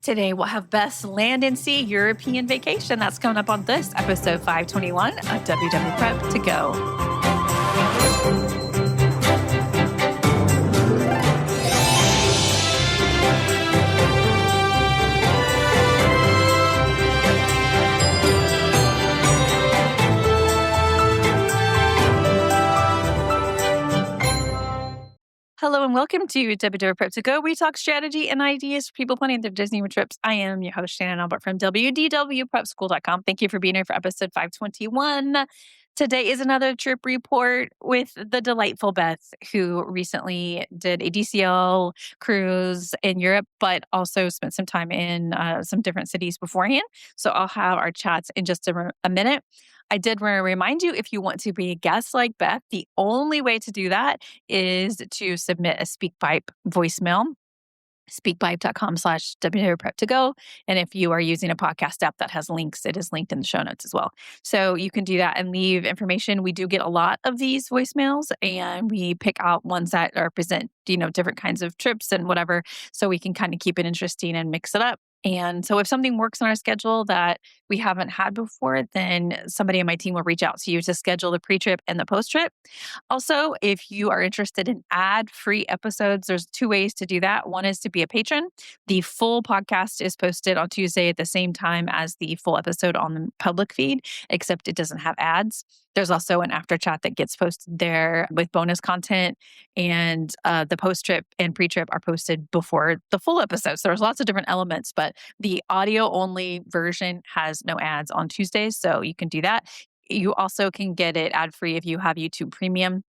Today, we'll have Beth's Land and Sea European Vacation. That's coming up on this episode 521 of WW Prep to Go. Hello and welcome to WW Prep to Go. We talk strategy and ideas for people planning their Disney trips. I am your host, Shannon Albert from WDWPrepSchool.com. Thank you for being here for episode 521. Today is another trip report with the delightful Beth, who recently did a DCL cruise in Europe, but also spent some time in some different cities beforehand. So I'll have our chats in just a minute. I did want to remind you, if you want to be a guest like Beth, the only way to do that is to submit a SpeakPipe voicemail, speakpipe.com/WWPrep2Go. And if you are using a podcast app that has links, it is linked in the show notes as well. So you can do that and leave information. We do get a lot of these voicemails, and we pick out ones that represent, different kinds of trips and whatever, so we can kind of keep it interesting and mix it up. And so if something works on our schedule that we haven't had before, then somebody on my team will reach out to you to schedule the pre-trip and the post-trip. Also, if you are interested in ad-free episodes, there's two ways to do that. One is to be a patron. The full podcast is posted on Tuesday at the same time as the full episode on the public feed, except it doesn't have ads. There's also an after chat that gets posted there with bonus content, and the post-trip and pre-trip are posted before the full episode. So there's lots of different elements, but the audio-only version has no ads on Tuesdays, so you can do that. You also can get it ad-free if you have YouTube Premium.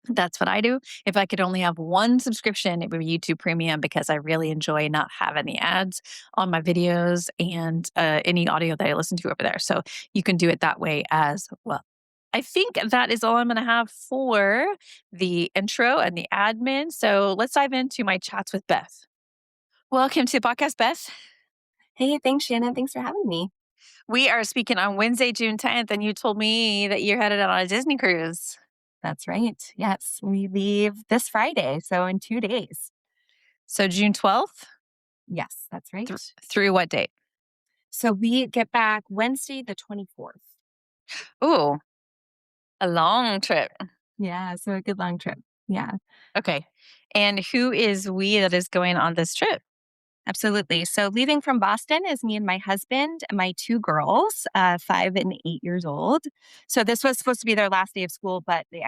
That's what I do. If I could only have one subscription, it would be YouTube Premium, because I really enjoy not having the ads on my videos and any audio that I listen to over there. So you can do it that way as well. I think that is all I'm going to have for the intro and the admin. So let's dive into my chats with Beth. Welcome to the podcast, Beth. Hey, thanks, Shannon. Thanks for having me. We are speaking on Wednesday, June 10th, and you told me that you're headed out on a Disney cruise. That's right. Yes, we leave this Friday, so in 2 days. So June 12th? Yes, that's right. Through what date? So we get back Wednesday, the 24th. Ooh, a long trip. Yeah, so a good long trip. Yeah. Okay. And who is we that is going on this trip? Absolutely. So leaving from Boston is me and my husband and my two girls, 5 and 8 years old. So this was supposed to be their last day of school, but they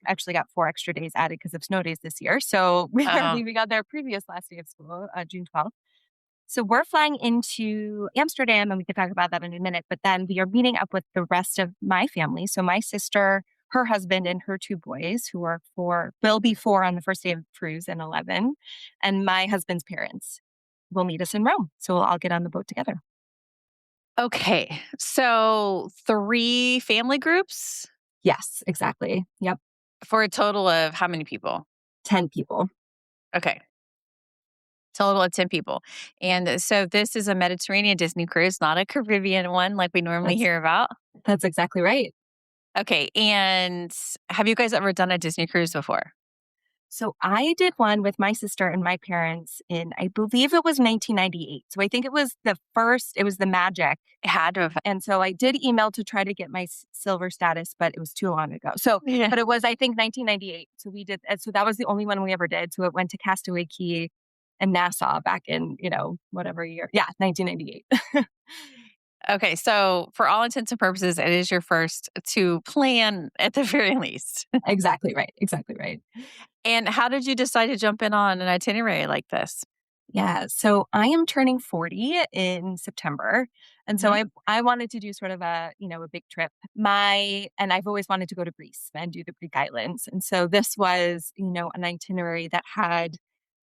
actually got 4 extra days added because of snow days this year. So we are leaving on their previous last day of school, June 12th. So we're flying into Amsterdam, and we can talk about that in a minute, but then we are meeting up with the rest of my family. So my sister, her husband, and her 2 boys, who will be 4 on the first day of cruise, and 11, and my husband's parents will meet us in Rome. So we'll all get on the boat together. Okay. So 3 family groups? Yes, exactly. Yep. For a total of how many people? 10 people. Okay. Total of 10 people. And so this is a Mediterranean Disney cruise, not a Caribbean one like we normally hear about. That's exactly right. Okay. And have you guys ever done a Disney cruise before? So I did one with my sister and my parents in, I believe it was 1998. So I think it was the Magic. It had to have. And so I did email to try to get my silver status, but it was too long ago. So, But it was, I think, 1998. So we did, so that was the only one we ever did. So it went to Castaway Cay and Nassau back in, whatever year. Yeah, 1998. Okay, so for all intents and purposes, it is your first to plan at the very least. Exactly right. Exactly right. And how did you decide to jump in on an itinerary like this? Yeah, so I am turning 40 in September. And so I wanted to do sort of a big trip. And I've always wanted to go to Greece and do the Greek islands. And so this was, an itinerary that had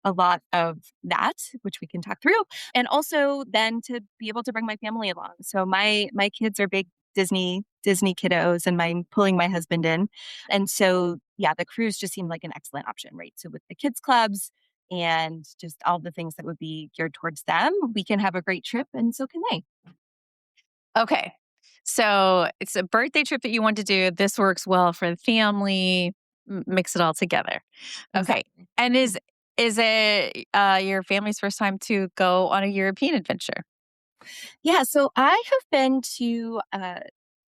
a lot of that, which we can talk through. And also then to be able to bring my family along. So my kids are big Disney kiddos, and I'm pulling my husband in. And so, yeah, the cruise just seemed like an excellent option, right? So with the kids clubs and just all the things that would be geared towards them, we can have a great trip, and so can they. Okay. So it's a birthday trip that you want to do. This works well for the family. Mix it all together. Okay. Exactly. And Is it your family's first time to go on a European adventure? Yeah, so I have been to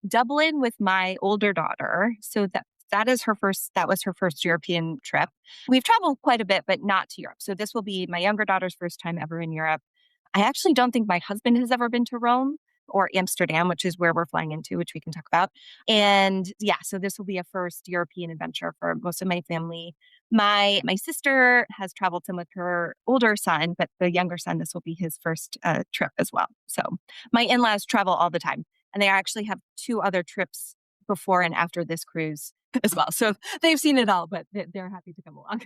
Dublin with my older daughter. So that was her first European trip. We've traveled quite a bit, but not to Europe. So this will be my younger daughter's first time ever in Europe. I actually don't think my husband has ever been to Rome or Amsterdam, which is where we're flying into, which we can talk about. And yeah, so this will be a first European adventure for most of my family. My sister has traveled some with her older son, but the younger son, this will be his first trip as well. So my in-laws travel all the time, and they actually have two other trips before and after this cruise as well. So they've seen it all, but they're happy to come along.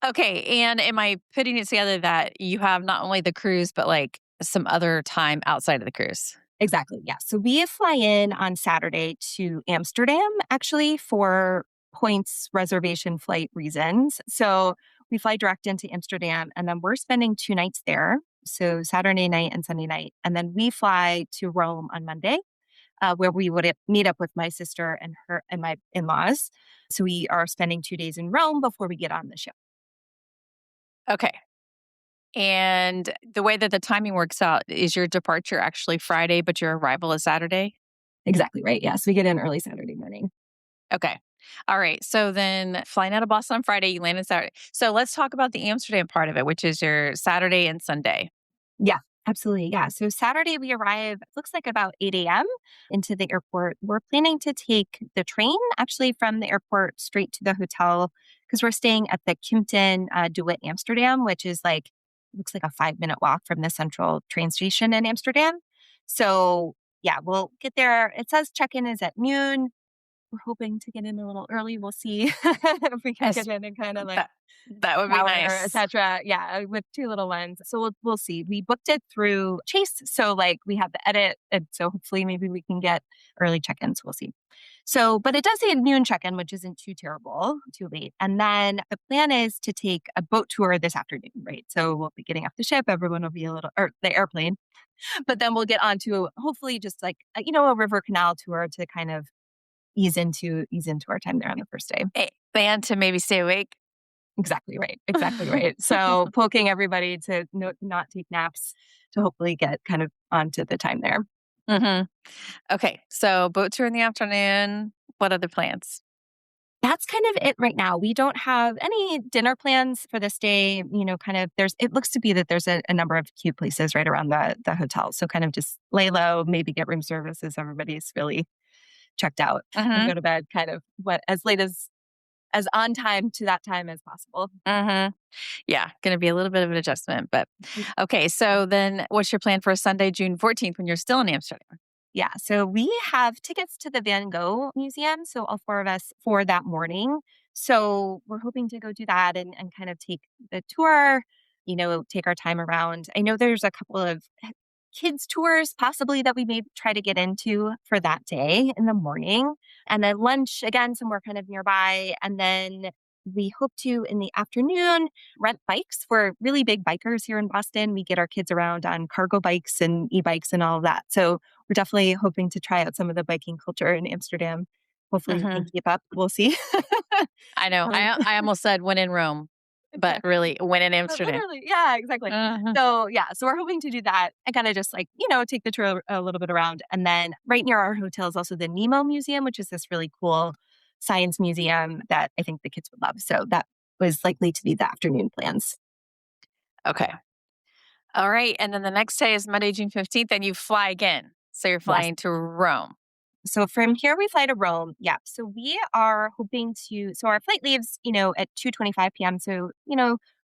Okay, and am I putting it together that you have not only the cruise, but like some other time outside of the cruise? Exactly. Yeah. So we fly in on Saturday to Amsterdam, actually, for points reservation flight reasons. So we fly direct into Amsterdam, and then we're spending 2 nights there. So Saturday night and Sunday night. And then we fly to Rome on Monday, where we would meet up with my sister and her and my in laws. So we are spending 2 days in Rome before we get on the ship. Okay. And the way that the timing works out is your departure actually Friday, but your arrival is Saturday? Exactly right. Yes. We get in early Saturday morning. Okay. All right. So then flying out of Boston on Friday, you land on Saturday. So let's talk about the Amsterdam part of it, which is your Saturday and Sunday. Yeah, absolutely. Yeah. So Saturday we arrive, looks like about 8 a.m. into the airport. We're planning to take the train actually from the airport straight to the hotel because we're staying at the Kimpton De Witt Amsterdam, which is like, looks like a 5 minute walk from the central train station in Amsterdam. So yeah, we'll get there. It says check in is at noon. We're hoping to get in a little early. We'll see if we can As get in and kind of like that that would be shower, nice. etcetera. Yeah, with two little ones. So we'll see. We booked it through Chase, so like we have the edit, and so hopefully maybe we can get early check-ins. We'll see. So, but it does say a noon check-in, which isn't too terrible, too late. And then the plan is to take a boat tour this afternoon, right? So we'll be getting off the ship. Everyone will be a little, or the airplane, but then we'll get onto hopefully just like a river canal tour to kind of ease into our time there on the first day. And to maybe stay awake. Exactly right. Exactly right. So poking everybody to not take naps to hopefully get kind of onto the time there. hmm Okay. So boat tour in the afternoon. What other plans? That's kind of it right now. We don't have any dinner plans for this day. Kind of it looks to be that there's a number of cute places right around the hotel. So kind of just lay low, maybe get room service as everybody's really checked out and hmm go to bed kind of what as late as on time to that time as possible. hmm Yeah. Going to be a little bit of an adjustment, but okay. So then what's your plan for Sunday, June 14th when you're still in Amsterdam? Yeah, so we have tickets to the Van Gogh Museum, so all four of us for that morning. So we're hoping to go do that and kind of take the tour, take our time around. I know there's a couple of kids' tours possibly that we may try to get into for that day in the morning. And then lunch, again, somewhere kind of nearby. And then we hope to, in the afternoon, rent bikes. We're really big bikers here in Boston. We get our kids around on cargo bikes and e-bikes and all of that. So we're definitely hoping to try out some of the biking culture in Amsterdam. Hopefully we can hmm keep up. We'll see. I know. Um, I almost said when in Rome, but exactly. really when in But Amsterdam. literally, yeah, exactly. Mhm. So yeah, so we're hoping to do that and kind of just like, take the tour a little bit around. And then right near our hotel is also the Nemo Museum, which is this really cool science museum that I think the kids would love. So that was likely to be the afternoon plans. Okay. All right. And then the next day is Monday, June 15th, and you fly again. So you're Yes. flying to Rome. So from here we fly to Rome. Yeah. So we are hoping so our flight leaves, at 2:25 p.m. So,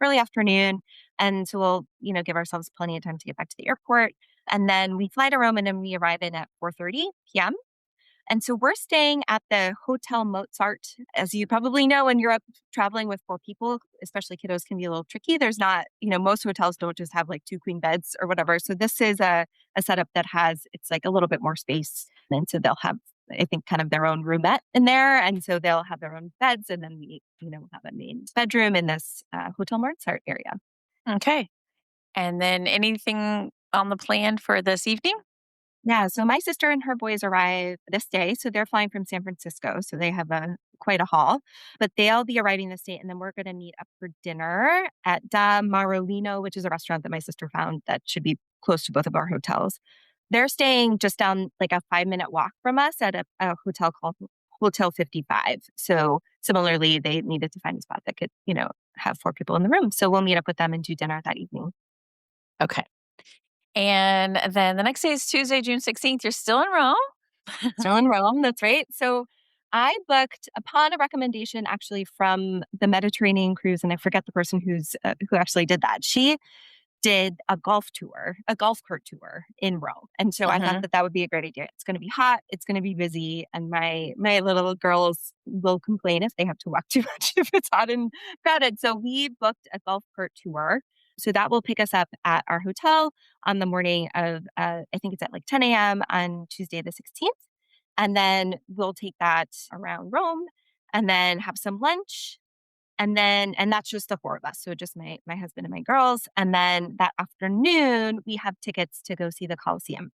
early afternoon. And so we'll, give ourselves plenty of time to get back to the airport. And then we fly to Rome and then we arrive in at 4:30 p.m. And so we're staying at the Hotel Mozart. As you probably know, in Europe, traveling with four people, especially kiddos, can be a little tricky. There's not, most hotels don't just have like two queen beds or whatever. So this is a setup that it's like a little bit more space. And so they'll have, I think, kind of their own roomette in there. And so they'll have their own beds. And then we, have a main bedroom in this Hotel Mozart area. Okay. And then anything on the plan for this evening? Yeah, so my sister and her boys arrive this day. So they're flying from San Francisco. So they have a quite a haul, but they'll be arriving this day. And then we're going to meet up for dinner at Da Marolino, which is a restaurant that my sister found that should be close to both of our hotels. They're staying just down like a 5-minute walk from us at a hotel called Hotel 55. So similarly, they needed to find a spot that could, have 4 people in the room. So we'll meet up with them and do dinner that evening. Okay. And then the next day is Tuesday, June 16th. You're still in Rome. Still in Rome, that's right. So I booked upon a recommendation actually from the Mediterranean cruise, and I forget the person who actually did that. She did a golf cart tour in Rome, and so I thought Mhm. that would be a great idea. It's going to be hot, it's going to be busy, and my little girls will complain if they have to walk too much if it's hot and crowded. So we booked a golf cart tour. So that will pick us up at our hotel on the morning of I think it's at like 10 a.m. on Tuesday the 16th. And then we'll take that around Rome and then have some lunch. And that's just the 4 of us. So just my husband and my girls. And then that afternoon, we have tickets to go see the Colosseum.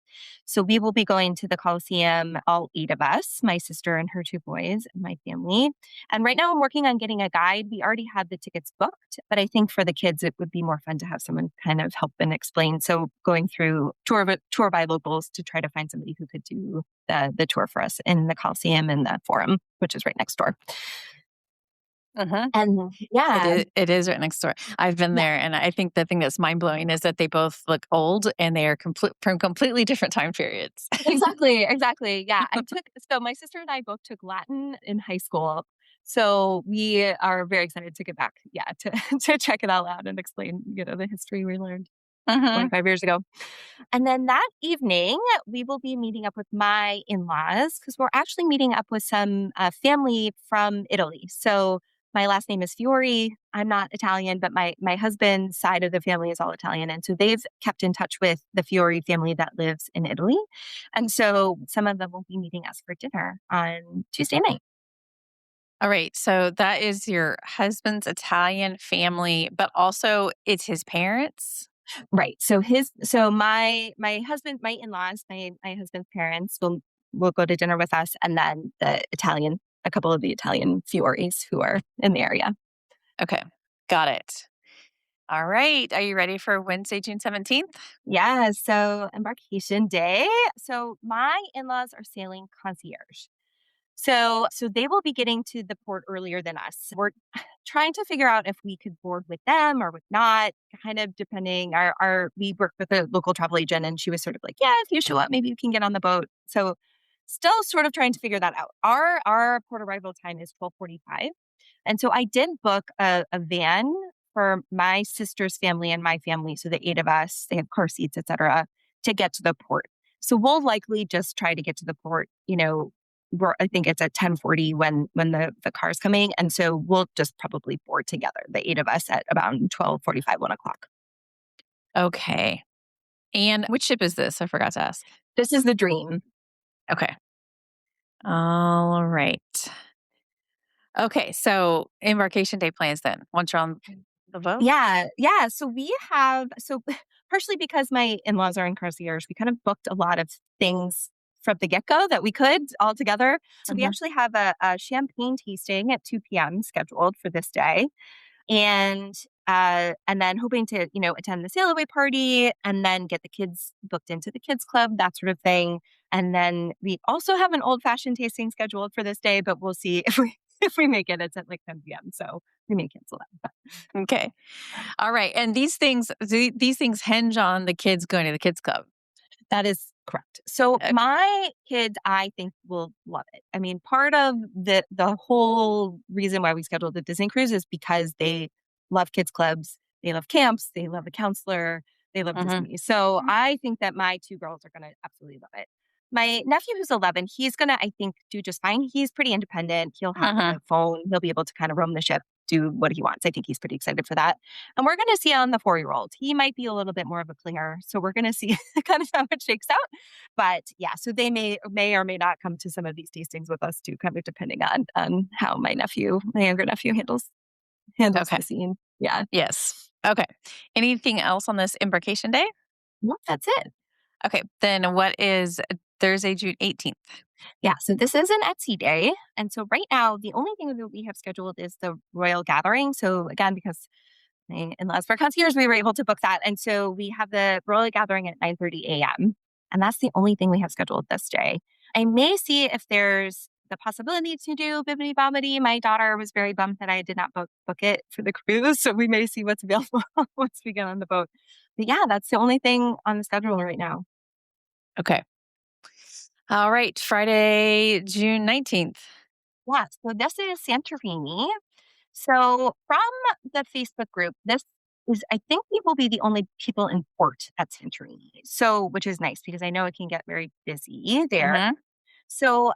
So we will be going to the Colosseum, all 8 of us, my sister and her 2 boys, and my family. And right now I'm working on getting a guide. We already had the tickets booked, but I think for the kids, it would be more fun to have someone kind of help and explain. So going through tour by locals to try to find somebody who could do the tour for us in the Colosseum and the Forum, which is right next door. Mhm. And It yeah, is it is right next door. I've been yeah, there, and I think the thing that's mind-blowing is that they both look old, and they are from completely different time periods. exactly, exactly. Yeah, so my sister and I both took Latin in high school. So we are very excited to get back, yeah, to to check it all out and explain, the history we learned Mhm. 25 years ago. And then that evening, we will be meeting up with my in-laws because we're actually meeting up with some family from Italy. So my last name is Fiori. I'm not Italian, but my husband's side of the family is all Italian, and so they've kept in touch with the Fiori family that lives in Italy, and so some of them will be meeting us for dinner on Tuesday night. Alright, so that is your husband's Italian family, but also it's his parents? Right. So my husband, my in-laws, my husband's parents will go to dinner with us, and then a couple of the Italian Fioris who are in the area. Okay, got it. Alright, are you ready for Wednesday, June 17th? Yeah, so embarkation day. So my in-laws are sailing concierge. So they will be getting to the port earlier than us. We're trying to figure out if we could board with them or with not, kind of depending. Our we work with a local travel agent, and she was sort of like, "Yeah, if you show up, maybe you can get on the boat." So still sort of trying to figure that out. Our port arrival time is 12:45, and so I did book a van for my sister's family and my family, so the 8 of us. They have car seats, etc., to get to the port. So we'll likely just try to get to the port, I think it's at 10:40 when the car's coming, and so we'll just probably board together, the 8 of us, at about 12:45, 1 o'clock. Okay, and which ship is this? I forgot to ask. This is the dream. Okay. Alright. Okay, so embarkation day plans then, once you're on the boat? Yeah, yeah. Partially because my in-laws are in concierge, we kind of booked a lot of things from the get-go that we could all together. So we Mhm. actually have a champagne tasting at 2 p.m. scheduled for this day. And then hoping to, attend the sail away party and then get the kids booked into the kids club, that sort of thing. And then we also have an old fashioned tasting scheduled for this day, but we'll see if we make it. It's at like 10 p.m. So we may cancel that. Okay. Alright, and these things hinge on the kids going to the kids club? That is correct. So Uh, my kids, I think, will love it. I mean, part of the whole reason why we scheduled the Disney cruise is because they love kids clubs, they love camps, they love a counselor, they love mhm, Disney. So I think that my 2 girls are going to absolutely love it. My nephew, who's 11, he's going to, I think, do just fine. He's pretty independent. He'll have mhm. a phone. He'll be able to kind of roam the ship, do what he wants. I think he's pretty excited for that. And we're going to see on the 4-year-old. He might be a little bit more of a clinger. So we're going to see kind of how it shakes out. But yeah, so they may or may not come to some of these tastings with us too, kind of depending on how my younger nephew handles Okay, the scene. Yeah. yes. Okay. Anything else on this embarkation day? Well, that's it. Okay. Then what is Thursday, June 18th? Yeah, so this is an Etsy day. And so right now, the only thing that we have scheduled is the Royal Gathering. So again, because my in-laws were concierge, we were able to book that. And so we have the Royal Gathering at 9:30 a.m. And that's the only thing we have scheduled this day. I may see if there's the possibility to do Bibbidi Bobbidi. My daughter was very bummed that I did not book it for the cruise. So we may see what's available once we get on the boat. But yeah, that's the only thing on the schedule right now. Okay. All right. Friday, June 19th. Yeah, so this is Santorini. So from the Facebook group, this is, I think we will be the only people in port at Santorini. So, which is nice because I know it can get very busy there. Mm-hmm. So,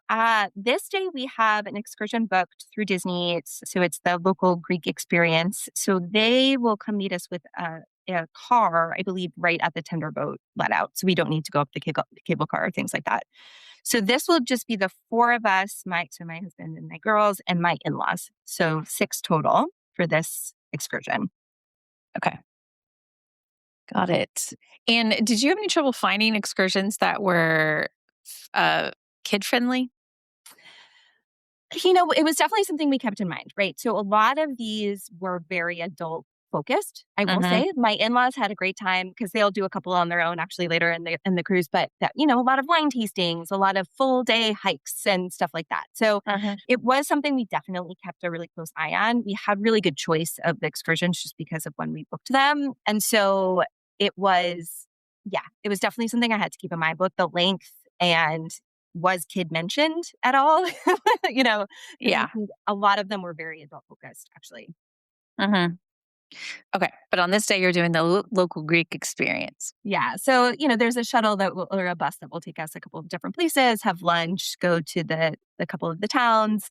this day we have an excursion booked through Disney. It's the local Greek experience. So they will come meet us with a car, I believe, right at the tender boat let out. So we don't need to go up the cable car or things like that. So this will just be the four of us, my husband and my girls and my in-laws. So six total for this excursion. Okay. Got it. And did you have any trouble finding excursions that were uh, kid friendly? It was definitely something we kept in mind, right? So a lot of these were very adult focused. I will Mm-hmm. say my in-laws had a great time because they'll do a couple on their own actually later in the cruise, but a lot of wine tastings, a lot of full day hikes and stuff like that. So Uh-huh. it was something we definitely kept a really close eye on. We had really good choice of the excursions just because of when we booked them. And so it was definitely something I had to keep in mind, both the length and was kid mentioned at all? Because I Yeah. think a lot of them were very adult focused, actually. Mm-hmm. Okay. But on this day, you're doing the local Greek experience. Yeah. So, there's a shuttle or a bus that will take us a couple of different places, have lunch, go to the couple of the towns.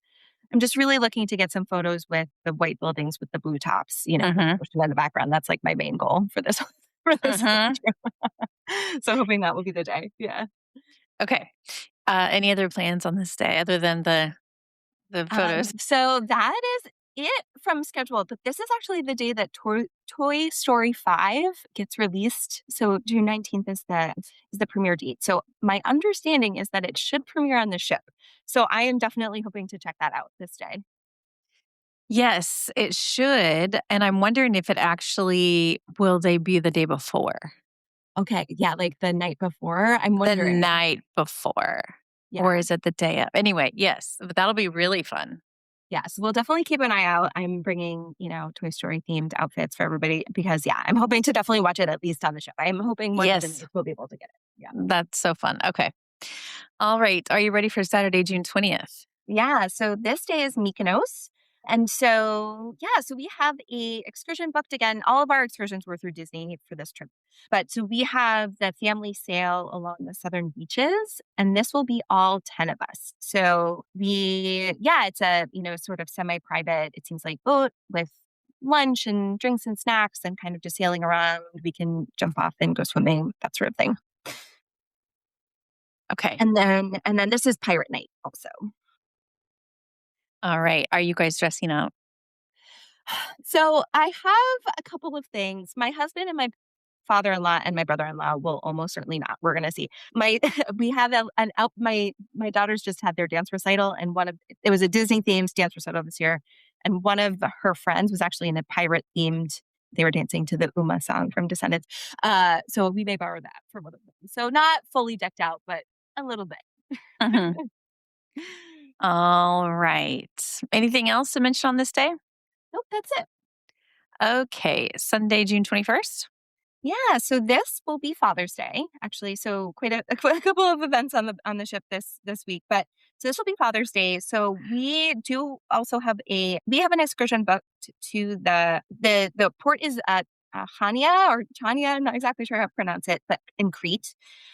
I'm just really looking to get some photos with the white buildings with the blue tops, with the Mm-hmm. ocean in the background. That's like my main goal for this for this whole Mm-hmm. trip. So hoping that will be the day. Yeah. Okay. Any other plans on this day other than the photos? So that is it from schedule, but this is actually the day that Toy Story 5 gets released. So June 19th is the premiere date. So my understanding is that it should premiere on the ship. So I am definitely hoping to check that out this day. Yes, it should. And I'm wondering if it actually will debut the day before, Okay, yeah, like the night before. I'm the wondering. night before, or Yeah. is it the day of? Anyway, yes, but that'll be really fun. Yes, we'll definitely keep an eye out. I'm bringing, Toy Story themed outfits for everybody because yeah, I'm hoping to definitely watch it at least on the ship. I am hoping one of the Yes, nights we'll be able to get it. Yeah. that's so fun. Okay. All right. Are you ready for Saturday, June 20th? Yeah, so this day is Mykonos. And so, yeah, so we have a excursion booked again. All of our excursions were through Disney for this trip. But so we have the family sail along the southern beaches, and this will be all 10 of us. So it's a, sort of semi-private, it seems like boat with lunch and drinks and snacks and kind of just sailing around. We can jump off and go swimming, that sort of thing. Okay. And then this is pirate night also. All right. Are you guys dressing up? So I have a couple of things. My husband and my father-in-law and my brother-in-law will almost certainly not. We're gonna see. My we have my daughters just had their dance recital and it was a Disney themed dance recital this year. And one of her friends was actually in a pirate themed. They were dancing to the Uma song from Descendants. So we may borrow that from one of them. So not fully decked out, but a little bit. Mhm. All right. Anything else to mention on this day? Nope, that's it. Okay. Sunday, June 21st. Yeah, so this will be Father's Day, actually. So quite a couple of events on the ship this week, but so this will be Father's Day. So we do also have an excursion booked to the port is at Hania or Chania. I'm not exactly sure how to pronounce it, but in Crete,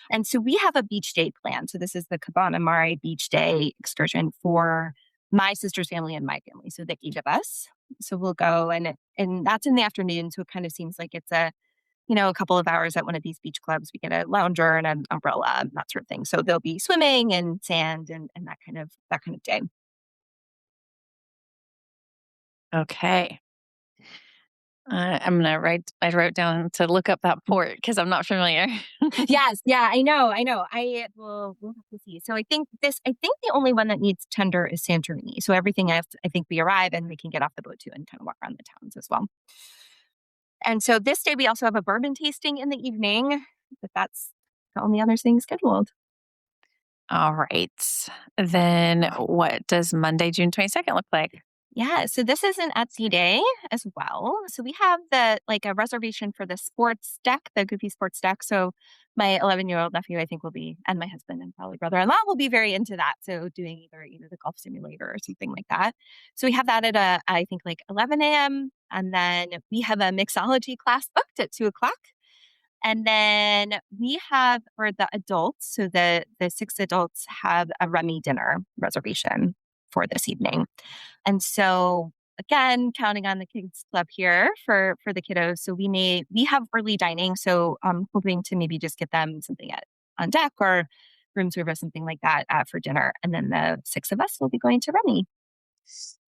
and so we have a beach day planned. So this is the Cabana Mare Beach Day excursion for my sister's family and my family. So the eight of us. So we'll go and that's in the afternoon. So it kind of seems like it's a couple of hours at one of these beach clubs. We get a lounger and an umbrella and that sort of thing. So there'll be swimming and sand and that kind of day. Okay. I wrote down to look up that port because I'm not familiar. Yes, yeah, I know. We'll have to see. So I think the only one that needs tender is Santorini. So everything else, I think we arrive and we can get off the boat too and kind of walk around the towns as well. And so this day we also have a bourbon tasting in the evening, but that's the only other thing scheduled. All right. Then what does Monday, June 22nd look like? Yeah, so this is an Etsy day as well. So we have a reservation for the sports deck, the Goofy sports deck. So my 11-year-old nephew, I think, will be, and my husband and probably brother-in-law will be very into that. So doing either the golf simulator or something like that. So we have that at I think like 11 a.m. And then we have a mixology class booked at 2 o'clock. And then we have for the adults, so the 6 adults have a Remy dinner reservation for this evening. And so again, counting on the kids club here for the kiddos. So we have early dining. So I'm hoping to maybe just get them something on deck or room service, something like that for dinner. And then the 6 of us will be going to Remy.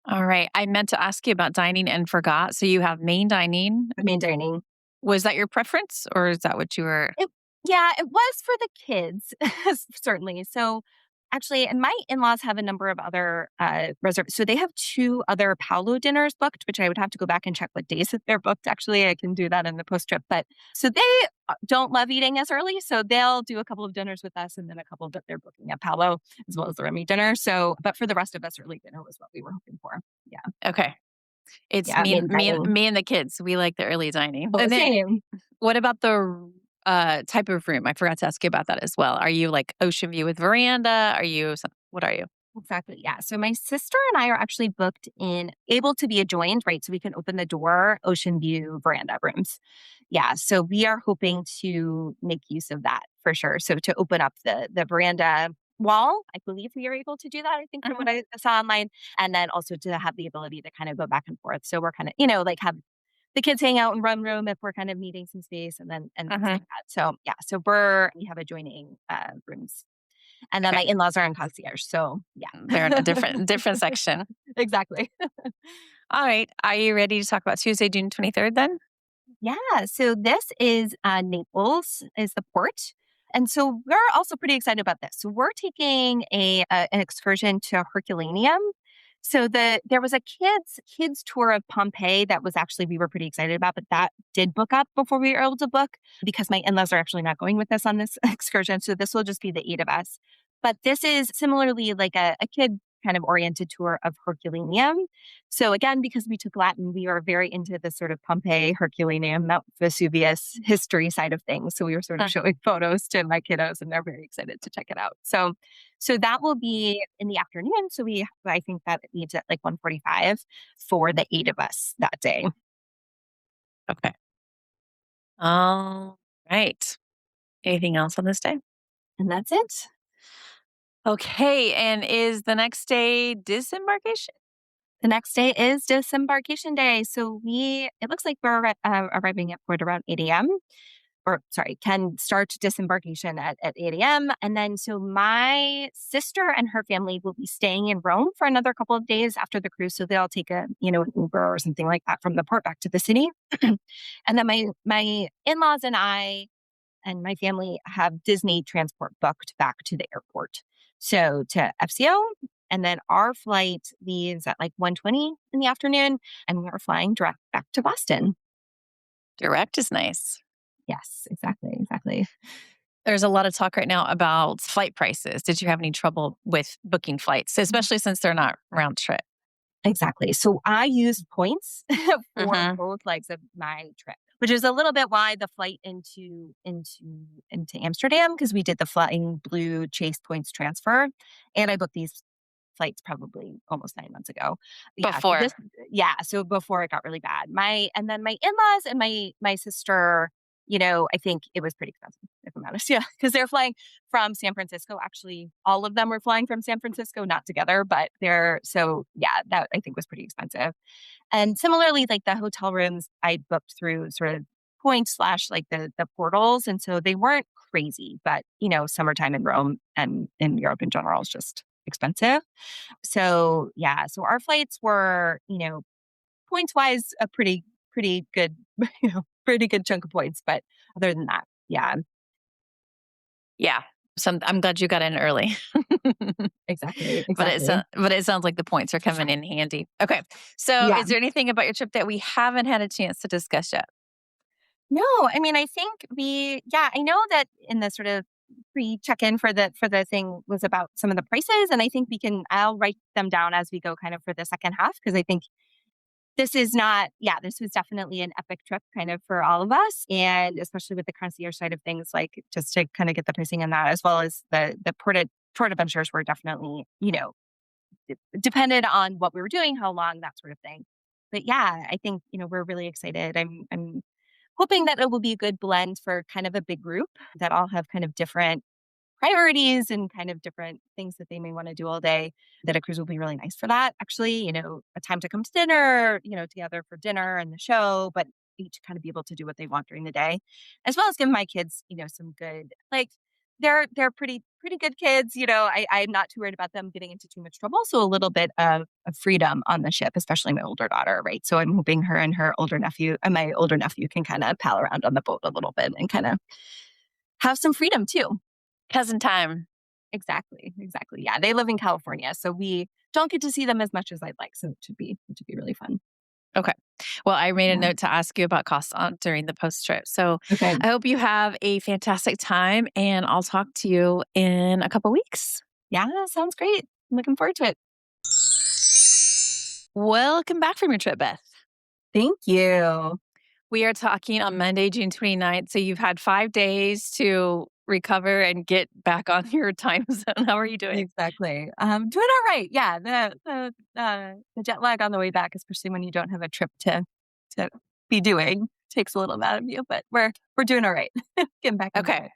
All right. I meant to ask you about dining and forgot. So you have main dining. Main dining. Was that your preference or is that what you were? It Yeah, it was for the kids, certainly. So, actually, and my in-laws have a number of other, so they have 2 other Paolo dinners booked, which I would have to go back and check what days that they're booked, actually. I can do that in the post-trip, but so they, don't love eating as early, so they'll do a couple of dinners with us and then a couple that they're booking at Paolo as well as the Remy dinner. So, but for the rest of us, early dinner was what we were hoping for. Yeah. Okay. It's Yeah, main dining. me and the kids. We like the early dining. Oh, And then same. what about the type of room? I forgot to ask you about that as well. Are you like ocean view with veranda? What are you? Exactly. Yeah. So my sister and I are actually booked in able to be adjoined, right? So we can open the door, ocean view veranda rooms. Yeah. So we are hoping to make use of that for sure. So to open up the veranda wall, I believe we are able to do that, I think from what Mhm. I saw online. And then also to have the ability to kind of go back and forth. So we're kind of, like have the kids hang out in one room if we're kind of needing some space and things like Mhm. that. So yeah, so we have adjoining rooms and then my Okay. in-laws are in concierge, so They're in a yeah. different section. Exactly. All right. Are you ready to talk about Tuesday, June 23rd then? Yeah, so this is, Naples is the port, and so we're also pretty excited about this. So we're taking an excursion to Herculaneum. So there was a kids tour of Pompeii that was actually we were pretty excited about, but that did book up before we were able to book because my in-laws are actually not going with us on this excursion, so this will just be the 8 of us. But this is similarly like a kid kind of oriented tour of Herculaneum. So again, because we took Latin, we are very into the sort of Pompeii, Herculaneum, Mount Vesuvius history side of things. So we were sort of Huh. showing photos to my kiddos and they're very excited to check it out. So that will be in the afternoon. So I think that it leaves at like 1:45 for the 8 of us that day. Okay. All right. Anything else on this day? And that's it. Okay. And is the next day disembarkation? The next day is disembarkation day. So it looks like we're arriving at port around 8 a.m. Or sorry, can start disembarkation at 8 a.m. And then so my sister and her family will be staying in Rome for another couple of days after the cruise. So they'll take an Uber or something like that from the port back to the city. And then my in-laws and I and my family have Disney transport booked back to the airport. So to FCO. And then our flight leaves at like 1:20 in the afternoon. And we are flying direct back to Boston. Direct is nice. Yes, exactly. Exactly. There's a lot of talk right now about flight prices. Did you have any trouble with booking flights, especially since they're not round trip? Exactly. So I used points for Hmm. both legs of my trip, which is a little bit why the flight into Amsterdam, because we did the Flying Blue Chase points transfer. And I booked these flights probably almost 9 months ago. Yeah. So Before. so before it got really bad. And then my in-laws and my sister, I think it was pretty expensive, if I'm honest. Yeah. Because they're flying from San Francisco. Actually, all of them were flying from San Francisco, not together, but so yeah, that I think was pretty expensive. And similarly, like the hotel rooms I booked through sort of points slash like the portals. And so they weren't crazy, but summertime in Rome and in Europe in general is just expensive. So yeah, so our flights were, points wise, a pretty pretty good, pretty good chunk of points. But other than that, yeah, Yeah. I'm glad you got in early. exactly, exactly. But it sounds like the points are coming in handy. Okay. So Yeah. is there anything about your trip that we haven't had a chance to discuss yet? No, I mean, I think I know that in the sort of pre check in for the thing was about some of the prices. And I think I'll write them down as we go kind of for the second half. Cause I think this was definitely an epic trip kind of for all of us. And especially with the concierge side of things, like just to kind of get the pricing in that, as well as the port adventures were definitely, depended on what we were doing, how long, that sort of thing. But yeah, I think, we're really excited. I'm hoping that it will be a good blend for kind of a big group that all have kind of different priorities and kind of different things that they may want to do all day. That a cruise will be really nice for that. Actually, a time to come to dinner, together for dinner and the show, but each kind of be able to do what they want during the day, as well as give my kids, some good like they're pretty good kids. I'm not too worried about them getting into too much trouble. So a little bit of freedom on the ship, especially my older daughter, right? So I'm hoping her and her older nephew and my older nephew can kind of pal around on the boat a little bit and kind of have some freedom too. Cousin time. Exactly, exactly. Yeah, they live in California, so we don't get to see them as much as I'd like. So it should be really fun. Okay. Well, I made a Yeah. note to ask you about costs during the post trip. So Okay. I hope you have a fantastic time and I'll talk to you in a couple weeks. Yeah, sounds great. I'm looking forward to it. Welcome back from your trip, Beth. Thank you. We are talking on Monday, June 29th. So you've had 5 days to recover and get back on your time zone. How are you doing? Exactly. Doing all right. Yeah, the jet lag on the way back, especially when you don't have a trip to be doing, takes a little out of you. But we're doing all right. Getting back into Okay. it.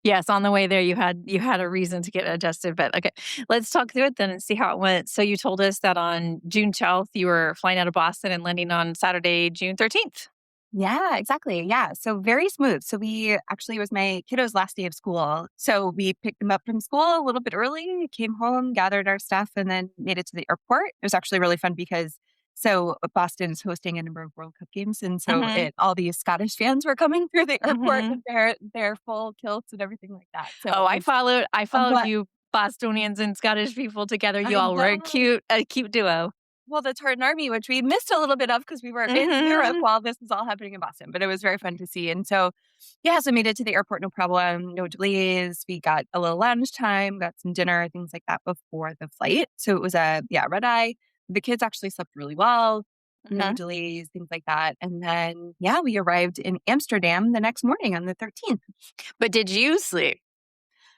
Yes, on the way there you had a reason to get adjusted, but okay. Let's talk through it then and see how it went. So you told us that on June 12th you were flying out of Boston and landing on Saturday, June 13th. Yeah, exactly. Yeah. So very smooth. So it was my kiddo's last day of school. So we picked them up from school a little bit early, came home, gathered our stuff, and then made it to the airport. It was actually really fun because Boston's hosting a number of World Cup games. And so Mhm. all these Scottish fans were coming through the airport with Mhm. their full kilts and everything like that. So Oh, it was I a followed lot. you Bostonians and Scottish people together. You I all were know. a cute duo. Well, the Tartan Army, which we missed a little bit of because we were in Europe Mhm. while this was all happening in Boston, but it was very fun to see. And so, yeah, so made it to the airport, no problem, no delays. We got a little lounge time, got some dinner, things like that before the flight. So it was red eye. The kids actually slept really well, no Mhm. delays, things like that. And then, yeah, we arrived in Amsterdam the next morning on the 13th. But did you sleep?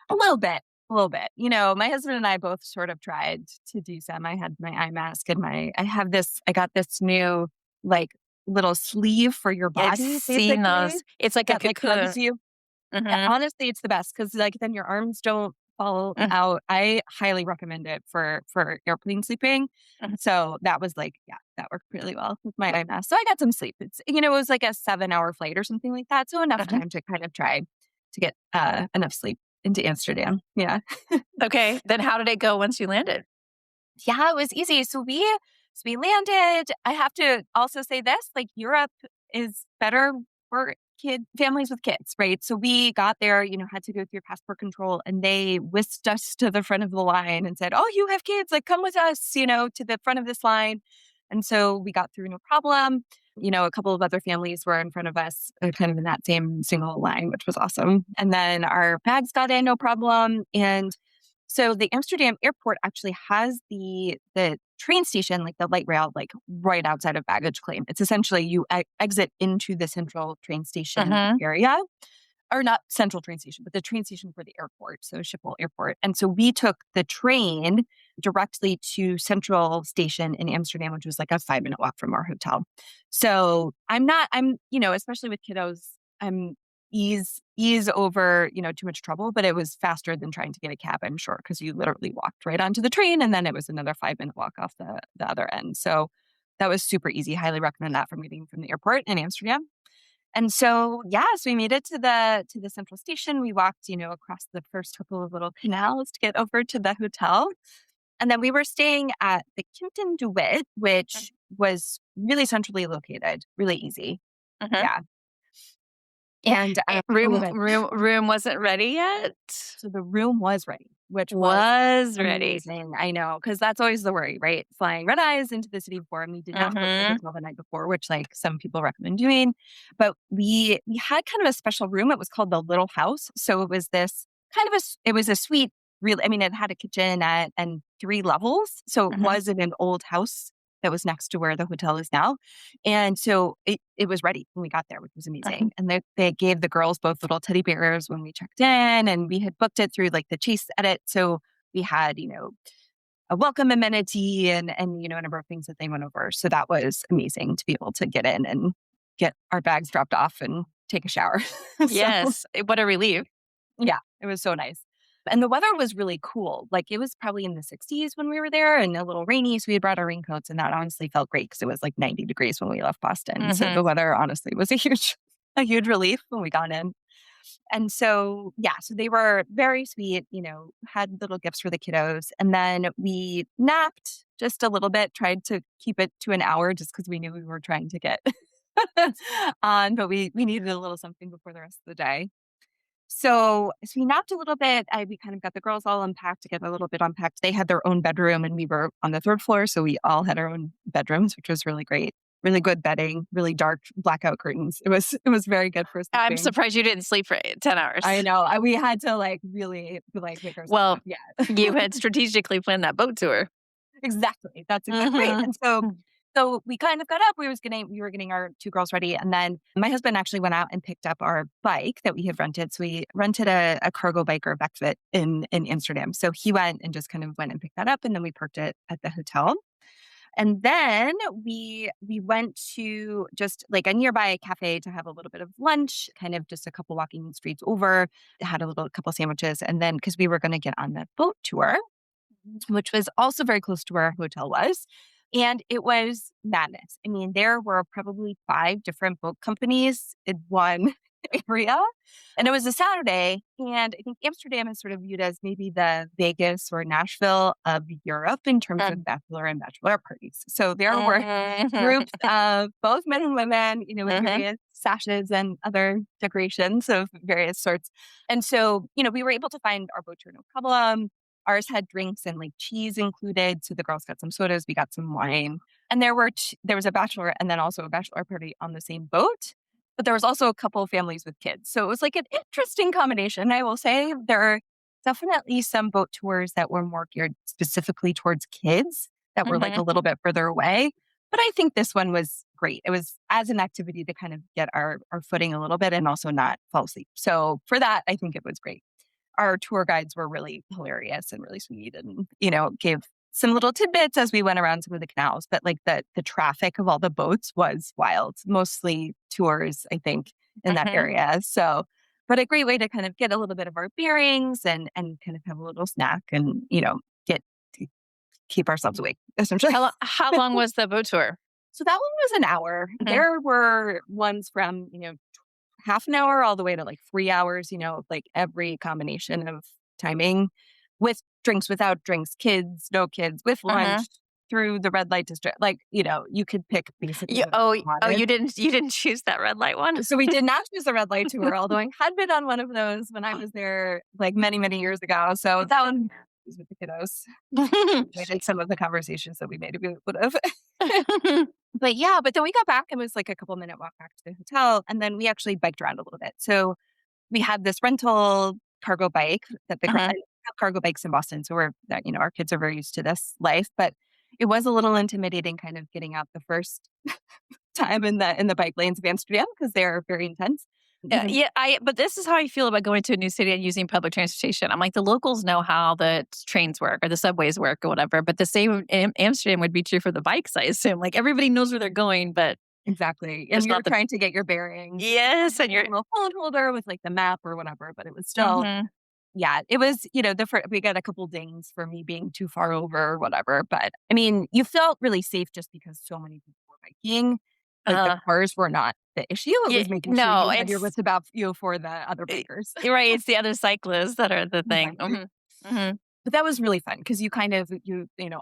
A little bit, a little bit. My husband and I both sort of tried to do some. I had my eye mask and I got this new like little sleeve for your I've body, seen basically, those. It's like a that like hugs cocoon. you. Mhm. Honestly, it's the best because like then your arms don't fall Mm, out. I highly recommend it for airplane sleeping. mhm. So that was like, yeah, that worked really well with my eye mask. So I got some sleep. It was like a 7 hour flight or something like that. So enough Mhm. time to kind of try to get enough sleep into Amsterdam. Yeah. Okay, then how did it go once you landed? Yeah, it was easy. So we landed. I have to also say this, like Europe is better for families with kids, right? So we got there, had to go through passport control and they whisked us to the front of the line and said, "Oh, you have kids, like come with us, to the front of this line." And so we got through no problem. A couple of other families were in front of us, kind of in that same single line, which was awesome. And then our bags got in no problem. And so the Amsterdam airport actually has the train station, like the light rail, like right outside of baggage claim. It's essentially you exit into the central train station Mhm. area, or not central train station, but the train station for the airport, so Schiphol Airport. And so we took the train directly to Central Station in Amsterdam, which was like a 5 minute walk from our hotel. So especially with kiddos, I'm ease over, too much trouble, but it was faster than trying to get a cab, I'm sure, because you literally walked right onto the train and then it was another 5 minute walk off the other end. So that was super easy. Highly recommend that from the airport in Amsterdam. And so, yeah, so we made it to the central station. We walked, across the first couple of little canals to get over to the hotel. And then we were staying at the Kimpton De Witt, which was really centrally located, really easy. Mhm. Yeah. And, oh, Room good. room wasn't ready yet? So the room was ready, which was Was ready. amazing. I know, because that's always the worry, right? Flying red eyes into the city before, and we did not book the Mhm. hotel the night before, which like some people recommend doing. But we had kind of a special room. It was called the Little House. So it was this kind of it was a suite. Really, I mean, it had a kitchen and 3 levels. So it Mhm. was in an old house that was next to where the hotel is now. And so it was ready when we got there, which was Mhm. amazing. And they gave the girls both little teddy bears when we checked in, and we had booked it through like the Chase edit. So we had, a welcome amenity and, a number of things that they went over. So that was amazing to be able to get in and get our bags dropped off and take a shower. So Yes. What a relief. yeah, it was so nice. And the weather was really cool. Like it was probably in the 60s when we were there and a little rainy. So we had brought our raincoats, and that honestly felt great because it was like 90 degrees when we left Boston. So Mhm. the weather honestly was a huge relief when we got in. And so, yeah, so they were very sweet, had little gifts for the kiddos. And then we napped just a little bit, tried to keep it to an hour just because we knew we were trying to get on, but we needed a little something before the rest of the day. So we napped a little bit. We kind of got the girls all unpacked to get a little bit unpacked. They had their own bedroom and we were on the 3rd floor. So we all had our own bedrooms, which was really great. Really good bedding, really dark blackout curtains. It was very good for I'm sleeping. surprised you didn't sleep for 10 I hours. know. We had to like really like make ourselves Well, up. Yeah. you had strategically planned that boat tour. Exactly. That's exactly right. Mhm. And so we kind of got up. We were getting our 2 girls ready. And then my husband actually went out and picked up our bike that we had rented. So we rented a cargo bike or Beckfit in Amsterdam. So he went and just kind of went and picked that up. And then we parked it at the hotel. And then we went to just like a nearby cafe to have a little bit of lunch, kind of just a couple walking streets over, had a couple sandwiches. And then because we were going to get on that boat tour, which was also very close to where our hotel was. And it was madness. I mean, there were probably 5 different boat companies in one area. And it was a Saturday. And I think Amsterdam is sort of viewed as maybe the Vegas or Nashville of Europe in terms of bachelor and bachelorette parties. So there were Mhm. groups of both men and women, with Mhm. various sashes and other decorations of various sorts. And so, we were able to find our boat tour no problem. Ours had drinks and like cheese included. So the girls got some sodas, we got some wine. And there was a bachelor and then also a bachelor party on the same boat. But there was also a couple of families with kids. So it was like an interesting combination. I will say there are definitely some boat tours that were more geared specifically towards kids that were like a Mhm. little bit further away. But I think this one was great. It was as an activity to kind of get our footing a little bit and also not fall asleep. So for that, I think it was great. Our tour guides were really hilarious and really sweet and, gave some little tidbits as we went around some of the canals. But like the traffic of all the boats was wild, mostly tours, I think, in that Mhm. area. So, but a great way to kind of get a little bit of our bearings and kind of have a little snack and, get to keep ourselves awake, essentially. How long was the boat tour? So that one was an hour. Mhm. There were ones from, half an hour all the way to like 3 hours, like every combination of timing with drinks, without drinks, kids, no kids, with lunch, Mhm. through the red light district. Like, you could pick basically You whatever you you wanted. didn't choose that red light one? So we did not choose the red light tour, although I had been on one of those when I was there like many, many years ago. So that one was with the kiddos. Avoided some of the conversations that we maybe would have. But yeah, but then we got back and it was like a couple-minute walk back to the hotel. And then we actually biked around a little bit. So we had this rental cargo bike that I Mhm. have cargo bikes in Boston. So our kids are very used to this life, but it was a little intimidating kind of getting out the first time in the bike lanes of Amsterdam because they're very intense. Even Yeah, but this is how I feel about going to a new city and using public transportation. I'm like, the locals know how the trains work or the subways work or whatever, but the same in Amsterdam would be true for the bikes, I assume. Like everybody knows where they're going, but exactly. And there's you're not the trying to get your bearings. yes, You and have you're a little phone holder with like the map or whatever, but it was still, mhm, yeah, it was, we got a couple dings for me being too far over or whatever. But I mean, you felt really safe just because so many people were biking. Like the uh, cars were not the issue. It yeah, was making sure no, you had your it's wits about you for the other eh, bikers. you're right. It's the other cyclists that are the thing. Exactly. Mhm, mhm, But that was really fun because you kind of,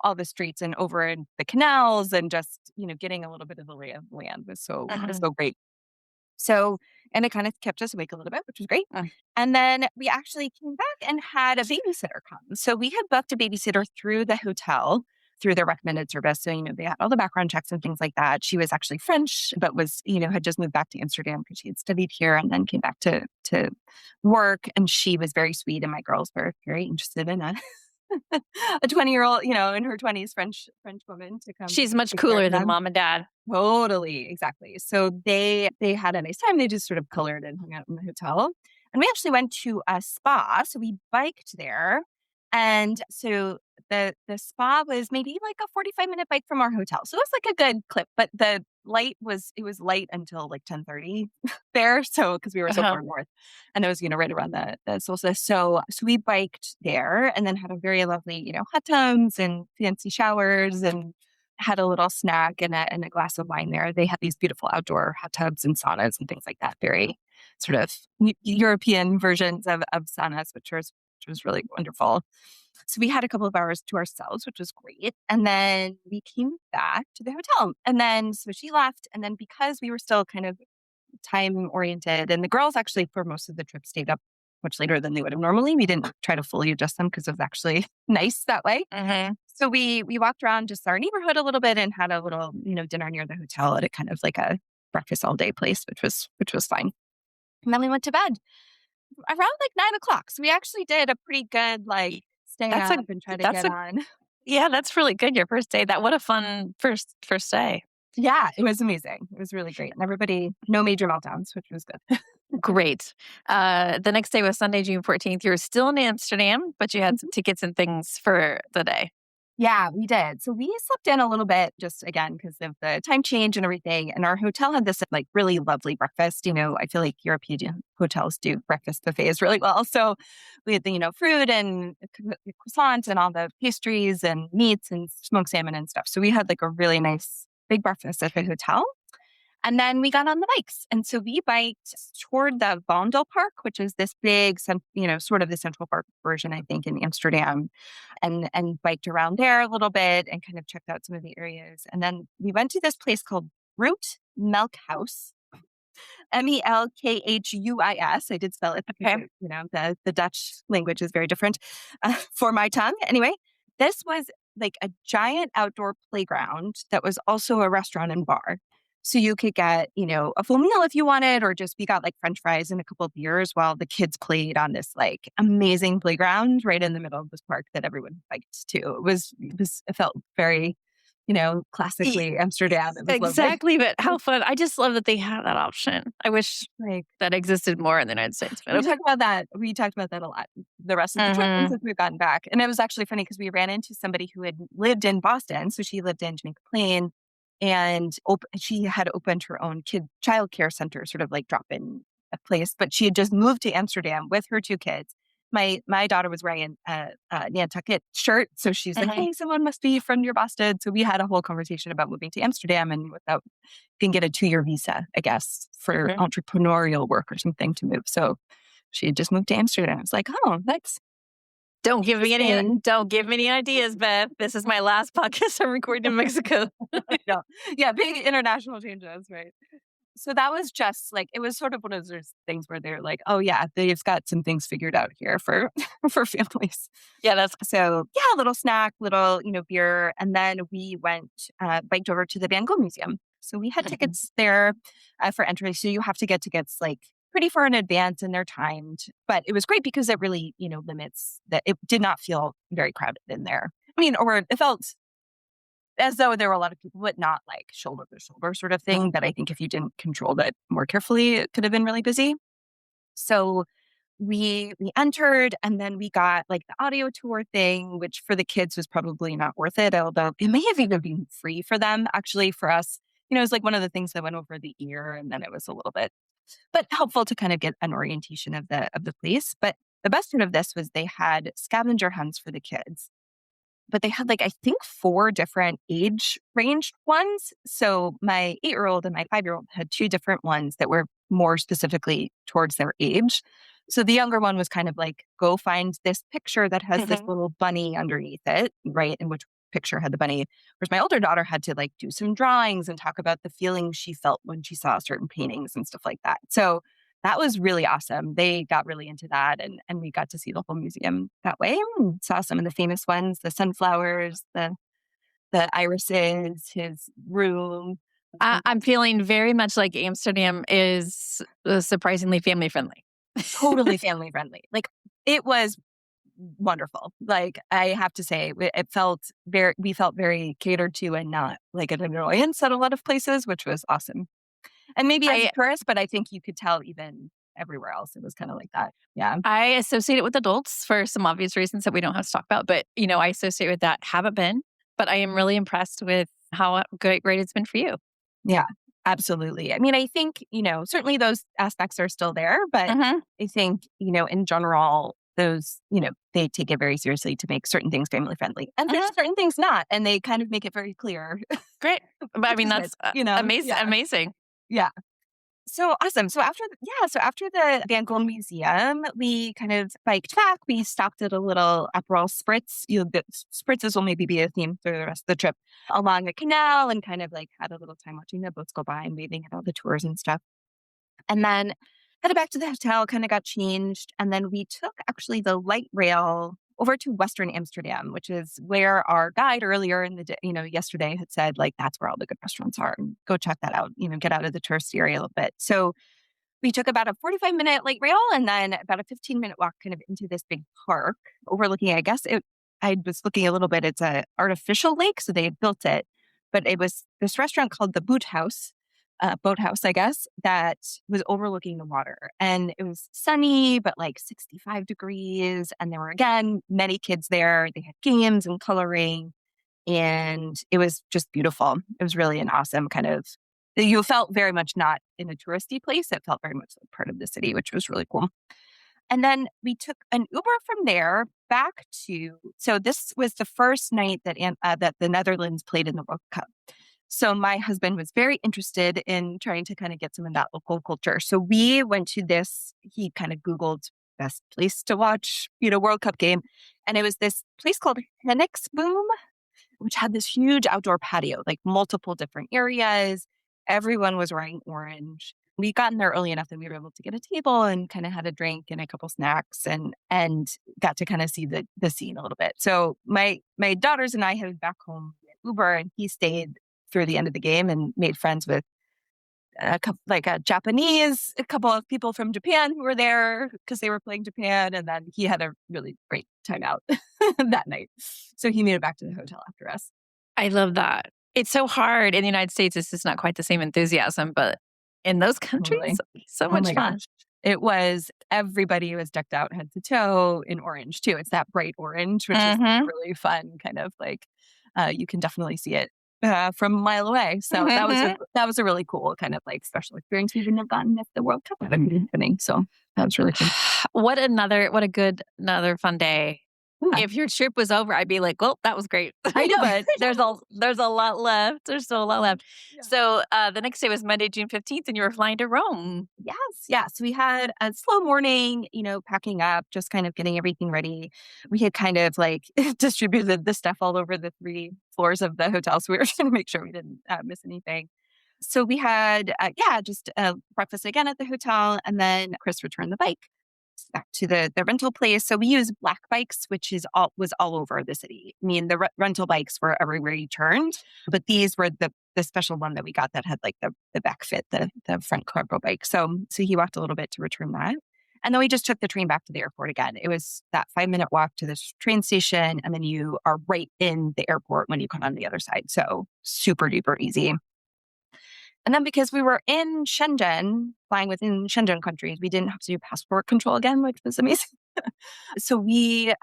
all the streets and over in the canals and just just, getting a little bit of the lay of the land was Mhm. so great. So, and it kind of kept us awake a little bit, which was great. Mm. And then we actually came back and had a babysitter come. So we had booked a babysitter through the hotel through their recommended service. So, they had all the background checks and things like that. She was actually French, but had just moved back to Amsterdam because she had studied here and then came back to work. And she was very sweet. And my girls were very interested in a 20-year-old, in her 20s, French woman to come She's much take care of cooler than them. mom and dad. Totally, exactly. So they had a nice time. They just sort of colored and hung out in the hotel. And we actually went to a spa. So we biked there. And so the spa was maybe like a 45-minute bike from our hotel. So it was like a good clip, but it was light until like 10:30 there. So because we were so Uh-huh. far north. And it was, right around the solstice. So we biked there and then had a very lovely, hot tubs and fancy showers and had a little snack and a glass of wine there. They had these beautiful outdoor hot tubs and saunas and things like that. Very sort of European versions of saunas, which was really wonderful. So we had a couple of hours to ourselves, which was great. And then we came back to the hotel. And then so she left. And then because we were still kind of time oriented, and the girls actually for most of the trip stayed up much later than they would have normally. We didn't try to fully adjust them because it was actually nice that way. Mhm. So we walked around just our neighborhood a little bit and had a little, dinner near the hotel at a kind of like a breakfast all day place, which was fine. And then we went to bed around like 9 o'clock. So we actually did a pretty good stay That's a up and try to that's get a on. yeah, that's really good, your first day. What a fun first day. Yeah, it was amazing. It was really great. And everybody, no major meltdowns, which was good. Great. The next day was Sunday, June 14th. You were still in Amsterdam, but you had some tickets and things for the day. Yeah, we did. So we slept in a little bit just again because of the time change and everything. And our hotel had this like really lovely breakfast. I feel like European hotels do breakfast buffets really well. So we had the, fruit and croissants and all the pastries and meats and smoked salmon and stuff. So we had like a really nice big breakfast at the hotel. And then we got on the bikes. And so we biked toward the Vondel Park, which is this big, sort of the Central Park version, I think, in Amsterdam, and biked around there a little bit and kind of checked out some of the areas. And then we went to this place called Root Milk House, Melkhuis. I did spell it because, Okay. the Dutch language is very different for my tongue. Anyway, this was like a giant outdoor playground that was also a restaurant and bar. So you could get, a full meal if you wanted, or just we got like French fries and a couple of beers while the kids played on this like amazing playground right in the middle of this park that everyone liked to. It felt very, E- classically Amsterdam. It was lovely. Exactly, but how fun. I just love that they have that option. I wish Like, that existed more in the United States, but we okay. talked about that. We talked about that a lot the rest of the trip and Mhm. since we've gotten back. And it was actually funny because we ran into somebody who had lived in Boston. So she lived in Jamaica Plain and she had opened her own child care center, sort of like drop in a place. But she had just moved to Amsterdam with her two kids. My daughter was wearing a Nantucket shirt. So she's like, Mhm. hey, someone must be from near Boston. So we had a whole conversation about moving to Amsterdam and without can get a 2-year visa, I guess, for Mhm. entrepreneurial work or something to move. So she had just moved to Amsterdam. I was like, oh, that's interesting. Don't give me any ideas, Beth. This is my last podcast I'm recording in Mexico. No. Yeah, big international changes, right? So that was just like, it was sort of one of those things where they're like, oh, yeah, they've got some things figured out here for, for families. Yeah, that's So yeah, a little snack, little, beer. And then we biked over to the Van Gogh Museum. So we had tickets there for entry. So you have to get tickets like pretty far in advance and they're timed. But it was great because it really, limits that it did not feel very crowded in there. I mean, or it felt as though there were a lot of people, but not like shoulder to shoulder sort of thing. But I think if you didn't control that more carefully, it could have been really busy. So we entered and then we got like the audio tour thing, which for the kids was probably not worth it, although it may have even been free for them. Actually, for us, it was like one of the things that went over the ear and then it was a little bit, but helpful to kind of get an orientation of the place. But the best part of this was they had scavenger hunts for the kids. But they had like, I think 4 different age ranged ones. So my 8-year-old and my 5-year-old had 2 different ones that were more specifically towards their age. So the younger one was kind of like, go find this picture that has this Mhm. little bunny underneath it, right? And which picture had the bunny, whereas my older daughter had to like do some drawings and talk about the feelings she felt when she saw certain paintings and stuff like that. So that was really awesome. They got really into that, and we got to see the whole museum that way. And saw some of the famous ones, the sunflowers, the irises, his room. I'm feeling very much like Amsterdam is surprisingly family friendly. Totally family friendly. Like it was wonderful. Like I have to say, we felt very catered to and not like an annoyance at a lot of places, which was awesome. And maybe as a I tourist, but I think you could tell even everywhere else, it was kind of like that. Yeah. I associate it with adults for some obvious reasons that we don't have to talk about, but I associate with that. Haven't been, but I am really impressed with how great it's been for you. Yeah, absolutely. I mean, I think, certainly those aspects are still there, but Mhm. I think, in general, those, they take it very seriously to make certain things family friendly. And there's Mhm. certain things not, and they kind of make it very clear, Great. But I which mean, is good, that's amazing. Yeah. Amazing. Yeah. So awesome. So after the Van Gogh Museum, we kind of biked back. We stopped at a little Aperol Spritz. The spritzes will maybe be a theme for the rest of the trip along the canal, and kind of like had a little time watching the boats go by and waving at all the tours and stuff. And then headed back to the hotel, kind of got changed. And then we took actually the light rail over to Western Amsterdam, which is where our guide earlier in the day, yesterday had said, like, that's where all the good restaurants are. And go check that out, get out of the touristy area a little bit. So we took about a 45-minute light rail and then about a 15-minute walk kind of into this big park overlooking, I was looking a little bit, it's a artificial lake, so they had built it, but it was this restaurant called the Boathouse, I guess, that was overlooking the water. And it was sunny, but like 65 degrees. And there were, again, many kids there. They had games and coloring, and it was just beautiful. It was really an awesome kind of, you felt very much not in a touristy place. It felt very much like part of the city, which was really cool. And then we took an Uber from there back so this was the first night that the Netherlands played in the World Cup. So my husband was very interested in trying to kind of get some of that local culture. So we went to he kind of Googled best place to watch, World Cup game. And it was this place called Boom, which had this huge outdoor patio, like multiple different areas. Everyone was wearing orange. We got in there early enough that we were able to get a table and kind of had a drink and a couple snacks, and got to kind of see the scene a little bit. So my daughters and I headed back home in Uber, and he stayed through the end of the game and made friends with a couple of people from Japan who were there because they were playing Japan. And then he had a really great time out that night. So he made it back to the hotel after us. I love that. It's so hard in the United States. It's just not quite the same enthusiasm, but in those countries, Totally. so Oh much my fun. gosh. Everybody was decked out head to toe in orange too. It's that bright orange, which is Mhm. really fun, kind of like, you can definitely see it from a mile away. So Mhm. that was a really cool kind of like special experience we wouldn't have gotten if the World Cup had been happening. So that was really fun. What another fun day. Yeah, If your trip was over, I'd be like, "Well, that was great." I know. But there's a lot left. There's still a lot left. Yeah. So, the next day was Monday, June 15th, and you were flying to Rome. Yes, yes. We had a slow morning, packing up, just kind of getting everything ready. We had kind of like distributed the stuff all over the 3 floors of the hotel. So we were trying to make sure we didn't miss anything. So we had, just breakfast again at the hotel. And then Chris returned the bike back to the rental place. So we used black bikes, which was all over the city. I mean, the rental bikes were everywhere you turned, but these were the special one that we got that had like the back fit, the front cargo bike. So he walked a little bit to return that. And then we just took the train back to the airport again. It was that 5-minute walk to the train station, and then you are right in the airport when you come on the other side. So super duper easy. And then because we were in Shenzhen, flying within Shenzhen countries, we didn't have to do passport control again, which was amazing. So we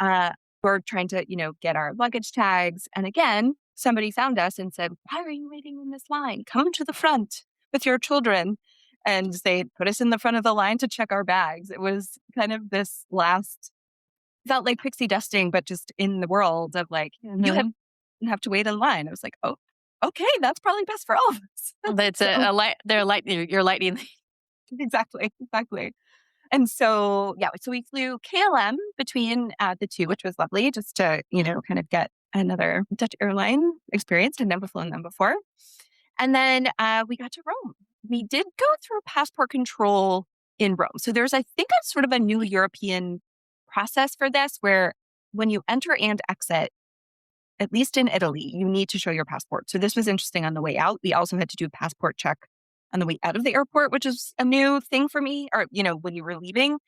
were trying to, get our luggage tags. And again, somebody found us and said, "Why are you waiting in this line? Come to the front with your children." And they put us in the front of the line to check our bags. It was kind of this felt like pixie dusting, but just in the world of like, Mhm. you have to wait in line. I was like, oh, okay, that's probably best for all of us. That's So a light. They're light. You're lightning. exactly, exactly. And so, yeah, so we flew KLM between the two, which was lovely just to, kind of get another Dutch airline experience. I'd never flown them before. And then we got to Rome. We did go through passport control in Rome. So there's, I think, a sort of a new European process for this where when you enter and exit, at least in Italy, you need to show your passport. So this was interesting on the way out. We also had to do a passport check on the way out of the airport, which is a new thing for me, or, when you were leaving.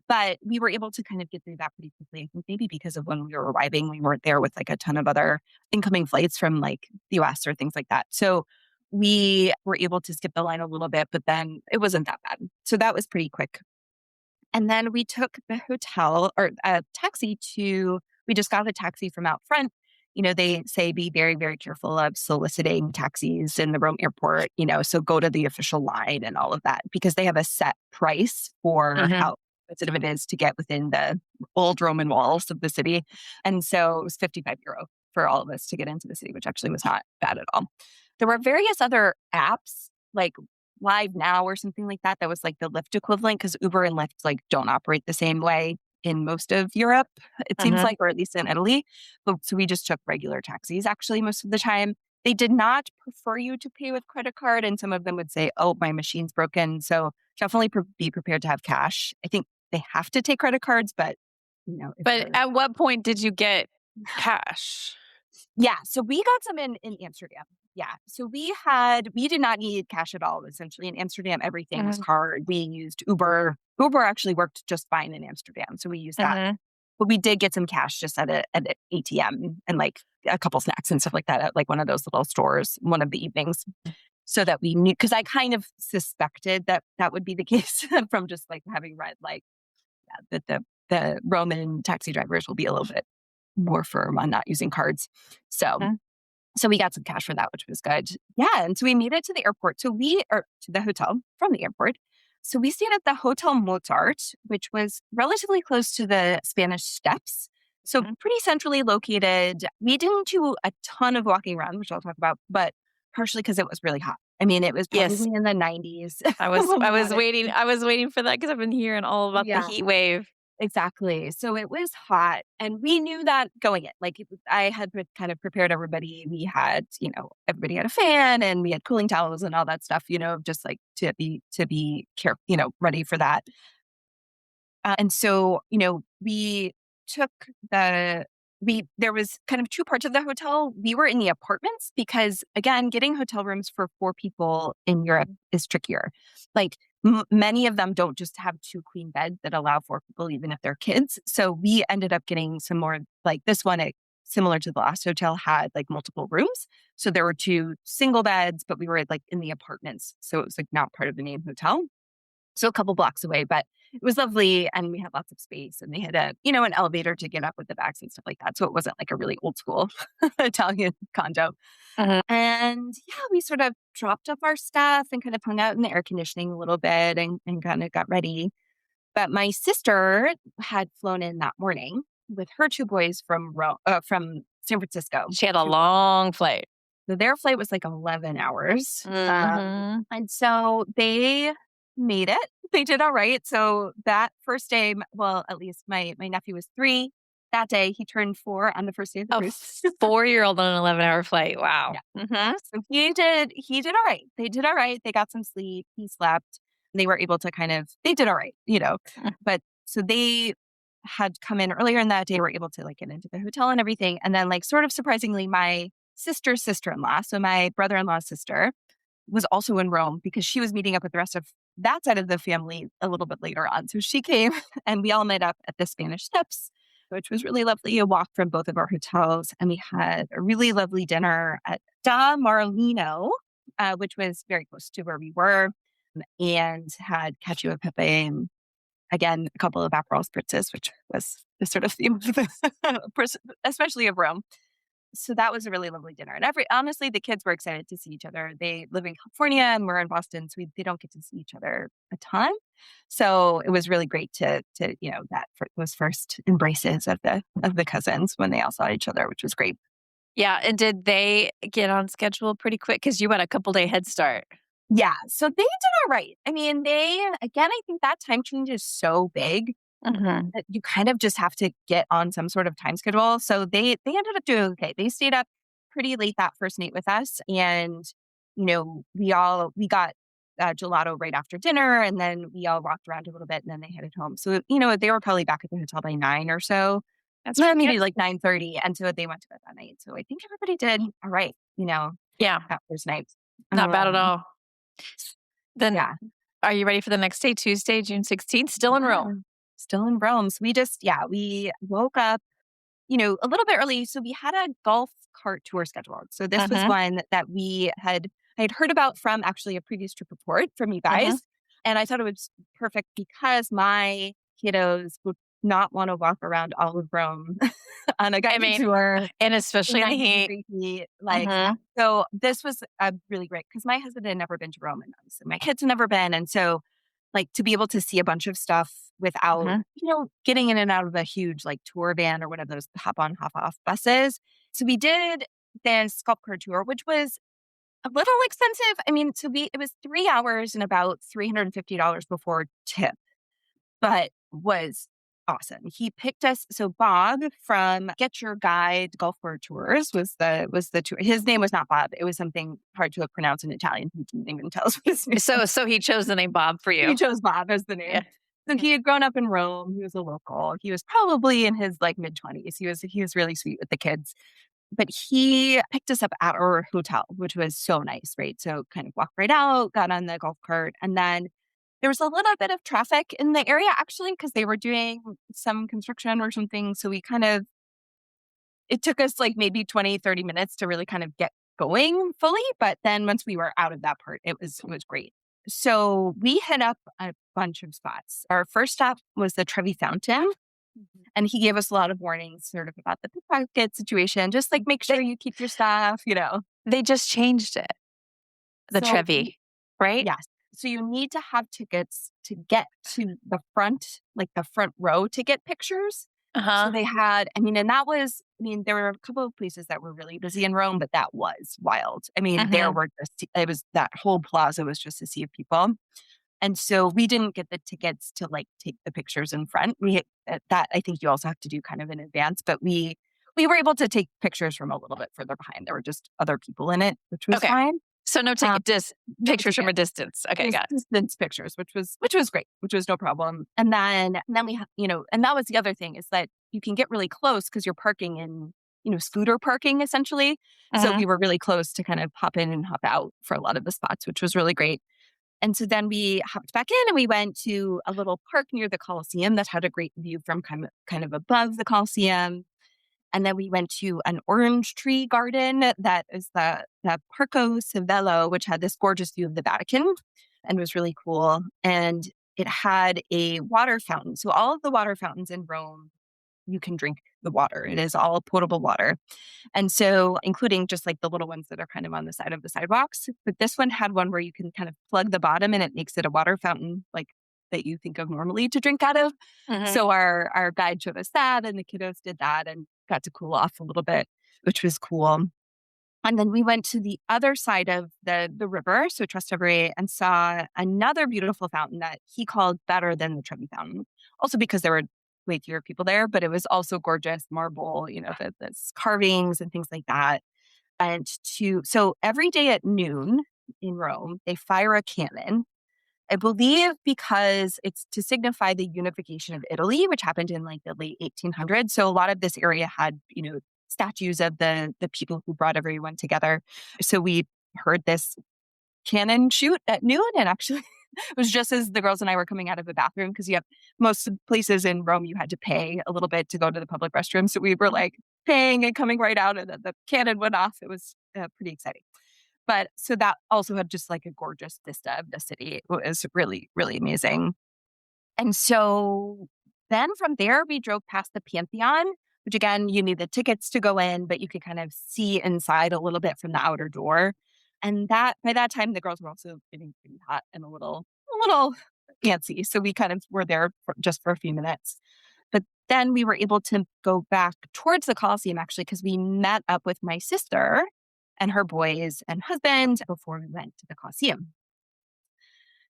But we were able to kind of get through that pretty quickly. I think maybe because of when we were arriving, we weren't there with like a ton of other incoming flights from like the US or things like that. So we were able to skip the line a little bit, but then it wasn't that bad. So that was pretty quick. And then we took the hotel or a taxi we just got a taxi from out front. They say be very, very careful of soliciting taxis in the Rome airport, so go to the official line and all of that because they have a set price for how expensive it is to get within the old Roman walls of the city. And so it was €55 for all of us to get into the city, which actually was not bad at all. There were various other apps like Live Now or something like that. That was like the Lyft equivalent because Uber and Lyft like don't operate the same way in most of Europe, it seems like, or at least in Italy. But so we just took regular taxis actually most of the time. They did not prefer you to pay with credit card. And some of them would say, oh, my machine's broken. So definitely be prepared to have cash. I think they have to take credit cards, but But at what point did you get cash? Yeah. So we got some in Amsterdam. Yeah. So we did not need cash at all, essentially. In Amsterdam, everything was card. We used Uber. Uber actually worked just fine in Amsterdam. So we used that. But we did get some cash just at an ATM and like a couple snacks and stuff like that at like one of those little stores one of the evenings so that we knew, because I kind of suspected that would be the case from just like having read like that the Roman taxi drivers will be a little bit more firm on not using cards. So we got some cash for that, which was good. Yeah. And so we made it to the airport. To the hotel from the airport. So we stayed at the Hotel Mozart, which was relatively close to the Spanish Steps. So pretty centrally located. We didn't do a ton of walking around, which I'll talk about, but partially because it was really hot. I mean, it was probably in the 90s. I was waiting for that because I've been hearing all about the heat wave. Exactly. So it was hot and we knew that going in. Like I had kind of prepared everybody. We had, everybody had a fan and we had cooling towels and all that stuff, just like to be careful, ready for that. And so, we took there was kind of two parts of the hotel. We were in the apartments because again, getting hotel rooms for 4 people in Europe is trickier. Like many of them don't just have 2 queen beds that allow 4 people, even if they're kids. So we ended up getting some more like this one, similar to the last hotel, had like multiple rooms. So there were 2 single beds, but we were like in the apartments. So it was like not part of the main hotel. So a couple blocks away, but it was lovely and we had lots of space and they had an elevator to get up with the bags and stuff like that. So it wasn't like a really old school Italian condo. And yeah, we sort of dropped off our stuff and kind of hung out in the air conditioning a little bit and kind of got ready. But my sister had flown in that morning with her 2 boys from San Francisco. She had a long flight. So their flight was like 11 hours. And so they made it. They did all right. So that first day, well, at least my nephew was 3. That day, he turned 4 on the first day of the cruise. 4-year-old on an 11-hour flight. Wow. Yeah. So he did all right. They did all right. They got some sleep. He slept. They were able to they did all right, But so they had come in earlier in that day, were able to like get into the hotel and everything. And then like sort of surprisingly, my sister's sister-in-law, so my brother-in-law's sister, was also in Rome because she was meeting up with the rest of that side of the family a little bit later on. So she came and we all met up at the Spanish Steps, which was really lovely. A walk from both of our hotels. And we had a really lovely dinner at Da Marlino, which was very close to where we were, and had cacio e pepe and again, a couple of Aperol spritzes, which was the sort of theme of especially of Rome. So that was a really lovely dinner. And honestly, the kids were excited to see each other. They live in California and we're in Boston, so they don't get to see each other a ton. So it was really great to those first embraces of the cousins when they all saw each other, which was great. Yeah. And did they get on schedule pretty quick? Because you had a couple day head start. Yeah. So they did all right. I mean, again, I think that time change is so big Hmm. that you kind of just have to get on some sort of time schedule. So they ended up doing okay. They stayed up pretty late that first night with us, and we got gelato right after dinner, and then we all walked around a little bit, and then they headed home. So they were probably back at the hotel by 9 or so, That's pretty good. maybe like 9:30, and so they went to bed that night. So I think everybody did all right. Yeah, That first night. not bad at Um, all. Then, yeah. are you ready for the next day, Tuesday, June 16th? Still in Yeah. Rome. Still in Rome. So we woke up, a little bit early. So we had a golf cart tour scheduled. So this was Hmm. one that I had heard about from actually a previous trip report from you Hmm. guys. And I thought it was perfect because my kiddos would not want to walk around all of Rome on a I guided mean, tour and in especially in the 90 heat. degree heat. Like, yeah. Hmm. So this was really great because my husband had never been to Rome, and obviously my kids had never been. And so, like, to be able to see a bunch of stuff without, Hmm. getting in and out of a huge like tour van or one of those hop on, hop off buses. So we did the sculpture tour, which was a little expensive. I mean, it was 3 hours and about $350 before tip, but was awesome. He picked us. So Bob from Get Your Guide Golf Course Tours was the tour. His name was not Bob. It was something hard to pronounce in Italian. He didn't even tell us what his name was. So he chose the name Bob for He you. chose Bob as the Yeah. name. So he had grown up in Rome. He was a local. He was probably in his like mid-20s. He was really sweet with the kids. But he picked us up at our hotel, which was so nice, right? So kind of walked right out, got on the golf cart, and then there was a little bit of traffic in the area actually because they were doing some construction or something. So it took us like maybe 20, 30 minutes to really kind of get going fully. But then once we were out of that part, it was great. So we hit up a bunch of spots. Our first stop was the Trevi Fountain. And he gave us a lot of warnings sort of about the pickpocket situation. Just like make sure They you keep your stuff. they just changed it, the So Trevi, right? yes. So you need to have tickets to get to the front, like the front row to get pictures. So Uh-huh. they had, I mean, and that was, I mean, there were a couple of places that were really busy in Rome, but that was wild. I mean, Hmm. it was that whole plaza was just a sea of people. And so we didn't get the tickets to like take the pictures in front. That I think you also have to do kind of in advance, but we were able to take pictures from a little bit further behind. There were just other people in it, which was Okay. fine. So no Um, ticket, just no pictures from ticket. a distance. Okay, Just got distance pictures, which was great, which was no problem. And then we and that was the other thing is that you can get really close because you're parking in, scooter parking essentially. it. So Hmm. we were really close to kind of hop in and hop out for a lot of the spots, which was really great. And so then we hopped back in and we went to a little park near the Colosseum that had a great view from kind of above the Colosseum. And then we went to an orange tree garden that is the Parco Civello, which had this gorgeous view of the Vatican and was really cool. And it had a water fountain. So all of the water fountains in Rome, you can drink the water. It is all potable water. And so, including just like the little ones that are kind of on the side of the sidewalks. But this one had one where you can kind of plug the bottom and it makes it a water fountain, like that you think of normally to drink out of. Hmm. So our guide showed us that, and the kiddos did that and got to cool off a little bit, which was cool. And then we went to the other side of the river, so Trastevere, and saw another beautiful fountain that he called better than the Trevi Fountain. Also because there were way fewer people there, but it was also gorgeous marble, the carvings and things like that. So every day at noon in Rome, they fire a cannon. I believe because it's to signify the unification of Italy, which happened in like the late 1800s. So a lot of this area had, statues of the people who brought everyone together. So we heard this cannon shoot at noon, and actually it was just as the girls and I were coming out of the bathroom because you have most places in Rome you had to pay a little bit to go to the public restroom. So we were like paying and coming right out, and then the cannon went off. It was pretty exciting. But so that also had just like a gorgeous vista of the city. It was really, really amazing. And so then from there, we drove past the Pantheon, which again, you need the tickets to go in, but you could kind of see inside a little bit from the outer door. And that by that time, the girls were also getting pretty hot and a little antsy. So we kind of were there just for a few minutes. But then we were able to go back towards the Colosseum actually, because we met up with my sister and her boys and husband before we went to the Colosseum.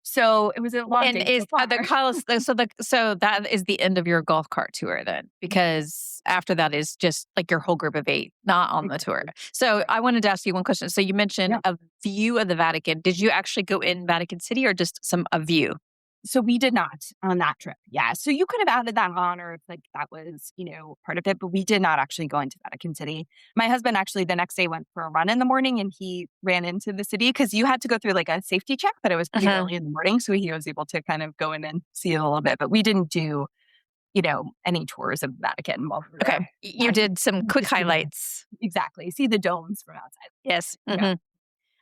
So it was a long And day so is far. the so that is the end of your golf cart tour then, because after that is just like your whole group of 8, not on the tour. Exactly. So Right. I wanted to ask you one question. So you mentioned Yeah. a view of the Vatican. Did you actually go in Vatican City or just a view? So we did not on that trip. Yeah. So you could have added that on or if like that was, part of it, but we did not actually go into Vatican City. My husband actually the next day went for a run in the morning and he ran into the city because you had to go through like a safety check, but it was pretty Uh-huh. early in the morning. So he was able to kind of go in and see it a little bit. But we didn't do, any tours of the Vatican while we were Okay. there. You Yeah, did some you quick just see the highlights. exactly. See the domes from outside. Yes. Yeah.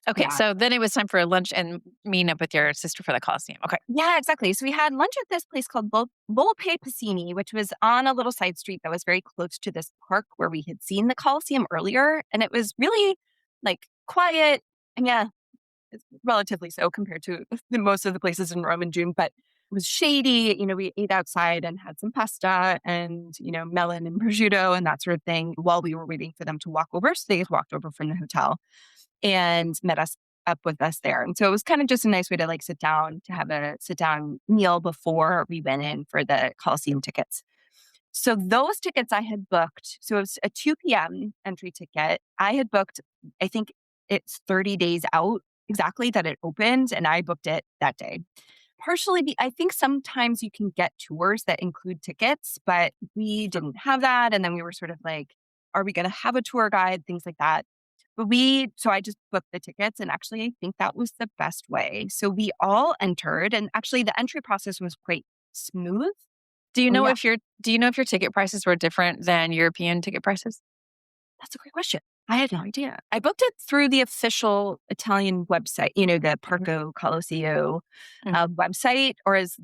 Okay. Yeah. So then it was time for lunch and meeting up with your sister for the Colosseum. Okay. Yeah, exactly. So we had lunch at this place called Volpe Piscini, which was on a little side street that was very close to this park where we had seen the Colosseum earlier. And it was really like quiet. And yeah, it's relatively so compared to most of the places in Rome in June, but it was shady. We ate outside and had some pasta and, melon and prosciutto and that sort of thing while we were waiting for them to walk over. So they just walked over from the hotel and met us up with us there. And so it was kind of just a nice way to like sit down to have a sit down meal before we went in for the Coliseum tickets. So those tickets I had booked. So it was a 2 p.m. entry ticket. I had booked, I think it's 30 days out exactly that it opened, and I booked it that day. Partially, I think sometimes you can get tours that include tickets, but we didn't have that. And then we were sort of like, are we going to have a tour guide? Things like that. So I just booked the tickets and actually I think that was the best way. So we all entered and actually the entry process was quite smooth. Do you Oh know yeah, if your ticket prices were different than European ticket prices? that's a great question. I had no idea. I booked it through the official Italian website, the Mhm. Parco Colosseo Mhm. website, or as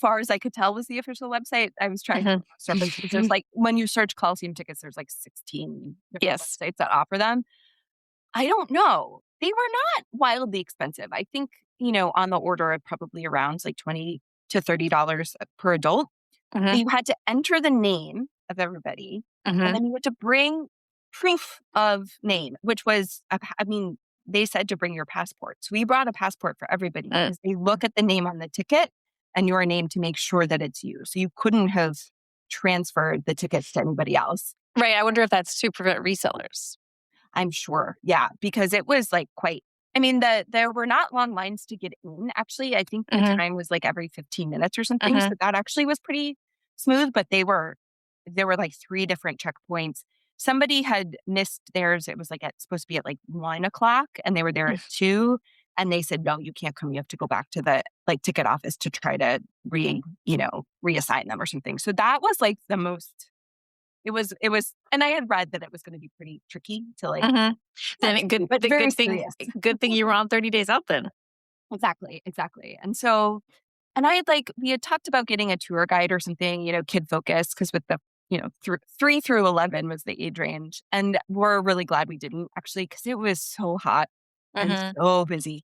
far as I could tell was the official website. I was trying to Mhm. cross reference because there's like, when you search Colosseum tickets, there's like 16 different Yes. websites that offer them. I don't know. They were not wildly expensive. I think, on the order of probably around like 20 to $30 per adult. But Mhm. you had to enter the name of everybody, and Mhm. then you had to bring proof of name, which was, I mean, they said to bring your passport. So we brought a passport for everybody Uh, because they look at the name on the ticket and your name to make sure that it's you. So you couldn't have transferred the tickets to anybody else. right. I wonder if that's to prevent resellers. I'm sure. Yeah, because it was like quite there were not long lines to get in. Actually, I think the Mhm. time was like every 15 minutes or something. So Mhm. that actually was pretty smooth, but there were like 3 different checkpoints. Somebody had missed theirs. It was like supposed to be at like 1 o'clock and they were there at 2. And they said, no, you can't come. You have to go back to the like ticket office to try to reassign them or something. So that was like the most it was, and I had read that it was going to be pretty tricky to like, Mhm. not Then tricky, but the very serious. good thing you were on 30 days out then. Exactly, exactly. And so, and we had talked about getting a tour guide or something, kid focused, because with the, 3 through 11 was the age range. And we're really glad we didn't actually, because it was so hot and Mhm. so busy.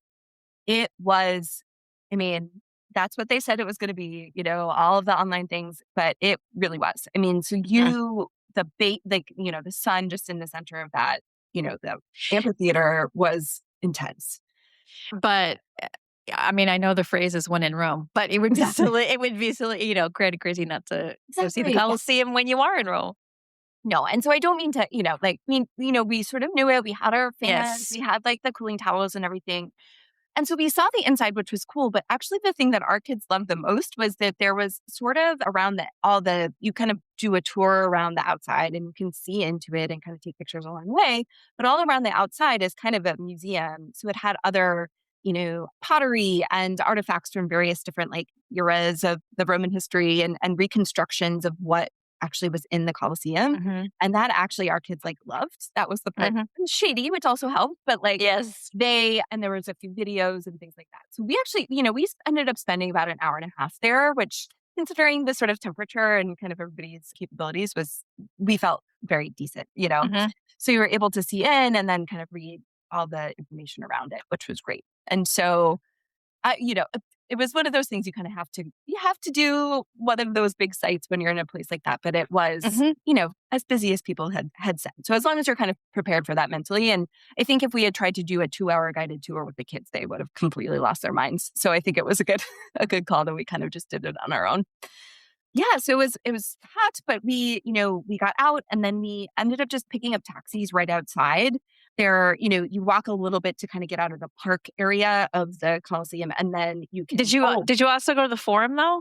It was, I mean, that's what they said it was going to be, all of the online things, but it really was. I mean, so Mhm. the sun just in the center of that, the amphitheater was intense. But, I mean, I know the phrase is "when in Rome," but Exactly. it would be silly, kinda crazy not to go see the Exactly. Yeah. Colosseum when you are in Rome. No, and so I don't mean to, we sort of knew it. We had our fans, Yes. we had like the cooling towels and everything. And so we saw the inside, which was cool. But actually, the thing that our kids loved the most was that there was sort of around you kind of do a tour around the outside and you can see into it and kind of take pictures along the way. But all around the outside is kind of a museum. So it had other, pottery and artifacts from various different like eras of the Roman history and reconstructions of what actually was in the Colosseum. Mhm. And that actually our kids like loved. That was the part Mhm. shady, which also helped. But like, Yes. and there was a few videos and things like that. So we actually, ended up spending about an hour and a half there, which considering the sort of temperature and kind of everybody's capabilities we felt very decent. Mhm. So you were able to see in and then kind of read all the information around it, which was great. And so, it was one of those things you have to do one of those big sites when you're in a place like that. But it was, Mhm. as busy as people had said. So as long as you're kind of prepared for that mentally. And I think if we had tried to do a 2-hour guided tour with the kids, they would have completely lost their minds. So I think it was a good a good call that we kind of just did it on our own. Yeah, so it was hot, but we got out and then we ended up just picking up taxis right outside. There, you walk a little bit to kind of get out of the park area of the Colosseum, and then you Did can you did you also go to the Forum though?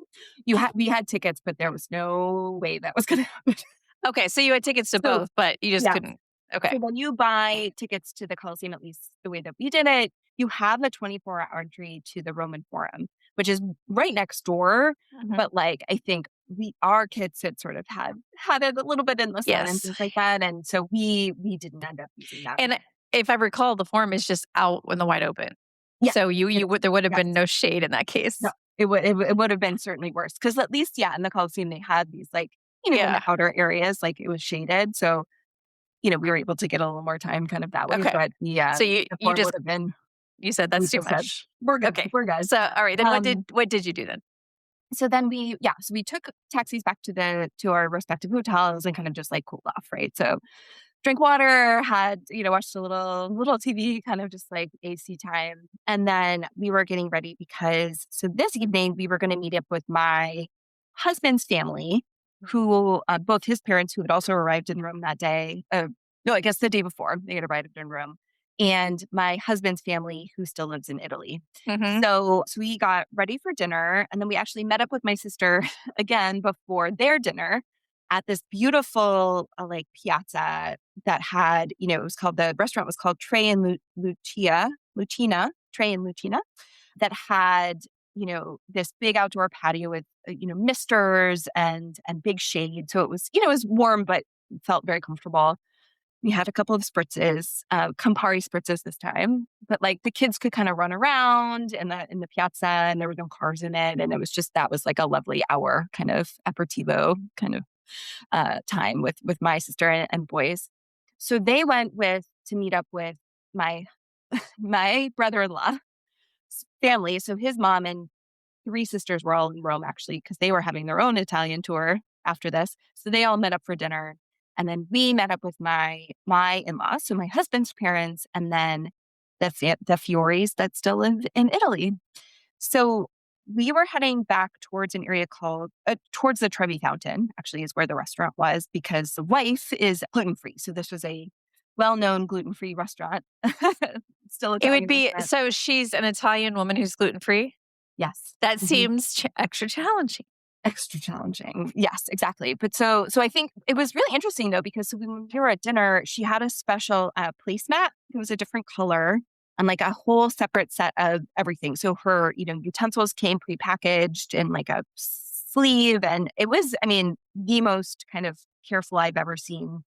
we had tickets, but there was no way that was gonna happen. Okay, so you had tickets to So both, but you just yeah. couldn't. Okay. So when you buy tickets to the Colosseum, at least the way that we did it, you have a 24-hour entry to the Roman Forum, which is right next door. Mhm. But like, I think our kids had sort of had it a little bit in the sun and Yes. things like that, and so we didn't end up using that. And if I recall, the Forum is just out in the wide open. Yeah, So it, you would there would have yes, been no shade in that no, case. it would have been certainly worse because at least in the Colosseum they had these like in the Yeah. outer areas like it was shaded, so we were able to get a little more time kind of that way. Okay. But So the you form just would have been. you said We that's too just said, much. "We're good, Okay. we're good." So all right, then Um, what did you do then? so then we took taxis back to our respective hotels and kind of just, like, cooled off, right? So, drank water, watched a little TV, kind of just, like, AC time, and then we were getting ready because this evening, we were gonna meet up with my husband's family, who, both his parents, who had also arrived in Rome that day no, I guess the day before, they had arrived in Rome, and my husband's family, who still lives in Italy. Mhm. So we got ready for dinner, and then we actually met up with my sister again before their dinner at this beautiful, like, piazza that had, the restaurant was called Tre and Lucina, Tre and Lucina, that had, this big outdoor patio with, misters and big shade. So it was warm, but felt very comfortable. We had a couple of spritzes, Campari spritzes this time, but like the kids could kind of run around in the piazza, and there were no cars in it, and that was like a lovely hour kind of aperitivo kind of time with my sister and boys. So they went with to meet up with my my brother-in-law family. So his mom and 3 sisters were all in Rome actually because they were having their own Italian tour after this. So they all met up for dinner. And then we met up with my in-laws, so my husband's parents, and then the Fioris that still live in Italy. So we were heading back towards an area called towards the Trevi Fountain, actually, is where the restaurant was, because the wife is gluten-free. So this was a well-known gluten-free restaurant, still It would Italian be restaurant. so she's an Italian woman who's gluten-free? Yes. That Mhm. seems extra challenging. Extra challenging. Yes, exactly. But so I think it was really interesting though, because when we were at dinner, she had a special placemat. It was a different color and like a whole separate set of everything. So her, utensils came prepackaged in like a sleeve. And it was, I mean, the most kind of careful I've ever seen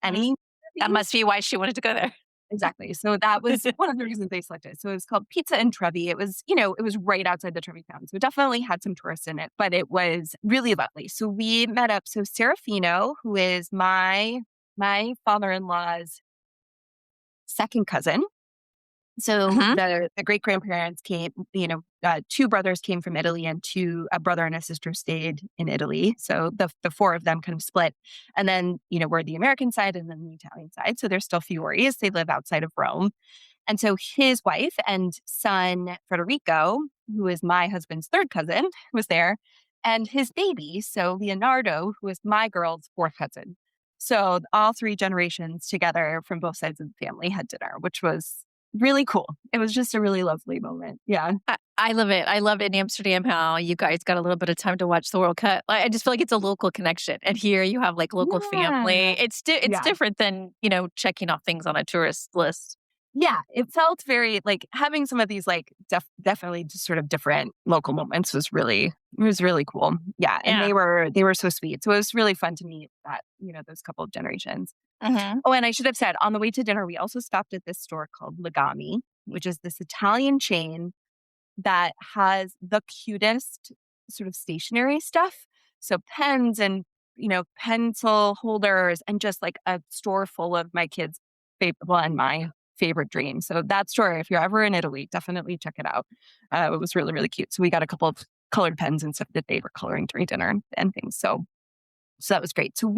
Mhm. any of That these. must be why she wanted to go there. Exactly. So that was one of the reasons they selected. So it was called Pizza and Trevi. It was, it was right outside the Trevi town. So it definitely had some tourists in it, but it was really lovely. So we met up. So Serafino, who is my father-in-law's second cousin. So Mhm. the great grandparents came, 2 brothers came from Italy, and a brother and a sister stayed in Italy. So the 4 of them kind of split. And then, we're the American side and then the Italian side. So they're still Fioris. They live outside of Rome. And so his wife and son, Federico, who is my husband's third cousin, was there, and his baby, so Leonardo, who is my girl's fourth cousin. So all 3 generations together from both sides of the family had dinner, which was really cool. It was just a really lovely moment. Yeah. I love it. I love in Amsterdam how you guys got a little bit of time to watch the World Cup. I just feel like it's a local connection, and here you have like local family. Yeah. It's Yeah. different than checking off things on a tourist list. Yeah, it felt very like having some of these like definitely just sort of different local moments was really cool. Yeah, and Yeah. they were so sweet. So it was really fun to meet those couple of generations. Hmm. Oh, and I should have said on the way to dinner we also stopped at this store called Legami, which is this Italian chain that has the cutest sort of stationery stuff. So pens and pencil holders and just like a store full of my kids' favorite, well, and my favorite dream. So that story, if you're ever in Italy, definitely check it out. It was really, really cute. So we got a couple of colored pens and stuff that they were coloring during dinner and things. So that was great. So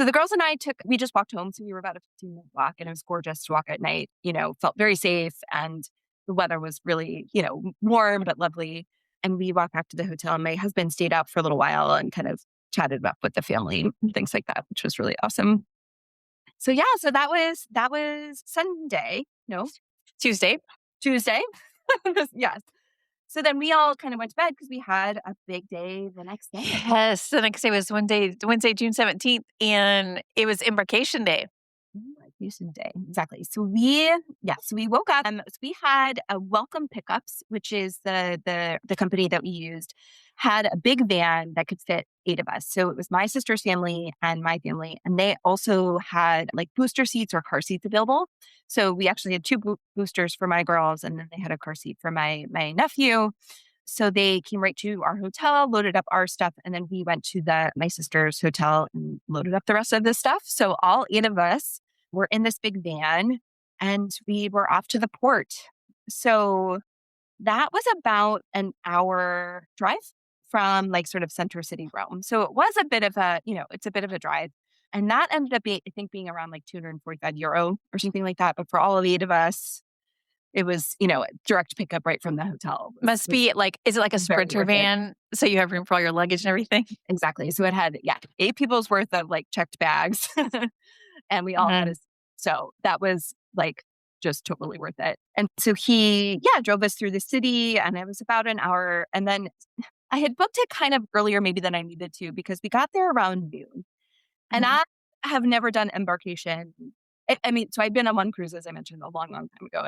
the girls and we just walked home. So we were about a 15-minute walk, and it was gorgeous to walk at night, felt very safe, and the weather was really, warm but lovely. And we walked back to the hotel, and my husband stayed out for a little while and kind of chatted up with the family and things like that, which was really awesome. So yeah, so that was Sunday. No, Tuesday. Tuesday. Yes. So then we all kind of went to bed because we had a big day the next day. Yes, the next day was Wednesday, June 17th, and it was embarkation day. Houston Day. Exactly. So we woke up and we had a welcome pickups, which is the company that we used, had a big van that could fit 8 of us. So it was my sister's family and my family, and they also had like booster seats or car seats available. So we actually had 2 boosters for my girls, and then they had a car seat for my nephew. So they came right to our hotel, loaded up our stuff, and then we went to my sister's hotel and loaded up the rest of the stuff. So all 8 of us were in this big van, and we were off to the port. So that was about an hour drive from like sort of center city Rome. So it was a bit of it's a bit of a drive. And that ended up being around like €245 or something like that. But for all of 8 of us, it was, a direct pickup right from the hotel. Must be like, is it like a Sprinter van? So you have room for all your luggage and everything? Exactly. So it had, 8 people's worth of like checked bags. And we all had so that was like just totally worth it. And so he, drove us through the city, and it was about an hour. And then I had booked it kind of earlier maybe than I needed to, because we got there around noon. And I have never done embarkation. I mean, so I'd been on one cruise, as I mentioned, a long, long time ago.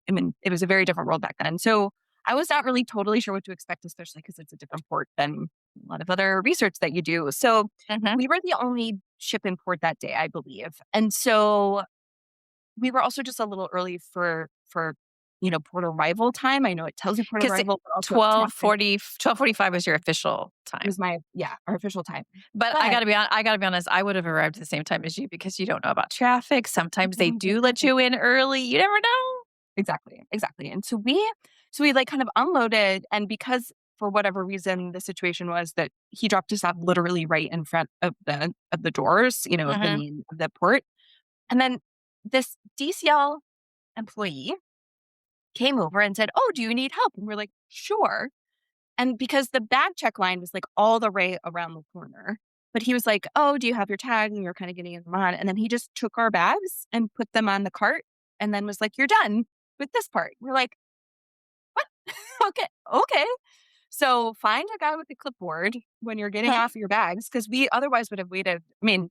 And it was a very different world back then. So I was not really totally sure what to expect, especially because it's a different port than a lot of other research that you do. So we were the only ship in port that day, I believe. And so we were also just a little early for port arrival time. I know it tells you port arrival, but also 12:45 was your official time. It was our official time. But I gotta be honest, I would have arrived at the same time as you, because you don't know about traffic. Sometimes they do let you in early. You never know. Exactly. And so we like kind of unloaded, and because for whatever reason the situation was that he dropped us off literally right in front of the doors, of the port. And then this DCL employee came over and said, "Oh, do you need help?" And we're like, "Sure." And because the bag check line was like all the way around the corner, but he was like, "Oh, do you have your tag?" And we were kind of getting them on. And then he just took our bags and put them on the cart, and then was like, "You're done with this part." We're like, "What?" Okay. So find a guy with a clipboard when you're getting off your bags, because we otherwise would have waited. I mean,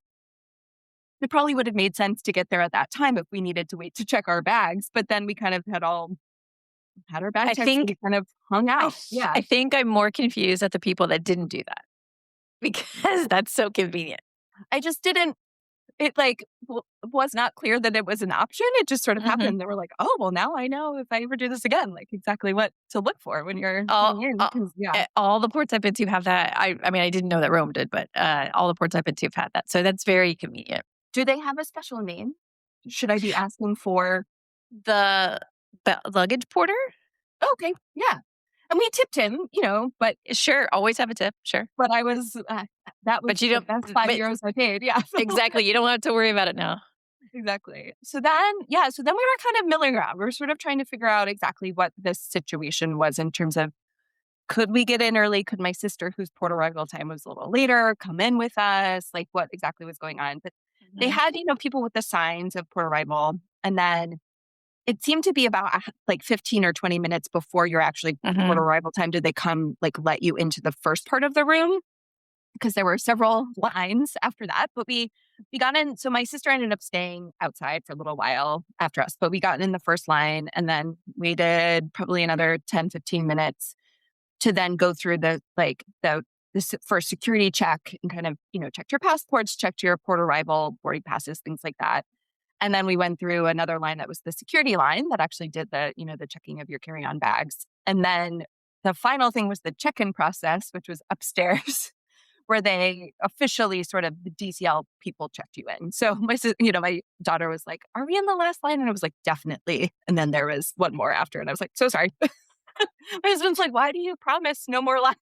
it probably would have made sense to get there at that time if we needed to wait to check our bags. But then we kind of had our bag checks, and we kind of hung out. I think I'm more confused at the people that didn't do that, because that's so convenient. I just didn't. It was not clear that it was an option. It just sort of happened. They were like, "Oh, well, now I know if I ever do this again, like exactly what to look for when you're going in." All the ports I've been to have that. I mean, I didn't know that Rome did, but all the ports I've been to have had that. So that's very convenient. Do they have a special name? Should I be asking for the luggage porter? Okay, yeah. And we tipped him, but sure, always have a tip, sure. But I was but you don't. That's €5 I paid, yeah. Exactly. You don't have to worry about it now. Exactly. So then we were kind of milling around. We were sort of trying to figure out exactly what this situation was in terms of, could we get in early? Could my sister, whose port arrival time was a little later, come in with us? Like, what exactly was going on? But they had, people with the signs of port arrival, and then it seemed to be about like 15 or 20 minutes before your actually port arrival time did they come let you into the first part of the room, because there were several lines after that. But we got in. So my sister ended up staying outside for a little while after us, but we got in the first line and then waited probably another 10, 15 minutes to then go through the first security check and kind of, checked your passports, checked your port arrival, boarding passes, things like that. And then we went through another line that was the security line that actually did the checking of your carry-on bags. And then the final thing was the check-in process, which was upstairs, where they officially sort of the DCL people checked you in. So my daughter was like, "Are we in the last line?" And I was like, "Definitely." And then there was one more after, and I was like, "So sorry." My husband's like, "Why do you promise no more lines?"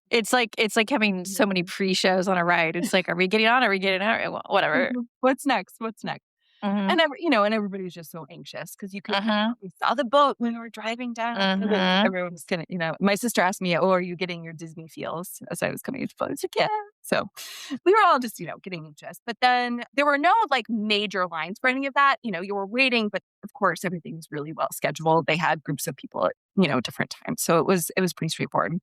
It's like having so many pre-shows on a ride. It's like, are we getting on? Are we getting out? Well, whatever. What's next? What's next? Mhm. And everybody's just so anxious because Mhm. we saw the boat when we were driving down. Mhm. Everyone was gonna, my sister asked me, "Oh, are you getting your Disney feels?" As I was coming into the boat. I was like, "Yeah." So we were all just, getting anxious. But then there were no like major lines for any of that. You were waiting, but of course everything was really well scheduled. They had groups of people at, different times. So it was pretty straightforward.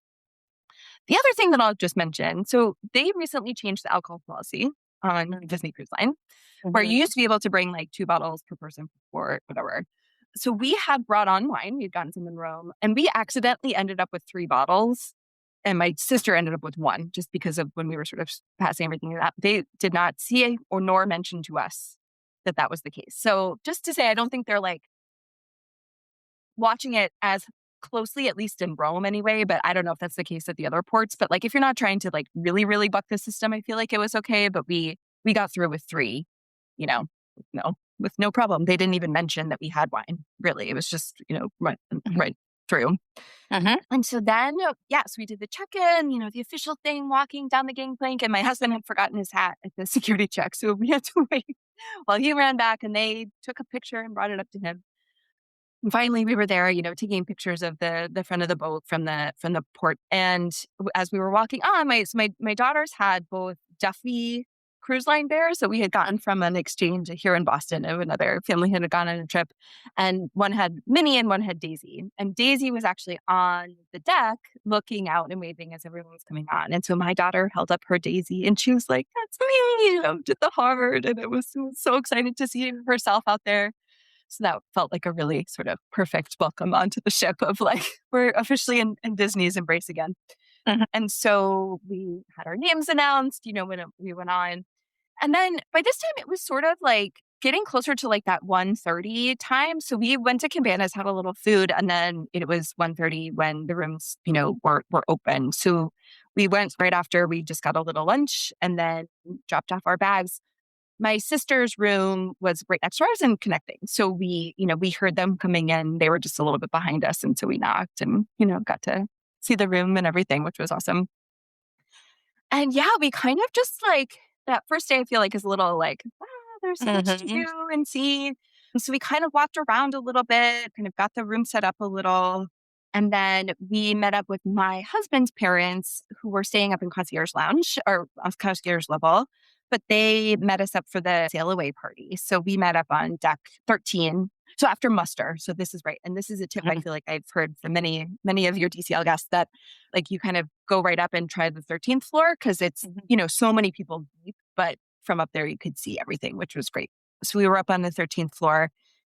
The other thing that I'll just mention, so they recently changed the alcohol policy on Disney Cruise Line, where you Mhm. used to be able to bring like 2 bottles per person or whatever. So we had brought on wine. We'd gotten some in Rome, and we accidentally ended up with 3 bottles. And my sister ended up with one just because of when we were sort of passing everything up. They did not see or nor mention to us that that was the case. So just to say, I don't think they're like watching it as closely, at least in Rome anyway, but I don't know if that's the case at the other ports. But like if you're not trying to like really, really buck the system, I feel like it was okay. But we got through with 3, you know, with no problem. They didn't even mention that we had wine. Really. It was just, right through. Mhm. And so then, yes, we did the check-in, the official thing, walking down the gangplank, and my husband had forgotten his hat at the security check. So we had to wait while he ran back and they took a picture and brought it up to him. And finally, we were there, taking pictures of the front of the boat from the port. And as we were walking on, my daughters had both Duffy cruise line bears that we had gotten from an exchange here in Boston. Of another family had gone on a trip, and one had Minnie and one had Daisy. And Daisy was actually on the deck, looking out and waving as everyone was coming on. And so my daughter held up her Daisy, and she was like, "That's me!" To the heart, and it was so excited to see herself out there. So that felt like a really sort of perfect welcome onto the ship of like, we're officially in Disney's embrace again. Mhm. And so we had our names announced, when we went on. And then by this time, it was sort of like getting closer to like that 1:30 time. So we went to Cabanas, had a little food, and then it was 1:30 when the rooms, were open. So we went right after, we just got a little lunch and then dropped off our bags. My sister's room was right next to ours and connecting. So we heard them coming in. They were just a little bit behind us. And so we knocked and, got to see the room and everything, which was awesome. And yeah, we kind of just like that first day, I feel like is a little like, there's so much to Mhm. do and see. And so we kind of walked around a little bit, kind of got the room set up a little. And then we met up with my husband's parents who were staying up in concierge lounge or concierge level, but they met us up for the sail away party. So we met up on deck 13. So after muster. So this is right. And this is a tip I Mhm. feel like I've heard from many, many of your DCL guests that like you kind of go right up and try the 13th floor because it's, Mhm. so many people deep, but from up there you could see everything, which was great. So we were up on the 13th floor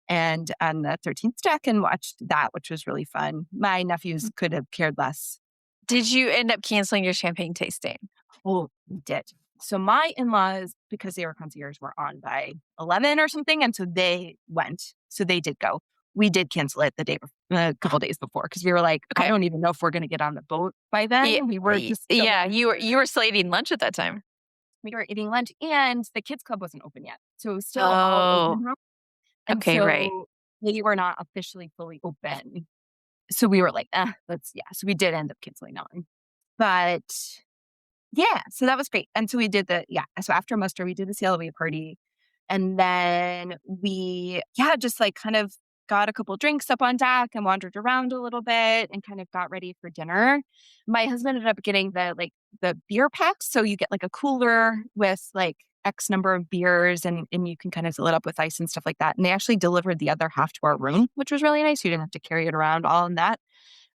and on the 13th deck and watched that, which was really fun. My nephews could have cared less. Did you end up canceling your champagne tasting? Oh, we did. So my in-laws, because they were concierge, were on by 11 or something. And so they went. So they did go. We did cancel it a couple days before because we were like, I Okay. don't even know if we're going to get on the boat by Yeah, then. We were just still yeah, in. you were still eating lunch at that time. We were eating lunch and the kids club wasn't open yet. So it was still all Oh, open room. And okay, right. so they were not officially fully open. So we were like, yeah. So we did end up canceling that one. But yeah, so that was great. And so we did so after muster, we did the CLV party. And then just like kind of got a couple drinks up on deck and wandered around a little bit and kind of got ready for dinner. My husband ended up getting the beer packs. So you get like a cooler with like X number of beers and you can kind of fill it up with ice and stuff like that. And they actually delivered the other half to our room, which was really nice. You didn't have to carry it around all in that.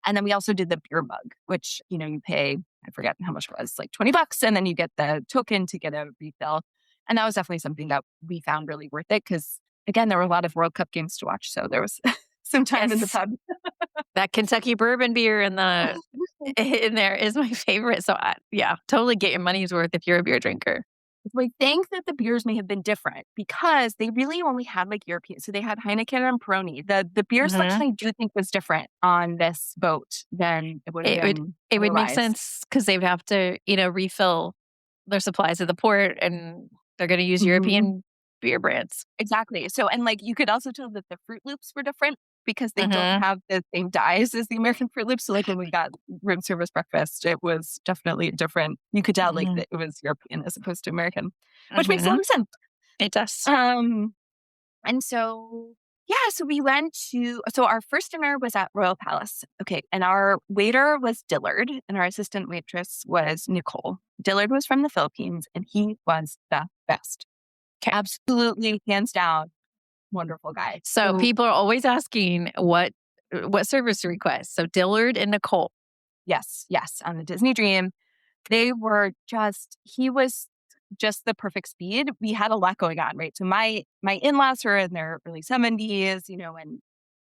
And then we also did the beer mug, which, you pay, I forget how much it was, like $20. And then you get the token to get a refill. And that was definitely something that we found really worth it because, again, there were a lot of World Cup games to watch. So there was some time in the Yes, pub. that Kentucky bourbon beer in there is my favorite. So yeah, totally get your money's worth if you're a beer drinker. So I think that the beers may have been different because they really only had like European. So they had Heineken and Peroni. The beer Hmm. selection I do think was different on this boat than it would have It would been it would make otherwise. sense because they would have to, refill their supplies at the port, and they're going to use Mhm. European beer brands. Exactly. So, and like you could also tell that the Fruit Loops were different because they don't Hmm. have the same dyes as the American Fruit Loops. So, like when we got room service breakfast, it was definitely different. You could tell like Hmm. that it was European as opposed to American, which makes a Hmm. lot of sense. It does. Um, and so yeah, so we went to so our first dinner was at Royal Palace. Okay, and our waiter was Dillard, and our assistant waitress was Nicole. Dillard was from the Philippines, and he was the best. Okay. Absolutely, hands down wonderful guy. So So, people are always asking what service to request. So Dillard and Nicole. yes, yes, on the Disney Dream, they were just he was just the perfect speed. We had a lot going on, right? So my in-laws are in their early 70s, and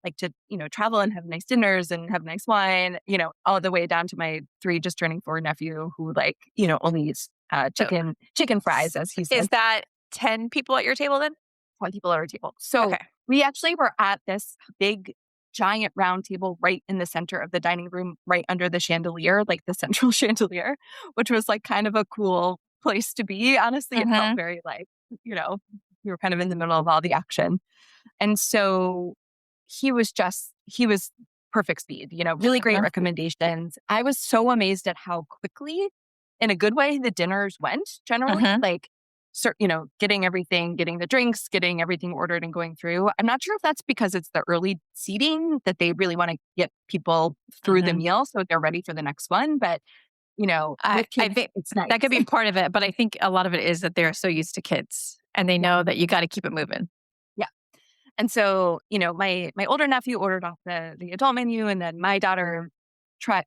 like to, travel and have nice dinners and have nice wine, all the way down to my 3 just turning 4 nephew who like, only eats So chicken fries, as he is said. that 10 people at your table then? 20 people at our table. So Okay. we actually were at this big, giant round table right in the center of the dining room, right under the chandelier, like the central chandelier, which was like kind of a cool place to be. Honestly, it felt Hmm. very like, you know, we were kind of in the middle of all the action. And so he was perfect speed, really great recommendations. I was so amazed at how quickly, in a good way, the dinners went generally. Hmm. Like, getting the drinks, getting everything ordered and going through. I'm not sure if that's because it's the early seating that they really want to get people through the Hmm. meal so they're ready for the next one. But, with I kids, think it's that could nice. be part of it, but I think a lot of it is that they're so used to kids and they Yeah. know that you got to keep it moving. Yeah. And so, my older nephew ordered off the adult menu, and then my daughter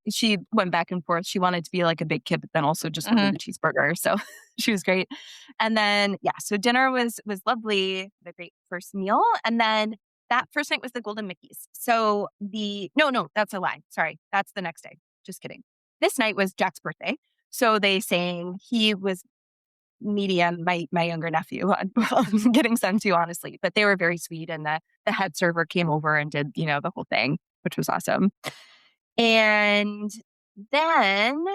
she went back and forth. She wanted to be like a big kid, but then also just wanted Hmm. the cheeseburger. So she was great. And then yeah, so dinner was lovely, the great first meal. And then that first night was the Golden Mickeys. So the no, that's a lie. Sorry. That's the next day. Just kidding. This night was Jack's birthday. So they sang he was me and my younger nephew getting sent to, honestly. But they were very sweet, and the head server came over and did, the whole thing, which was awesome. And then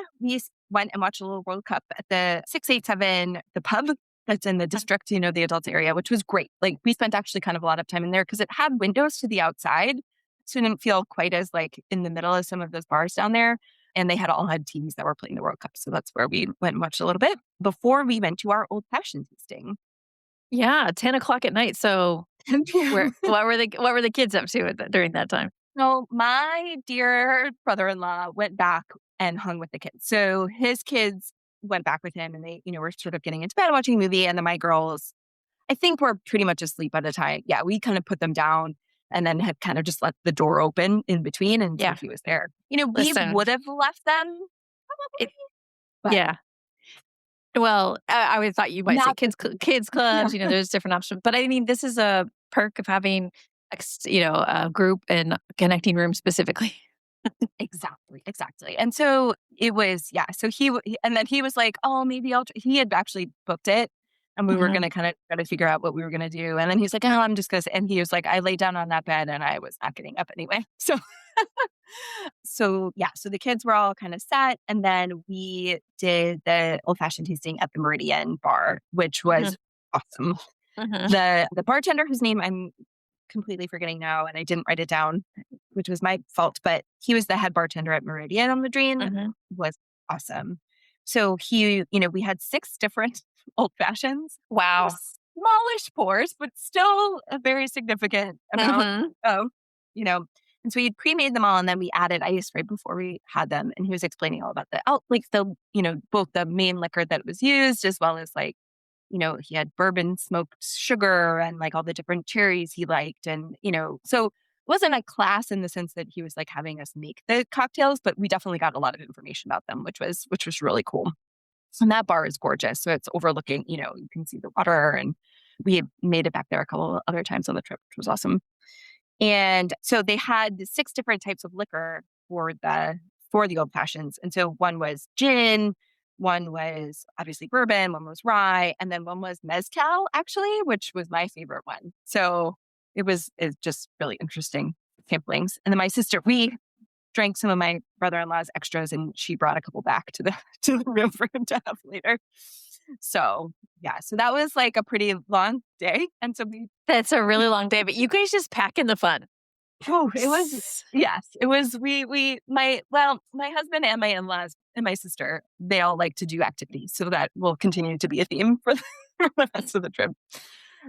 went and watched a little World Cup at the 687, the pub that's in the district, the adult area, which was great. Like we spent actually kind of a lot of time in there because it had windows to the outside. So it didn't feel quite as like in the middle of some of those bars down there. And they all had TVs that were playing the World Cup. So that's where we went and watched a little bit before we went to our old fashioned tasting. Yeah, 10 o'clock at night. So what were the kids up to during that time? So my dear brother-in-law went back and hung with the kids. So his kids went back with him, and they, were sort of getting into bed watching a movie. And then my girls, I think, were pretty much asleep by the time. Yeah, we kind of put them down and then had kind of just let the door open in between. And so Yeah. he was there. We Listen, would have left them it, probably, but yeah. Well, I always thought you might say not kids this week. kids Yeah. clubs. There's different options, but I mean, this is a perk of having, a group and connecting rooms specifically. Exactly, exactly. And so it was, yeah. So and then he was like, "Oh, maybe he had actually booked it, and we were Hmm. going to kind of try to figure out what we were going to do. And then he's like, "Oh, I'm just going to," and he was like, "I laid down on that bed and I was not getting up anyway." So yeah, so the kids were all kind of set. And then we did the old fashioned tasting at the Meridian bar, which Hmm. was awesome. Hmm. The bartender, whose name I'm completely forgetting now, and I didn't write it down, which was my fault, but he was the head bartender at Meridian on the Dream, Hmm. was awesome. So we had 6 different old fashions. They were Wow. smallish pours, but still a very significant amount Hmm. of, you know, and so we had pre-made them all, and then we added ice right before we had them. And he was explaining all about both the main liquor that was used, as well as like, he had bourbon smoked sugar and like all the different cherries he liked. And, so it wasn't a class in the sense that he was like having us make the cocktails, but we definitely got a lot of information about them, which was really cool. And that bar is gorgeous. So it's overlooking, you can see the water, and we had made it back there a couple other times on the trip, which was awesome. And so they had the 6 different types of liquor for the old fashions. And so one was gin, One was obviously bourbon, one was rye, and then one was mezcal, actually, which was my favorite one. So it's just really interesting samplings. And then my sister, we drank some of my brother-in-law's extras, and she brought a couple back to the to the room for him to have later. So yeah, so that was like a pretty long day, and so we That's a really long day, but you guys just pack in the fun. oh, it was yes, it was my husband and my in-laws and my sister, they all like to do activities, so that will continue to be a theme for for the rest of the trip.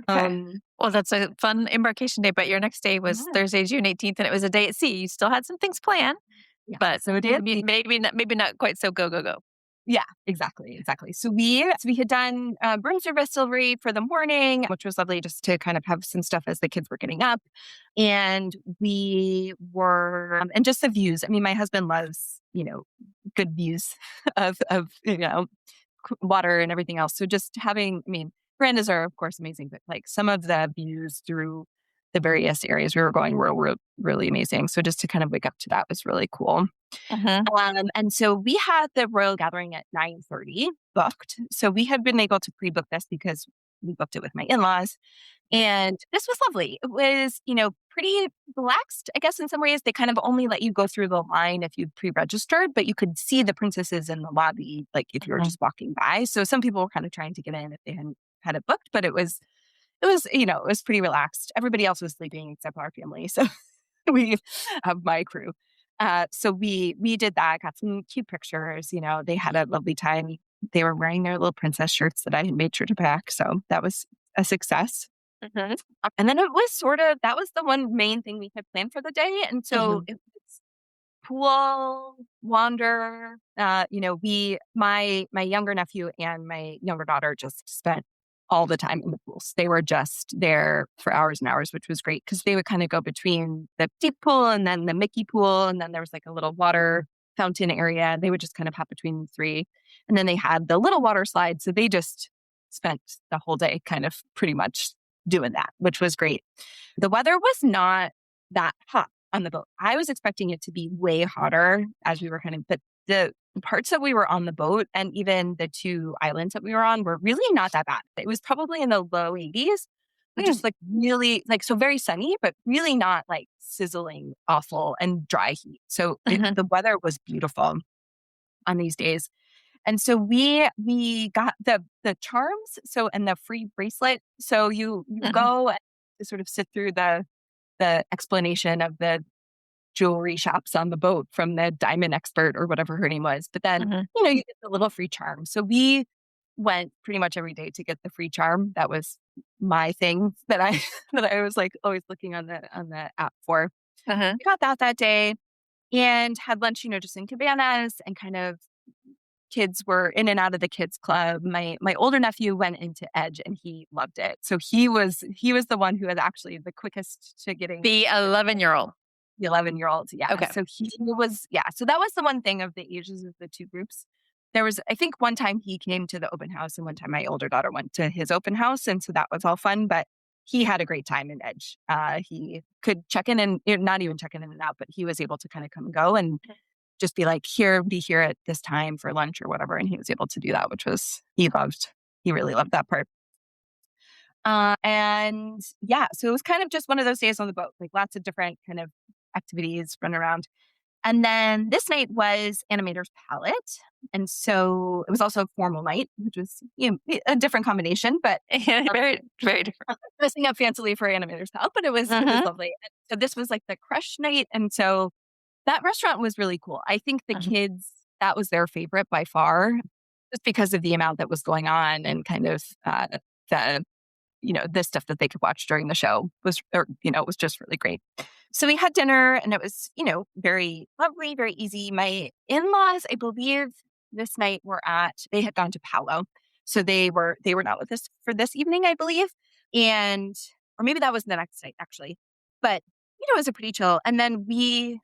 Okay. Um, Well, that's a fun embarkation day, but your next day was yeah, Thursday, June 18th, and it was a day at sea. You still had some things planned, yeah. but So it is. maybe not quite so go, go, go. Yeah, exactly, exactly. So we had done broom service delivery for the morning, which was lovely, just to kind of have some stuff as the kids were getting up, and we were and just the views. I mean, my husband loves good views of water and everything else. So just having, I mean, verandas are of course amazing, but like some of the views through the various areas we were going were really amazing. So just to kind of wake up to that was really cool. Mhm. And so we had the royal gathering at 9:30 booked. So we had been able to pre-book this because we booked it with my in-laws. And this was lovely. It was, pretty relaxed, I guess, in some ways. They kind of only let you go through the line if you pre-registered, but you could see the princesses in the lobby, like if you were Mhm. just walking by. So some people were kind of trying to get in if they hadn't had it booked, but it was pretty relaxed. Everybody else was sleeping except our family. So we have my crew. So we did that, got some cute pictures. They had a lovely time. They were wearing their little princess shirts that I had made sure to pack. So that was a success. Mhm. And then it was that was the one main thing we had planned for the day. And so Mhm. it was pool, wander. My younger nephew and my younger daughter just spent all the time in the pools. They were just there for hours and hours, which was great because they would kind of go between the deep pool and then the Mickey pool, and then there was like a little water fountain area. They would just kind of hop between the three, and then they had the little water slide. So they just spent the whole day kind of pretty much doing that, which was great. The weather was not that hot on the boat. I was expecting it to be way hotter as we were but the parts that we were on the boat and even the two islands that we were on were really not that bad. It was probably in the low 80s, but Mm. just like really so very sunny, but really not like sizzling awful and dry heat. So Mhm. the weather was beautiful on these days. And so we got the charms, so and the free bracelet. So you Mhm. go and sort of sit through the explanation of the jewelry shops on the boat from the diamond expert or whatever her name was. But then, Mhm. you get the little free charm. So we went pretty much every day to get the free charm. That was my thing that I that I was like always looking on the app for. Mhm. We got that day and had lunch, just in cabanas and kind of kids were in and out of the kids club. My older nephew went into Edge and he loved it. So he was the one who was actually the quickest to getting The 11-year-old. the 11-year-old. Yeah. Okay. So he was yeah. So that was the one thing of the ages of the two groups. There was I think one time he came to the open house and one time my older daughter went to his open house. And so that was all fun. But he had a great time in Edge. He could check in and not even check in and out, but he was able to kind of come and go and just be like, be here at this time for lunch or whatever. And he was able to do that, which was, he really loved that part. And yeah, so it was kind of just one of those days on the boat, like lots of different kind of activities run around. And then this night was Animator's Palette. And so it was also a formal night, which was a different combination, but Very, very different. dressing up fancily for Animator's Palette, but it was Mhm. lovely. And so this was like the crush night. And so that restaurant was really cool. I think the Mhm. kids, that was their favorite by far, just because of the amount that was going on and kind of the the stuff that they could watch during the show was just really great. So we had dinner and it was very lovely, very easy. My in-laws, I believe, this night they had gone to Palo, so they were not with us for this evening, I believe, and or maybe that was the next night actually, but it was a pretty chill. And then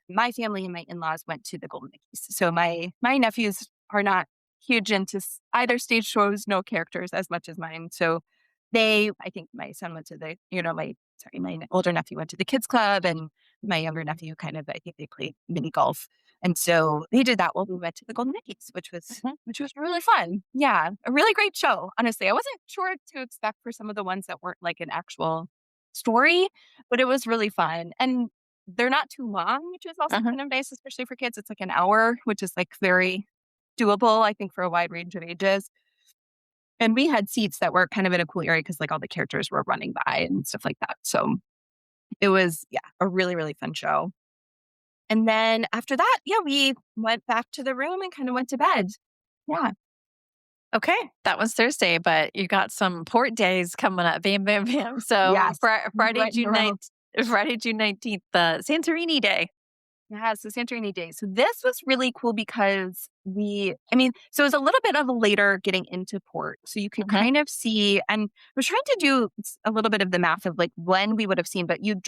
my family and my in-laws went to the Golden Mickeys. So my nephews are not huge into either stage shows, no characters as much as mine. So I think my son went to my older nephew went to the kids club and my younger nephew I think they played mini golf And so they did that while we went to the Golden Gate, which was really fun. Yeah, a really great show. Honestly, I wasn't sure what to expect for some of the ones that weren't like an actual story, but it was really fun. And they're not too long, which is also Uh-huh. kind of nice, especially for kids. It's like an hour, which is like very doable, I think, for a wide range of ages. And we had seats that were kind of in a cool area because like all the characters were running by and stuff like that. So it was, yeah, a really, really fun show. And then after that, yeah, we went back to the room and kind of went to bed. Yeah. Okay, that was Thursday, but you got some port days coming up. Bam, bam, bam. So Yes. Friday, Right in a row. Friday, June 19th, the Santorini Day. Yeah, so Santorini Day. So this was really cool because so it was a little bit of a later getting into port. So you could Mhm. kind of see, and I was trying to do a little bit of the math of like when we would have seen, but you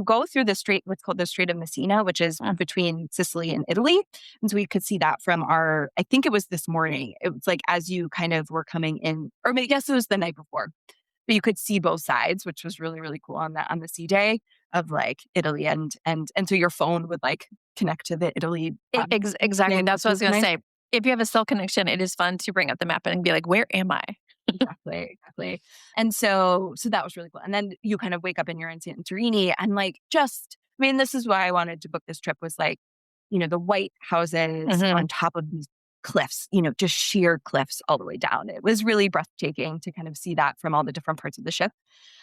go through the strait, what's called the Strait of Messina, which is Mm. between Sicily and Italy. And so we could see that from I think it was this morning. It was like as you kind of were coming in, or maybe, yes, it was the night before. But you could see both sides, which was really, really cool on the sea day of like Italy and so your phone would like connect to the Italy Exactly. thing, That's which what I was was going to nice. say. If you have a cell connection, it is fun to bring up the map and be like, where am I? Exactly, exactly. And so that was really cool. And then you kind of wake up and you're in Santorini and like this is why I wanted to book this trip was like, the white houses Hmm. on top of these cliffs, just sheer cliffs all the way down. It was really breathtaking to kind of see that from all the different parts of the ship.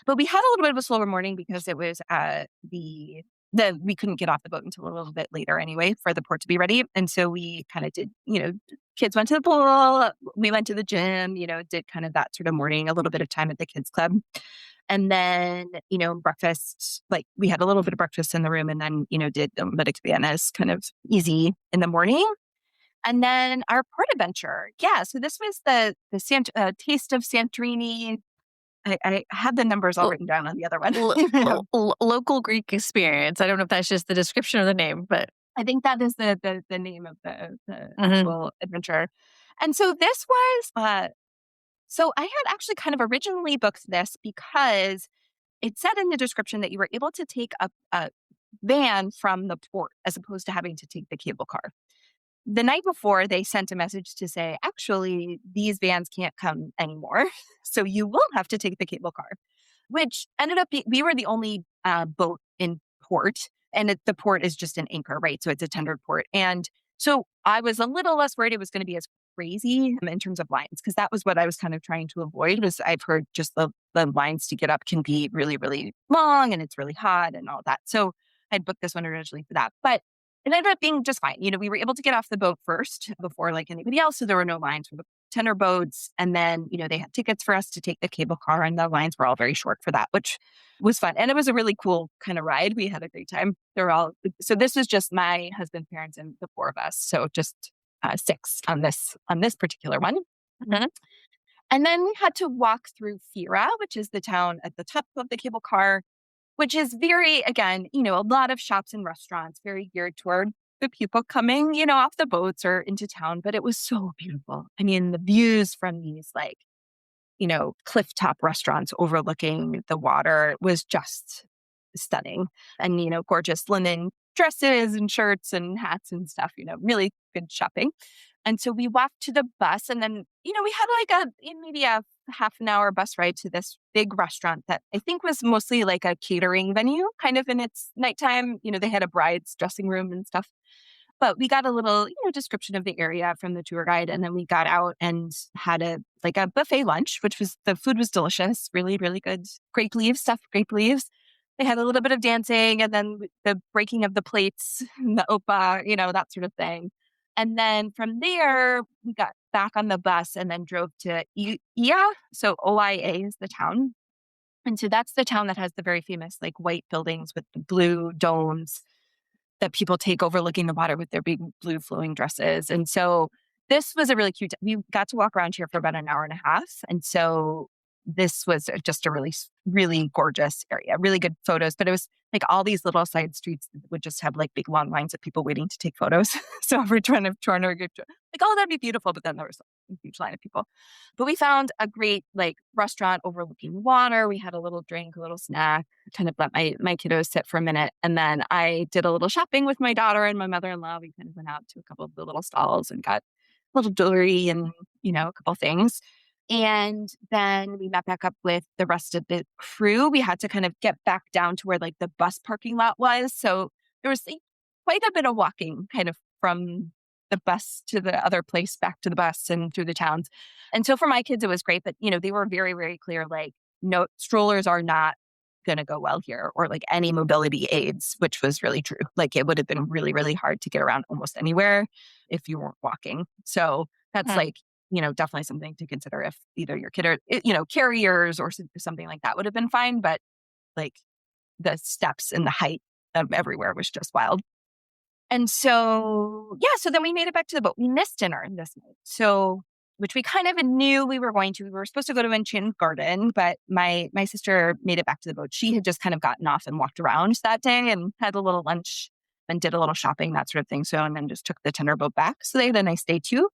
But we had a little bit of a slower morning because it was we couldn't get off the boat until a little bit later anyway for the port to be ready. And so we kind of did, kids went to the pool, we went to the gym, did kind of that sort of morning, a little bit of time at the kids club. And then, breakfast, like we had a little bit of breakfast in the room and then, did a bit of Vienna's kind of easy in the morning. And then our port adventure. Yeah. So this was the Taste of Santorini. I had the numbers all L- written down on the other one. Local Greek experience. I don't know if that's just the description of the name, but I think that is the name of the mhm. actual adventure. And so this was so I had actually kind of originally booked this because it said in the description that you were able to take a van from the port as opposed to having to take the cable car. The night before, they sent a message to say, actually, these vans can't come anymore. So you will have to take the cable car, which ended up being, we were the only boat in port. And the port is just an anchor, right? So it's a tendered port. And so I was a little less worried it was going to be as crazy in terms of lines, because that was what I was kind of trying to avoid was I've heard just the lines to get up can be really, really long and it's really hot and all that. So I'd booked this one originally for that. But it ended up being just fine. We were able to get off the boat first before like anybody else. So there were no lines for the tender boats. And then, they had tickets for us to take the cable car and the lines were all very short for that, which was fun. And it was a really cool kind of ride. We had a great time. So this was just my husband, parents, and the four of us. So just six on this particular one. Mhm. And then we had to walk through Fira, which is the town at the top of the cable car, which is very, again, a lot of shops and restaurants, very geared toward the people coming, off the boats or into town. But it was so beautiful. I mean, the views from these like, cliff top restaurants overlooking the water was just stunning. And, gorgeous linen dresses and shirts and hats and stuff, really good shopping. And so we walked to the bus and then, we had like maybe a half an hour bus ride to this big restaurant that I think was mostly like a catering venue, kind of in its nighttime. They had a bride's dressing room and stuff. But we got a little, description of the area from the tour guide. And then we got out and had a buffet lunch, the food was delicious, really, really good. Grape leaves, stuffed grape leaves. They had a little bit of dancing and then the breaking of the plates, the opa, that sort of thing. And then from there, we got back on the bus and then drove to Ia. So OIA is the town. And so that's the town that has the very famous like white buildings with the blue domes that people take overlooking the water with their big blue flowing dresses. And so this was a really cute, we got to walk around here for about an hour and a half. And so this was just a really, really gorgeous area, really good photos, but it was like all these little side streets would just have like big long lines of people waiting to take photos. So we're trying to get like, oh, that'd be beautiful. But then there was a huge line of people. But we found a great like restaurant overlooking water. We had a little drink, a little snack, kind of let my kiddos sit for a minute. And then I did a little shopping with my daughter and my mother-in-law. We kind of went out to a couple of the little stalls and got a little jewelry and, a couple things. And then we met back up with the rest of the crew. We had to kind of get back down to where like the bus parking lot was. So there was like, quite a bit of walking kind of from the bus to the other place, back to the bus and through the towns. And so for my kids, it was great. But, they were very, very clear, like, no, strollers are not going to go well here, or like any mobility aids, which was really true. Like it would have been really, really hard to get around almost anywhere if you weren't walking. So that's like, definitely something to consider if either your kid or, carriers or something like that would have been fine. But like the steps and the height of everywhere was just wild. And so, yeah, so then we made it back to the boat. We missed dinner this night. So, which we kind of knew we were going to. We were supposed to go to Enchanted Garden, but my sister made it back to the boat. She had just kind of gotten off and walked around that day and had a little lunch and did a little shopping, that sort of thing. So, and then just took the tender boat back. So they had a nice day too.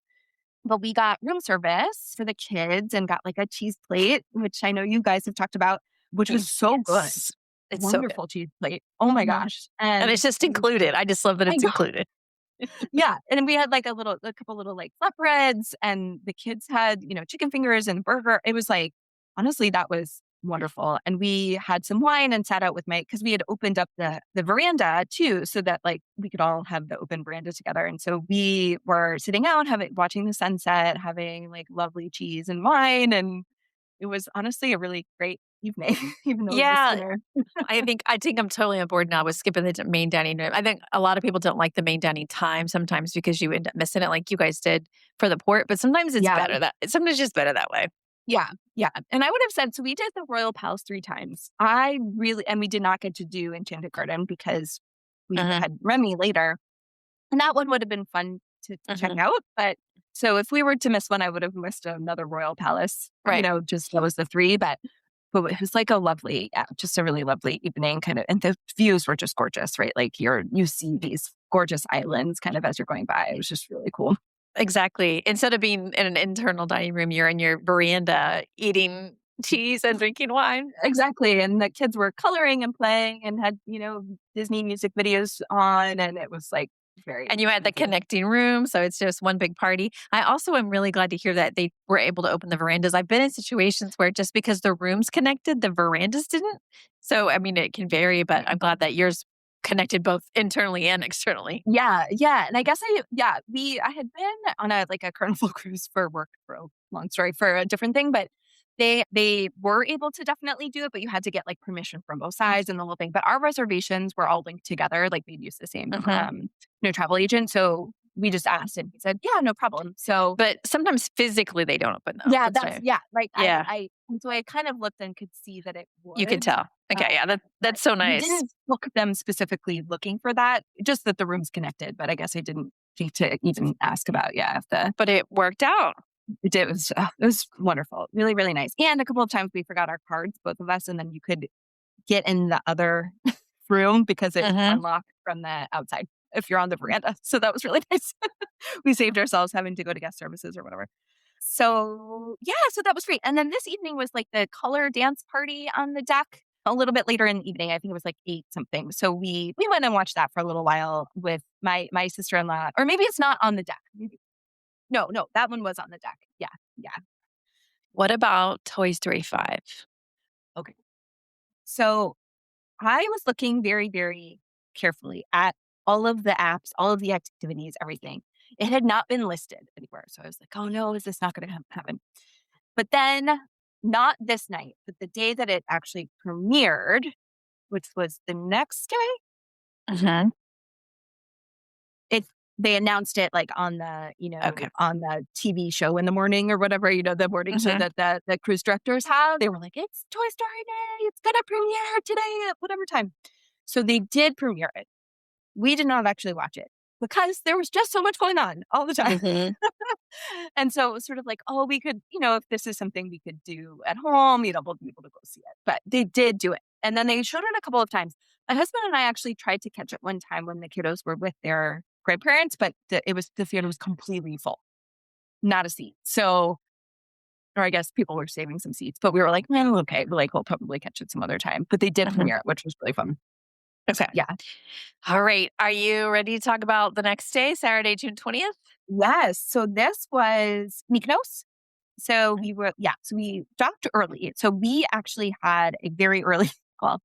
But we got room service for the kids and got like a cheese plate, which I know you guys have talked about, which was so good. Yes. It's Wonderful cheese plate. Oh my gosh. And it's just included. I just love that it's included. Yeah. And we had like a couple little like flatbreads, and the kids had, chicken fingers and burger. It was like, honestly, that was wonderful. And we had some wine and sat out with because we had opened up the veranda too, so that like we could all have the open veranda together. And so we were sitting out, watching the sunset, having like lovely cheese and wine. And it was honestly a really great evening, even though it was dinner. I think I'm totally on board now with skipping the main dining room. I think a lot of people don't like the main dining time sometimes because you end up missing it like you guys did for the port, but sometimes it's sometimes just better that way. Yeah. Yeah. And I would have said, so we did the Royal Palace 3 times. And we did not get to do Enchanted Garden because we had Remy later. And that one would have been fun to check out. But so if we were to miss one, I would have missed another Royal Palace. Right. Just that was the 3. But it was like just a really lovely evening kind of. And the views were just gorgeous, right? Like you see these gorgeous islands kind of as you're going by. It was just really cool. Exactly. Instead of being in an internal dining room, you're in your veranda eating cheese and drinking wine. Exactly. And the kids were coloring and playing and had, Disney music videos on. And it was like and you had the connecting room. So it's just one big party. I also am really glad to hear that they were able to open the verandas. I've been in situations where just because the rooms connected, the verandas didn't. So, I mean, it can vary, but I'm glad that yours connected both internally and externally. Yeah. Yeah. And I guess I had been on a Carnival cruise for work for a long story for a different thing, but they were able to definitely do it, but you had to get like permission from both sides and the whole thing. But our reservations were all linked together. Like we'd use the same, travel agent. So we just asked and he said, yeah, no problem. So, but sometimes physically they don't open though. Yeah. So I kind of looked and could see that it would. You could tell. Okay. Yeah. That's so nice. I didn't book them specifically looking for that, just that the room's connected, but I guess I didn't think to even ask about, but it worked out. It was wonderful. Really, really nice. And a couple of times we forgot our cards, both of us, and then you could get in the other room because it unlocked from the outside if you're on the veranda. So that was really nice. We saved ourselves having to go to guest services or whatever. So so that was great. And then this evening was like the color dance party on the deck a little bit later in the evening. I think it was like 8 something. So we went and watched that for a little while with my sister-in-law, or maybe it's not on the deck. No, that one was on the deck. Yeah. What about Toy Story 5? Okay. So I was looking very, very carefully at all of the apps, all of the activities, everything. It had not been listed anywhere. So I was like, oh no, is this not going to happen? But then not this night, but the day that it actually premiered, which was the next day, they announced it like on the, on the TV show in the morning or whatever, the morning show that the cruise directors have. They were like, it's Toy Story Day. It's going to premiere today at whatever time. So they did premiere it. We did not actually watch it because there was just so much going on all the time. And so it was sort of like, oh, we could, if this is something we could do at home, we'll be able to go see it. But they did do it. And then they showed it a couple of times. My husband and I actually tried to catch it one time when the kiddos were with their grandparents, but the theater was completely full. not a seat. So, or I guess people were saving some seats, but we were like, well, okay, like we'll probably catch it some other time. But they did Mhm. premiere it, which was really fun. Okay. Yeah. All right. Are you ready to talk about the next day, Saturday, June 20th? Yes. So this was Mykonos. So so we docked early. So we actually had a very early, well,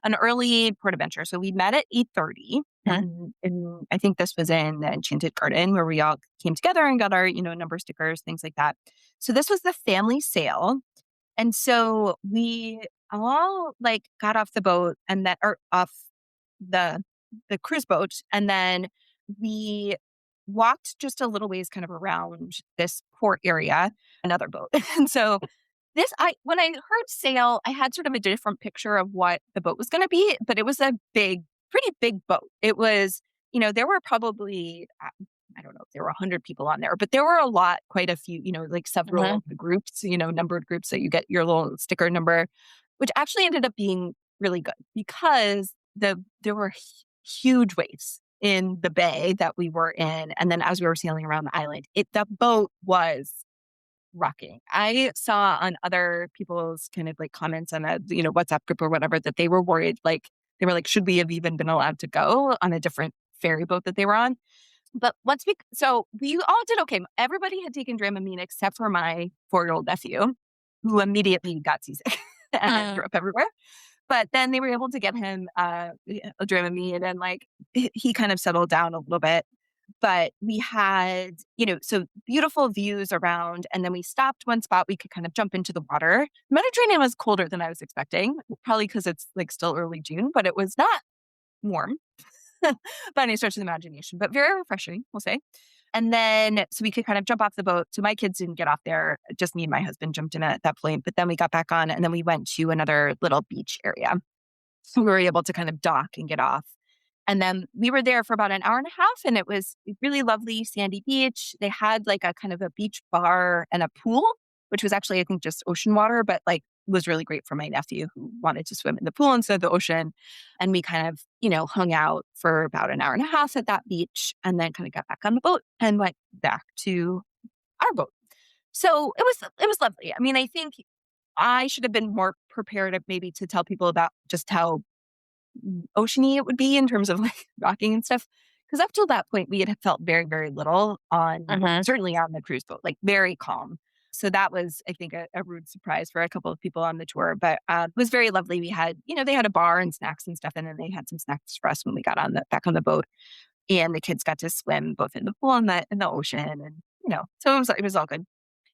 an early port adventure. So we met at 8:30, Mhm. and I think this was in the Enchanted Garden where we all came together and got our, number stickers, things like that. So this was the family sail. And so we all like got off the boat and that or off the cruise boat, and then we walked just a little ways kind of around this port area, another boat. And so this I when I heard sail, I had sort of a different picture of what the boat was going to be, but it was a pretty big boat. It was, there were probably I don't know if there were 100 people on there, but there were quite a few, like several Mhm. of the groups, numbered groups that you get your little sticker number, which actually ended up being really good because there were huge waves in the bay that we were in. And then as we were sailing around the island, the boat was rocking. I saw on other people's kind of like comments on a, WhatsApp group or whatever that they were worried, like, they were like, should we have even been allowed to go on a different ferry boat that they were on? But so we all did okay. Everybody had taken Dramamine except for my 4-year-old nephew, who immediately got seasick and threw Mm. up everywhere. But then they were able to get him a Dramamine, and like he kind of settled down a little bit. But we had, so beautiful views around. And then we stopped one spot. We could kind of jump into the water. The Mediterranean was colder than I was expecting, probably because it's like still early June, but it was not warm by any stretch of the imagination, but very refreshing, we'll say. And then, so we could kind of jump off the boat. So my kids didn't get off there. Just me and my husband jumped in at that point. But then we got back on and then we went to another little beach area. So we were able to kind of dock and get off. And then we were there for about an hour and a half, and it was really lovely sandy beach. They had like a kind of a beach bar and a pool, which was actually, I think, just ocean water, but like was really great for my nephew who wanted to swim in the pool instead of the ocean. And we kind of, hung out for about an hour and a half at that beach and then kind of got back on the boat and went back to our boat. So it was lovely. I mean, I think I should have been more prepared maybe to tell people about just how oceany it would be in terms of like rocking and stuff. Because up till that point, we had felt very, very little Mhm. certainly on the cruise boat, like very calm. So that was, I think, a rude surprise for a couple of people on the tour, but it was very lovely. We had, they had a bar and snacks and stuff, and then they had some snacks for us when we got back on the boat, and the kids got to swim both in the pool and in the ocean, and so it was all good.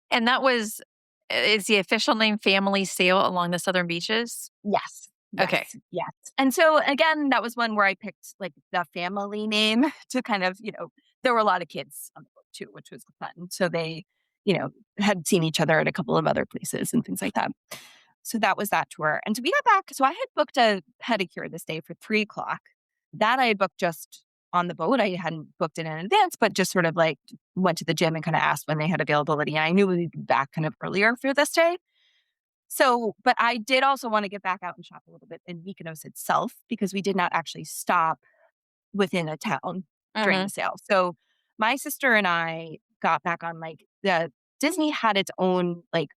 And that was is the official name Family Sail along the southern beaches? Yes. Okay. Yes. Yes. And so again, that was one where I picked like the family name to kind of, there were a lot of kids on the boat too, which was fun. So they, had seen each other at a couple of other places and things like that. So that was that tour. And so we got back. So I had booked a pedicure this day for 3 o'clock. That I had booked just on the boat. I hadn't booked it in advance, but just sort of like went to the gym and kind of asked when they had availability. And I knew we'd be back kind of earlier for this day. So, but I did also want to get back out and shop a little bit in Mykonos itself because we did not actually stop within a town during the Mhm. sale. So my sister and I got back on like the Disney had its own like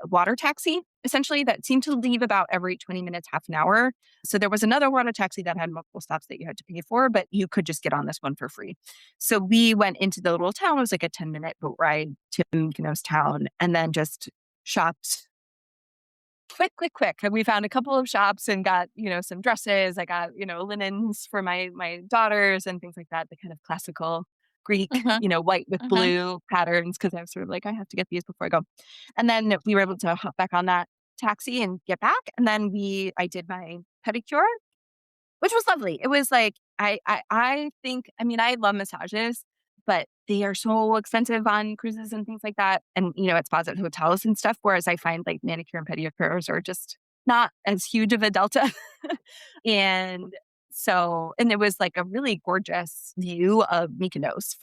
water taxi essentially that seemed to leave about every 20 minutes, half an hour. So there was another water taxi that had multiple stops that you had to pay for, but you could just get on this one for free. So we went into the little town. It was like a 10-minute boat ride to Mykonos town and then just shopped quick. And we found a couple of shops and got, some dresses. I got, linens for my daughters and things like that, the kind of classical Greek, Mhm. white with Mhm. blue patterns, because I was sort of like, I have to get these before I go. And then we were able to hop back on that taxi and get back. And then I did my pedicure, which was lovely. It was like I think, I mean, I love massages, but they are so expensive on cruises and things like that. And, at spas at hotels and stuff. Whereas I find like manicure and pedicures are just not as huge of a delta. And and it was like a really gorgeous view of Mykonos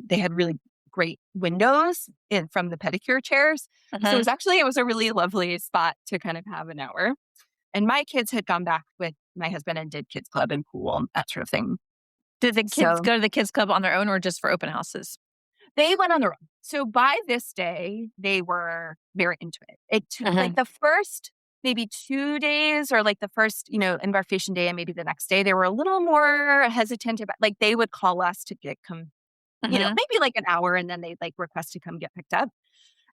they had really great windows from the pedicure chairs. So Mhm. it was a really lovely spot to kind of have an hour. And my kids had gone back with my husband and did kids club and pool and that sort of thing. Did the kids So go to the kids club on their own or just for open houses? They went on their own. So by this day, they were very into it. It took Uh-huh. like the first maybe 2 days or like the first, embarkation day and maybe the next day, they were a little more hesitant about like they would call us to Uh-huh. maybe like an hour and then they'd like request to come get picked up.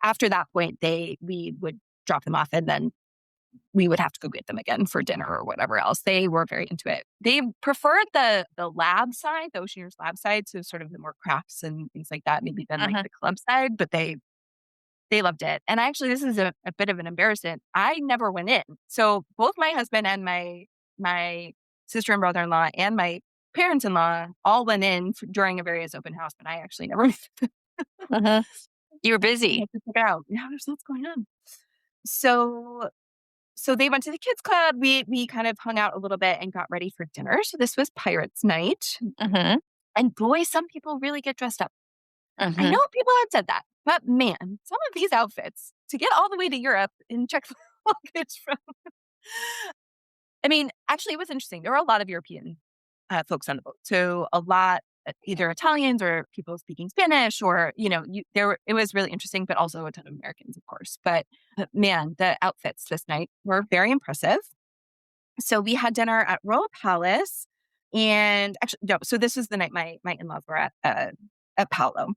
After that point, we would drop them off and then we would have to go get them again for dinner or whatever else. They were very into it. They preferred the lab side, the Oceaneers lab side, so sort of the more crafts and things like that, maybe than like Uh-huh. the club side, but they loved it. And actually, this is a bit of an embarrassment. I never went in. So both my husband and my sister and brother-in-law and my parents-in-law all went in during a various open house, but I actually never Uh-huh. You were I busy. had to figure out, yeah, there's lots going on. So so they went to the kids club. We kind of hung out a little bit and got ready for dinner. So this was Pirates Night. Uh-huh. And boy, some people really get dressed up. I Uh-huh. know people had said that, but man, some of these outfits to get all the way to Europe and check the luggage from. I mean, actually, it was interesting. There were a lot of European folks on the boat. So a lot, either Italians or people speaking Spanish, or it was really interesting, but also a ton of Americans, of course. But man, the outfits this night were very impressive. So we had dinner at Royal Palace, and actually, no. So this was the night my in laws were at Paolo,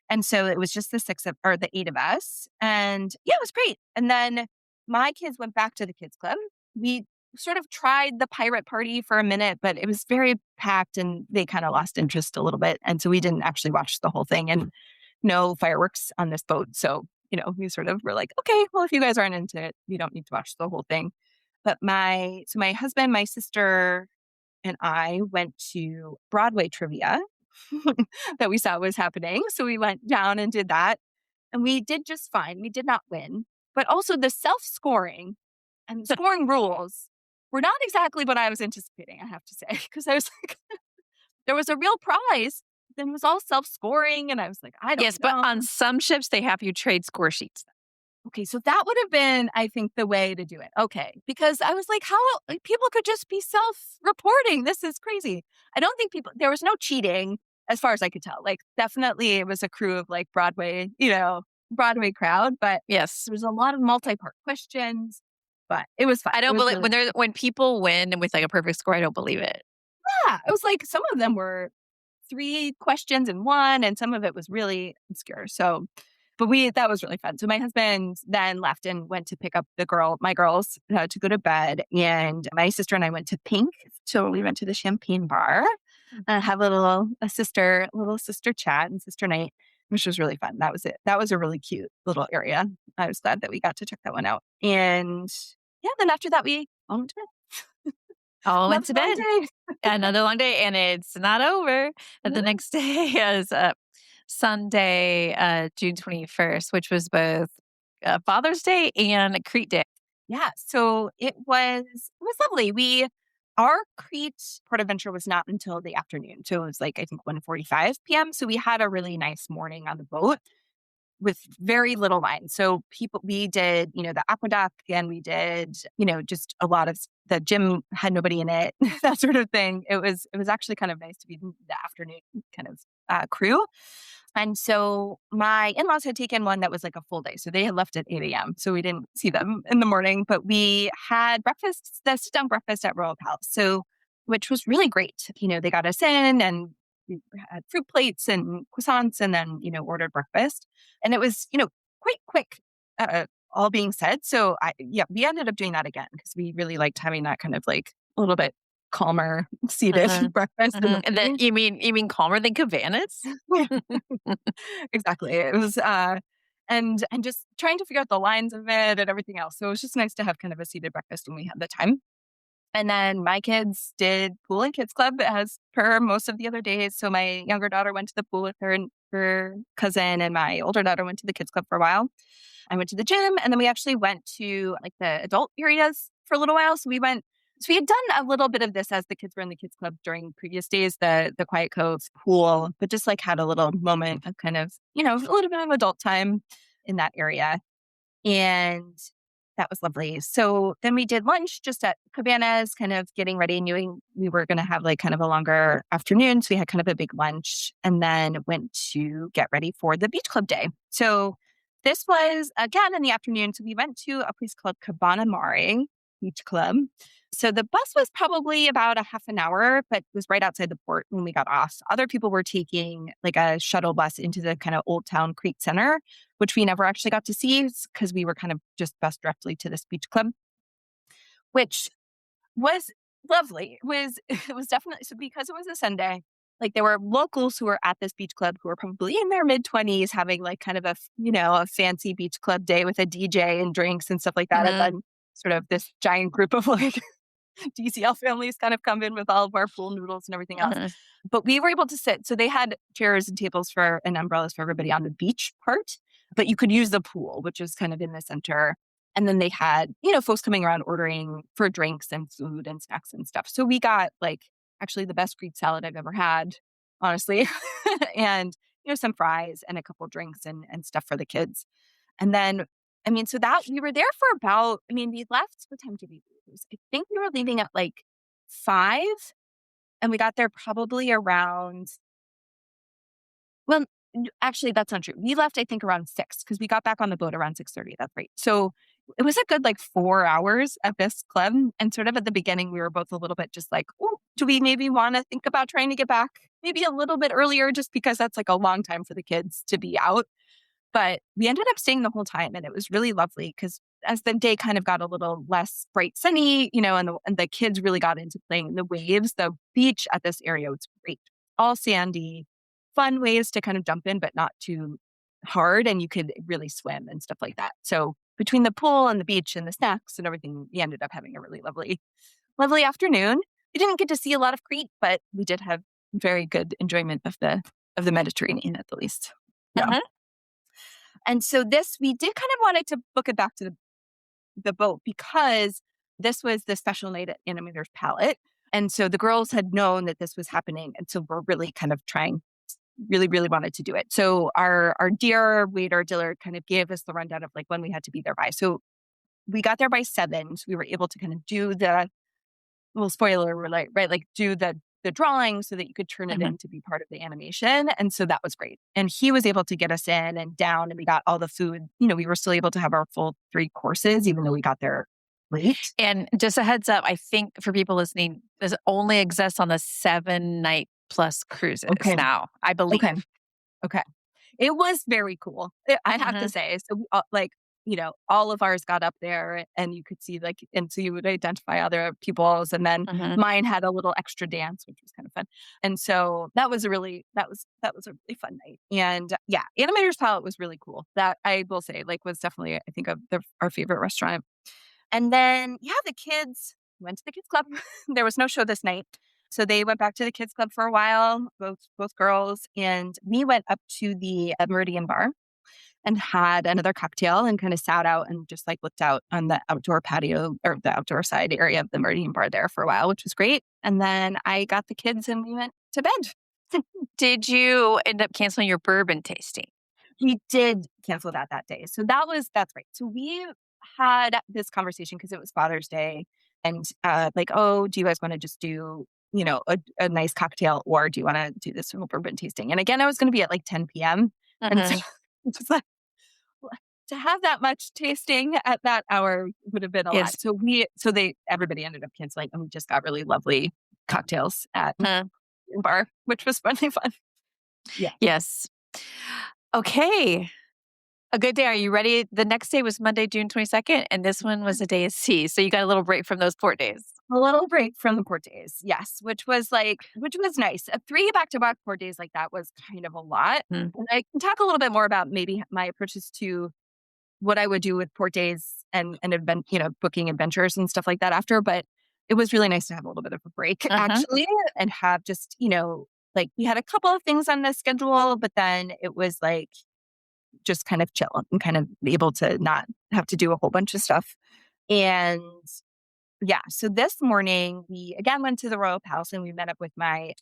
and so it was just the six of or the eight of us, and yeah, it was great. And then my kids went back to the kids club. We sort of tried the pirate party for a minute, but it was very packed, and they kind of lost interest a little bit, and so we didn't actually watch the whole thing. And no fireworks on this boat, so we sort of were like, okay, well, if you guys aren't into it, you don't need to watch the whole thing. But my husband, my sister, and I went to Broadway trivia that we saw was happening. So we went down and did that. And we did just fine. We did not win. But also the self-scoring and the scoring rules were not exactly what I was anticipating, I have to say. Because I was like, there was a real prize. Then it was all self-scoring. And I was like, I don't Yes, but know. on some ships they have you trade score sheets. Okay, so that would have been, I think, the way to do it. Okay, because I was like, how like, people could just be self-reporting. This is crazy. I don't think there was no cheating as far as I could tell. Like, definitely it was a crew of like Broadway, Broadway crowd, but Yes. there was a lot of multi-part questions, but it was fun. I It don't was believe really, when people win with like a perfect score, I don't believe it. yeah, it was like some of them were three questions in one, and some of it was really obscure. So, but that was really fun. So my husband then left and went to pick up my girls to go to bed, and my sister and I went to Pink. So we went to the champagne bar, have a little sister chat and sister night, which was really fun. That was it. That was a really cute little area. I was glad that we got to check that one out. And yeah, then after that we all went to bed. All went Another to long bed. day. Another long day, and it's not over. And the next day is Sunday, June 21st, which was both Father's Day and Crete Day. Yeah, so it was lovely. Our Crete port adventure was not until the afternoon. So it was like I think 1:45 p.m. So we had a really nice morning on the boat with very little line. So we did, the aqueduct, and we did, just a lot of the gym had nobody in it, that sort of thing. It was actually kind of nice to be the afternoon kind of crew. And so my in-laws had taken one that was like a full day. So they had left at 8 a.m. So we didn't see them in the morning, but we had breakfast, the sit-down breakfast at Royal Palace. So, which was really great. They got us in and we had fruit plates and croissants and then, ordered breakfast. And it was, quite quick, all being said. So yeah, we ended up doing that again because we really liked having that kind of like a little bit calmer seated Uh-huh. breakfast in Uh-huh. the And then morning. you mean calmer than Cabanas? Exactly. It was, and just trying to figure out the lines of it and everything else. So it was just nice to have kind of a seated breakfast when we had the time. And then my kids did pool and kids club as per most of the other days. So my younger daughter went to the pool with her and her cousin, and my older daughter went to the kids club for a while. I went to the gym, and then we actually went to like the adult areas for a little while. So we had done a little bit of this as the kids were in the kids club during previous days, the Quiet Cove pool, but just like had a little moment of kind of, a little bit of adult time in that area. And that was lovely. So then we did lunch just at Cabanas, kind of getting ready, knowing we were going to have like kind of a longer afternoon. So we had kind of a big lunch and then went to get ready for the beach club day. So this was again in the afternoon. So we went to a place called Cabana Mare Beach Club. So the bus was probably about a half an hour, but was right outside the port when we got off. Other people were taking like a shuttle bus into the kind of Old Town Crete Center, which we never actually got to see because we were kind of just bused directly to this beach club, which was lovely. It was definitely so because it was a Sunday. Like there were locals who were at this beach club who were probably in their mid-20s having like kind of a fancy beach club day with a DJ and drinks and stuff like that. And Mhm. then sort of this giant group of like DCL families kind of come in with all of our pool noodles and everything else. Mhm. But we were able to sit. So they had chairs and tables and umbrellas for everybody on the beach part, but you could use the pool, which is kind of in the center. And then they had, folks coming around ordering for drinks and food and snacks and stuff. So we got like actually the best Greek salad I've ever had, honestly. And, some fries and a couple drinks and stuff for the kids. And then, so that we were there for about, we left, what time did we leave? I think we were leaving at like 5 and we got there probably around, well, actually, that's not true. We left, I think, around 6 because we got back on the boat around 6:30. That's right. So it was a good like 4 hours at this club. And sort of at the beginning, we were both a little bit just like, oh, do we maybe want to think about trying to get back maybe a little bit earlier just because that's like a long time for the kids to be out. But we ended up staying the whole time and it was really lovely because as the day kind of got a little less bright sunny, and the kids really got into playing in the waves, the beach at this area was great. All sandy, fun ways to kind of jump in, but not too hard. And you could really swim and stuff like that. So between the pool and the beach and the snacks and everything, we ended up having a really lovely, lovely afternoon. We didn't get to see a lot of Crete, but we did have very good enjoyment of the Mediterranean at the least. Yeah. Mhm. And so we did kind of wanted to book it back to the boat because this was the special night at Animator's Palette. And so the girls had known that this was happening. And so we're really kind of trying, really, really wanted to do it. So our dear waiter, Dillard, kind of gave us the rundown of like when we had to be there by. So we got there by 7. So we were able to kind of do the little spoiler, right? Like do the drawing so that you could turn it Mhm. in to be part of the animation. And so that was great. And he was able to get us in and down and we got all the food. We were still able to have our full 3 courses, even though we got there late. And just a heads up, I think for people listening, this only exists on the 7-night plus cruises Okay. now, I believe. Okay. Okay. It was very cool. I have to Mhm. say. So all of ours got up there and you could see like, and so you would identify other pupils. And then Mhm. mine had a little extra dance, which was kind of fun. And so that was that was a really fun night. And yeah, Animator's Palette was really cool. That I will say like was definitely, I think of our favorite restaurant. And then, yeah, the kids went to the kids club. There was no show this night. So they went back to the kids club for a while, both girls, and we went up to the Meridian bar and had another cocktail and kind of sat out and just like looked out on the outdoor patio or the outdoor side area of the Meridian bar there for a while, which was great. And then I got the kids and we went to bed. Did you end up canceling your bourbon tasting? We did cancel that day. So that's right. So we had this conversation because it was Father's Day and like, oh, do you guys want to just do, a nice cocktail or do you want to do this whole bourbon tasting? And again, I was going to be at like 10 p.m. And so Mhm. just like to have that much tasting at that hour would have been a Yes. lot. So everybody ended up canceling and we just got really lovely cocktails at Mhm. the bar, which was really fun. Yeah. Yes. Okay. A good day. Are you ready? The next day was Monday, June 22nd, and this one was a day at sea. So you got a little break from those port days. A little break from the port days, yes, which was nice. 3 back-to-back port days like that was kind of a lot. Mm. And I can talk a little bit more about maybe my approaches to what I would do with port days and booking adventures and stuff like that after. But it was really nice to have a little bit of a break Mhm. actually and have just, like we had a couple of things on the schedule, but then it was like just kind of chill and kind of be able to not have to do a whole bunch of stuff. And yeah, so this morning we again went to the Royal Palace and we met up with my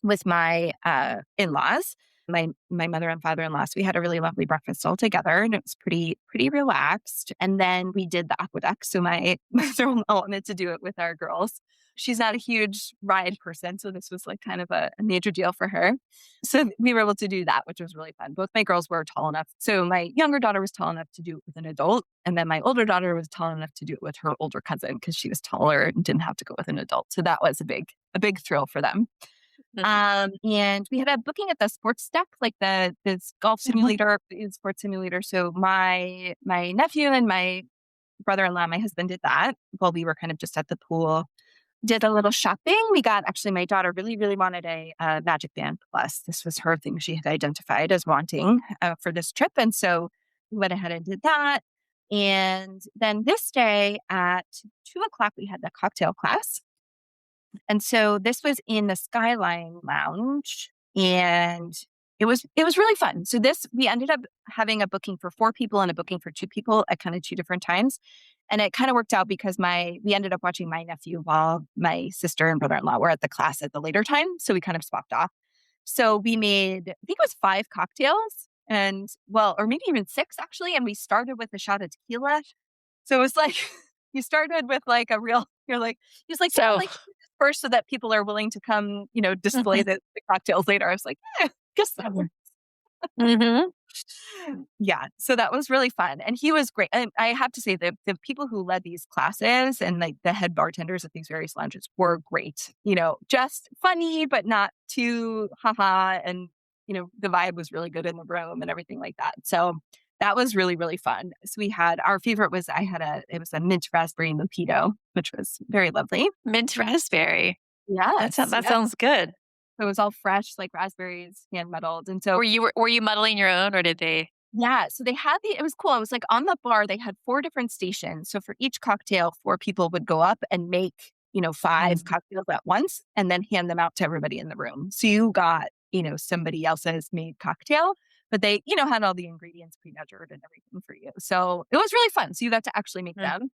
in-laws. my mother and father-in-law. So we had a really lovely breakfast all together, and it was pretty relaxed. And then we did the aqueduct. So my mother-in-law wanted to do it with our girls. She's not a huge ride person, so this was like kind of a major deal for her. So we were able to do that, which was really fun. Both my girls were tall enough. So my younger daughter was tall enough to do it with an adult, and then my older daughter was tall enough to do it with her older cousin because she was taller and didn't have to go with an adult. So that was a big thrill for them. And we had a booking at the sports deck, like this golf simulator, sports simulator. So my nephew and my brother-in-law, my husband, did that while we were kind of just at the pool. Did a little shopping. We got, actually, my daughter really wanted a Magic Band Plus. This was her thing she had identified as wanting for this trip. And so we went ahead and did that. And then this day at 2:00, we had the cocktail class. And so this was in the Skyline Lounge, and it was really fun. So we ended up having a booking for 4 people and a booking for 2 people at kind of 2 different times. And it kind of worked out because we ended up watching my nephew while my sister and brother-in-law were at the class at the later time. So we kind of swapped off. So we made, I think it was 5 cocktails, and or maybe even 6 actually. And we started with a shot of tequila. So it was like, you started with like he's like, yeah, So, like first so that people are willing to come, display the cocktails later. I was like, guess that works. mhm. Yeah. So that was really fun. And he was great. And I have to say the people who led these classes and like the head bartenders at these various lounges were great, just funny, but not too haha. And, the vibe was really good in the room and everything like that. So that was really, really fun. So we had, our favorite was, it was a mint raspberry mojito, which was very lovely. Mint raspberry. Yes. That Yes. sounds good. So it was all fresh, like raspberries, hand muddled. And so, Were you muddling your own, or did they? yeah, so they had it was cool. I was like on the bar, they had 4 different stations. So for each cocktail, 4 people would go up and make, 5 cocktails at once and then hand them out to everybody in the room. So you got, somebody else's made cocktail, but they, had all the ingredients pre-measured and everything for you. So it was really fun. So you got to actually make them.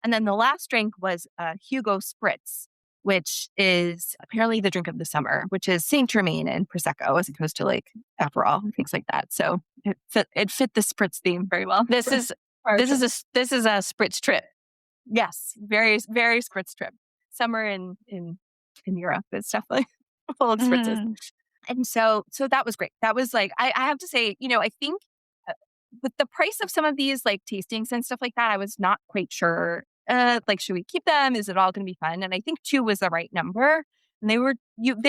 And then the last drink was Hugo Spritz, which is apparently the drink of the summer, which is Saint Germain and Prosecco as opposed to like Aperol and things like that. So it fit the Spritz theme very well. This is a spritz trip. Yes, very, very Spritz trip. Summer in Europe is definitely full of Spritzes. Mhm. And so that was great. That was like, I have to say, I think with the price of some of these like tastings and stuff like that, I was not quite sure. Like, should we keep them? Is it all going to be fun? And I think 2 was the right number. And they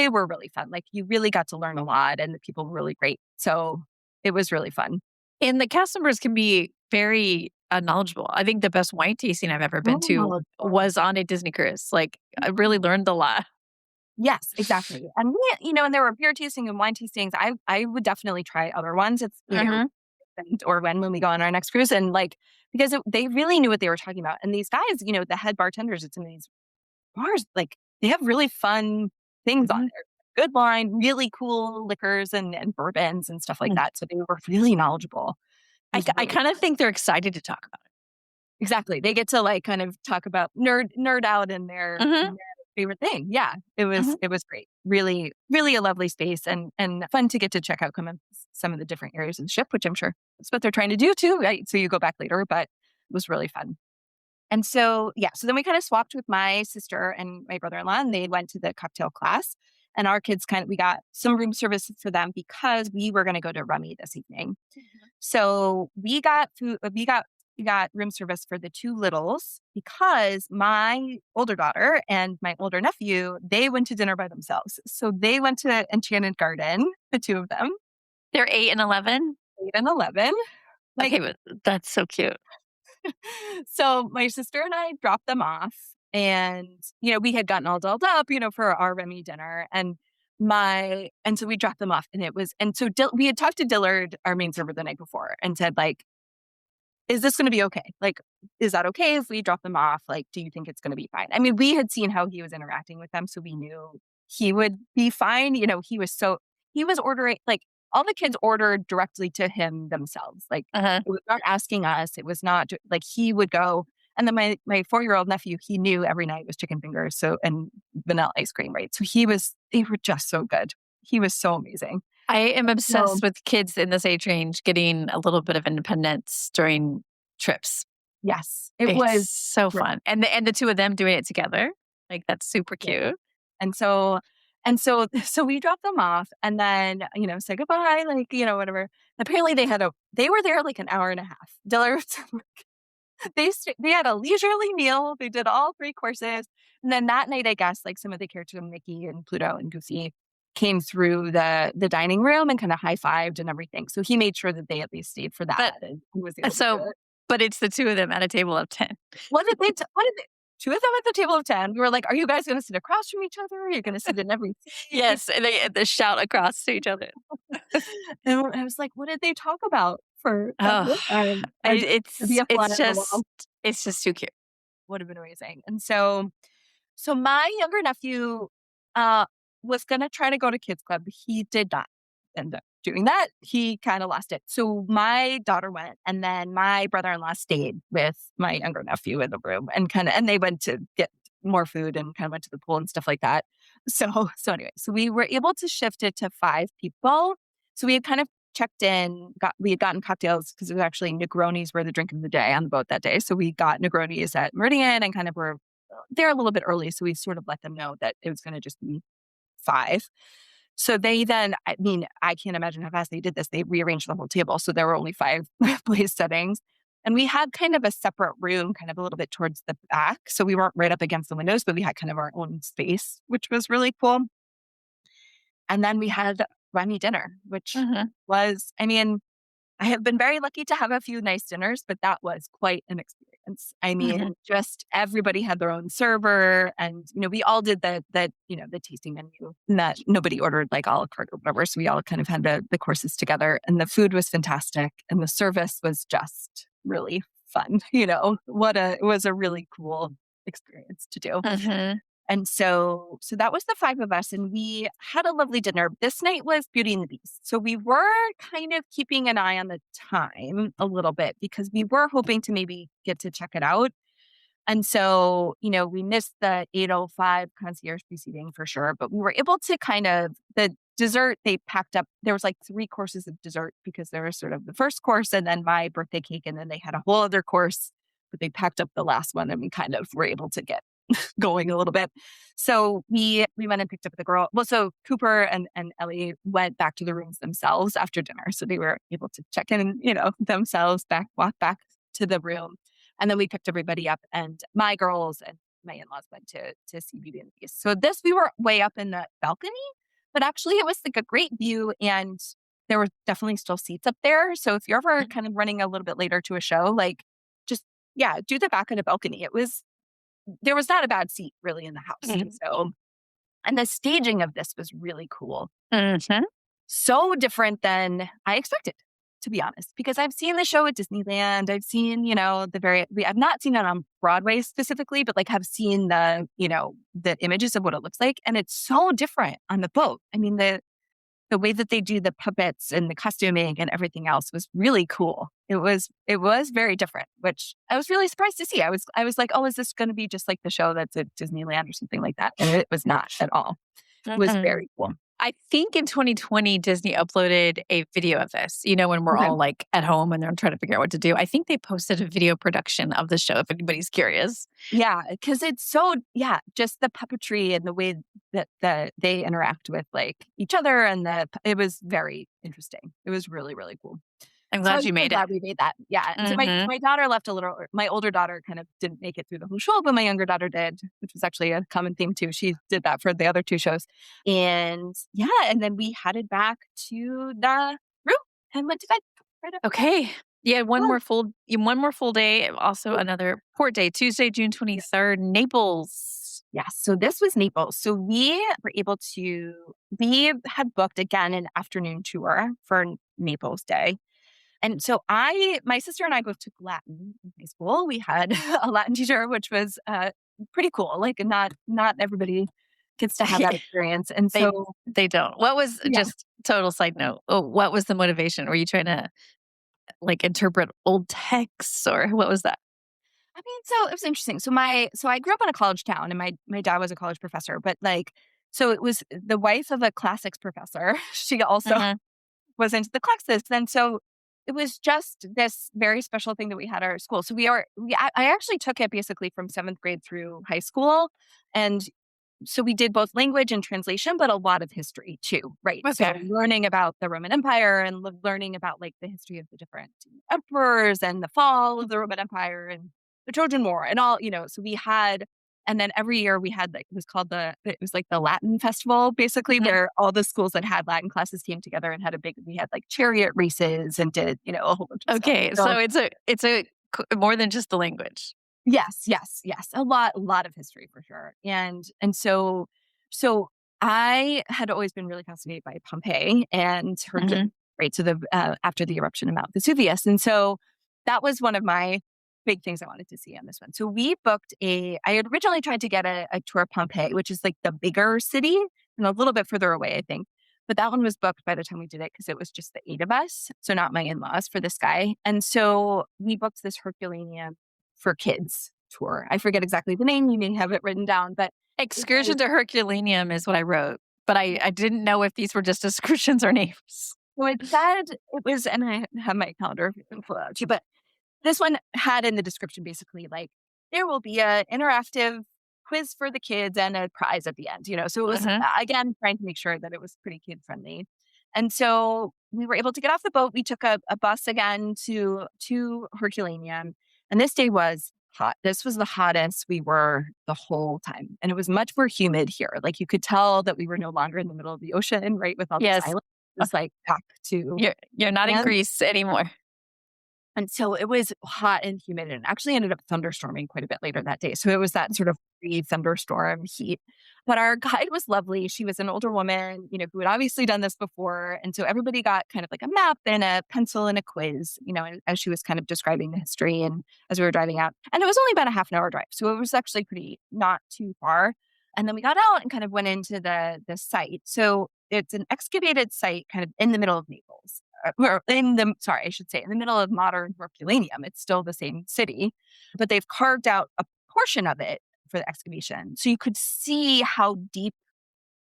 were really fun. Like, you really got to learn a lot, and the people were really great. So it was really fun. And the cast members can be very knowledgeable. I think the best wine tasting I've ever been to was on a Disney cruise. Like, I really learned a lot. Yes, exactly. And and there were beer tasting and wine tastings. I would definitely try other ones. It's or when we go on our next cruise, and like, because they really knew what they were talking about. And these guys, the head bartenders at some of these bars, like, they have really fun things on there. Good wine, really cool liquors and bourbons and stuff like that. So they were really knowledgeable. I kind of think they're excited to talk about it. Exactly. They get to like kind of talk about nerd out in their favorite thing. Yeah. It was great. Really, really a lovely space, and fun to get to check out some of the different areas of the ship, which I'm sure that's what they're trying to do too, right? So you go back later, but it was really fun. And so, yeah, so then we kind of swapped with my sister and my brother-in-law, and they went to the cocktail class. And our kids we got some room service for them because we were going to go to Remy this evening. So we got food, we got room service for the 2 littles because my older daughter and my older nephew, they went to dinner by themselves. So they went to Enchanted Garden, the 2 of them. They're 8 and 11. 8 and 11. Okay, but that's so cute. So my sister and I dropped them off, and, we had gotten all dolled up, for our Remy dinner, and so we dropped them off, and so we had talked to Dillard, our main server, the night before, and said, like, is this going to be okay? Like, is that okay if we drop them off? Like, do you think it's going to be fine? I mean, we had seen how he was interacting with them, so we knew he would be fine. He was ordering, like, all the kids ordered directly to him themselves. Like, it was not asking us. It was not like he would go. And then my 4-year-old nephew, he knew every night was chicken fingers, and vanilla ice cream, right? So they were just so good. He was so amazing. I am So obsessed with kids in this age range getting a little bit of independence during trips. yes, it It's was so great. fun. And the 2 of them doing it together, like, that's super Yeah. cute. And so so we dropped them off and then, say goodbye, like, whatever. Apparently they were there like an hour and a half. They had a leisurely meal. They did all 3 courses. And then that night, I guess, like, some of the characters, Mickey and Pluto and Goofy, came through the dining room and kinda high-fived and everything. So he made sure that they at least stayed for But that, and he was able to do so it. but it's the 2 of them at a table of 10. What did they 2 of them at the table of 10, we were like, "Are you guys gonna sit across from each other? Are you gonna sit in every seat?" Yes, and they shout across to each other. And I was like, "What did they talk about for that Oh, whole time?" I To be it's a fly on the wall it's just too cute. would have been amazing. And so my younger nephew, uh, was gonna try to go to kids club. He did not end up doing that. He kinda lost it. So my daughter went, and then my brother-in-law stayed with my younger nephew in the room and they went to get more food and kinda went to the pool and stuff like that. So anyway, so we were able to shift it to 5 people. So we had kind of checked in, we had gotten cocktails because it was actually Negronis were the drink of the day on the boat that day. So we got Negronis at Meridian and kind of were there a little bit early. So we sort of let them know that it was going to just be 5. So they then, I mean, I can't imagine how fast they did this. They rearranged the whole table. So there were only 5 place settings. And we had kind of a separate room, kind of a little bit towards the back. So we weren't right up against the windows, but we had kind of our own space, which was really cool. And then we had Remy dinner, which Mhm, was, I mean, I have been very lucky to have a few nice dinners, but that was quite an experience. I mhm, mean, just everybody had their own server and, we all did the tasting menu and that nobody ordered like a la carte or whatever. So we all kind of had the courses together and the food was fantastic and the service was just really fun. It was a really cool experience to do. mhm, And so that was the 5 of us, and we had a lovely dinner. This night was Beauty and the Beast. So we were kind of keeping an eye on the time a little bit because we were hoping to maybe get to check it out. And so, we missed the 8:05 concierge preceding for sure, but we were able to kind of the dessert they packed up. There was like 3 courses of dessert because there was sort of the first course and then my birthday cake, and then they had a whole other course, but they packed up the last one and we kind of were able to get going a little bit. So we went and picked up the girl. Well, so Cooper and Ellie went back to the rooms themselves after dinner. So they were able to check in, themselves walk back to the room. And then we picked everybody up and my girls and my in-laws went to see Beauty and the Beast. So we were way up in the balcony, but actually it was like a great view and there were definitely still seats up there. So if you're ever kind of running a little bit later to a show, like just yeah, do the back of the balcony. There was not a bad seat really in the house. And mhm, so, and the staging of this was really cool. mhm, So different than I expected, to be honest, because I've seen the show at Disneyland. I've seen, I've not seen it on Broadway specifically, but like have seen the images of what it looks like. And it's so different on the boat. I mean, the way that they do the puppets and the costuming and everything else was really cool. It was very different, which I was really surprised to see. I was like, oh, is this going to be just like the show that's at Disneyland or something like that? And it was not at all. It was mhm. very cool. I think in 2020, Disney uploaded a video of this, when we're Okay. all like at home and they're trying to figure out what to do. I think they posted a video production of the show if anybody's curious. Yeah, because it's so just the puppetry and the way that they interact with like each other and it was very interesting. It was really, really cool. I'm So I glad was you really made it. glad we made that. Yeah. And so my Mhm. my daughter left a little my older daughter kind of didn't make it through the whole show, but my younger daughter did, which was actually a common theme too. She did that for the other 2 shows. And yeah, and then we headed back to the room and went to bed right after that. Okay. Yeah, Yeah. one more full day, also another port day, Tuesday, June 23rd, Naples. Yes. So this was Naples. So we had booked again an afternoon tour for Naples Day. And so my sister and I both took Latin in high school. We had a Latin teacher, which was pretty cool. Like not everybody gets to have that experience. And They so, they don't. What was yeah, just total side note, what was the motivation? Were you trying to, like, interpret old texts or what was that? I mean, so it was interesting. So I grew up in a college town and my dad was a college professor, but like So it was the wife of a classics professor. She also Mhm. was into the classes. And so it was just this very special thing that we had at our school. So I actually took it basically from seventh grade through high school. And so we did both language and translation, but a lot of history too, right? So Okay. learning about the Roman Empire and learning about like the history of the different emperors and the fall of the Roman Empire and the Trojan War and all, so we had, and then every year we had like, it was like the Latin festival, basically, Mhm. where all the schools that had Latin classes came together and we had like chariot races and did, a whole bunch of stuff. Okay, So so it's more than just the language. yes, yes, yes. A lot of history for sure. And so I had always been really fascinated by Pompeii and Herculaneum, Mhm. right? So after the eruption of Mount Vesuvius. And so that was one of my big things I wanted to see on this one. So I had originally tried to get a tour of Pompeii, which is like the bigger city and a little bit further away, I think. But that one was booked by the time we did it because it was just the eight of us. So not my in-laws for this guy. And so we booked this Herculaneum for kids tour. I forget exactly the name. You may have it written down, but it was, Excursion to Herculaneum is what I wrote, but I didn't know if these were just excursions or names. so it said it was, and I have my calendar if you can pull it out too, but this one had in the description basically like there will be an interactive quiz for the kids and a prize at the end, So it was Mhm. again trying to make sure that it was pretty kid friendly. And so we were able to get off the boat. We took a bus again to Herculaneum, and this day was hot. This was the hottest we were the whole time, and it was much more humid here. Like you could tell that we were no longer in the middle of the ocean, right, with all these Yes. islands. It Uh, was like back to you're not in land. Greece anymore. And so it was hot and humid and actually ended up thunderstorming quite a bit later that day. So it was that sort of pre-thunderstorm heat. But our guide was lovely. She was an older woman, who had obviously done this before. And so everybody got kind of like a map and a pencil and a quiz, as she was kind of describing the history and as we were driving out. And it was only about a half an hour drive. So it was actually pretty not too far. And then we got out and kind of went into the site. So it's an excavated site kind of in the middle of Naples. I should say in the middle of modern Herculaneum. It's still the same city, but they've carved out a portion of it for the excavation. So you could see how deep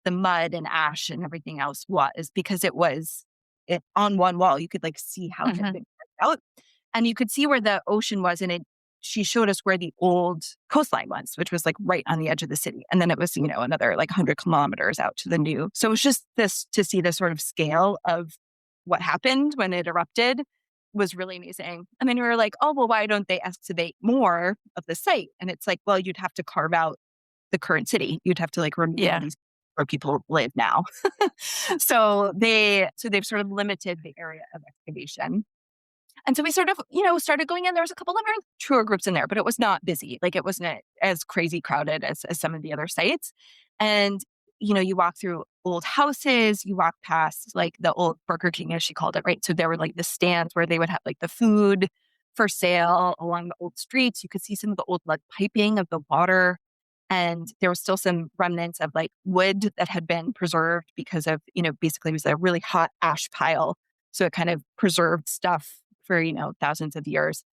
the mud and ash and everything else was because on one wall. You could like see how it had Mhm. been carved out. And you could see where the ocean was. She showed us where the old coastline was, which was like right on the edge of the city. And then it was, another like 100 kilometers out to the new. So it was just this to see the sort of scale of what happened when it erupted was really amazing. And then we were like, oh, well, why don't they excavate more of the site? And it's like, well, you'd have to carve out the current city. You'd have to like remove all Yeah. these where people live now. They've sort of limited the area of excavation. And so we sort of, started going in. There was a couple of our tour groups in there, but it was not busy. Like it wasn't as crazy crowded as some of the other sites. And, you walk through old houses, you walk past like the old Burger King, as she called it, right? So there were like the stands where they would have like the food for sale along the old streets. You could see some of the old lead piping of the water. And there was still some remnants of like wood that had been preserved because of, basically it was a really hot ash pile. So it kind of preserved stuff for, thousands of years.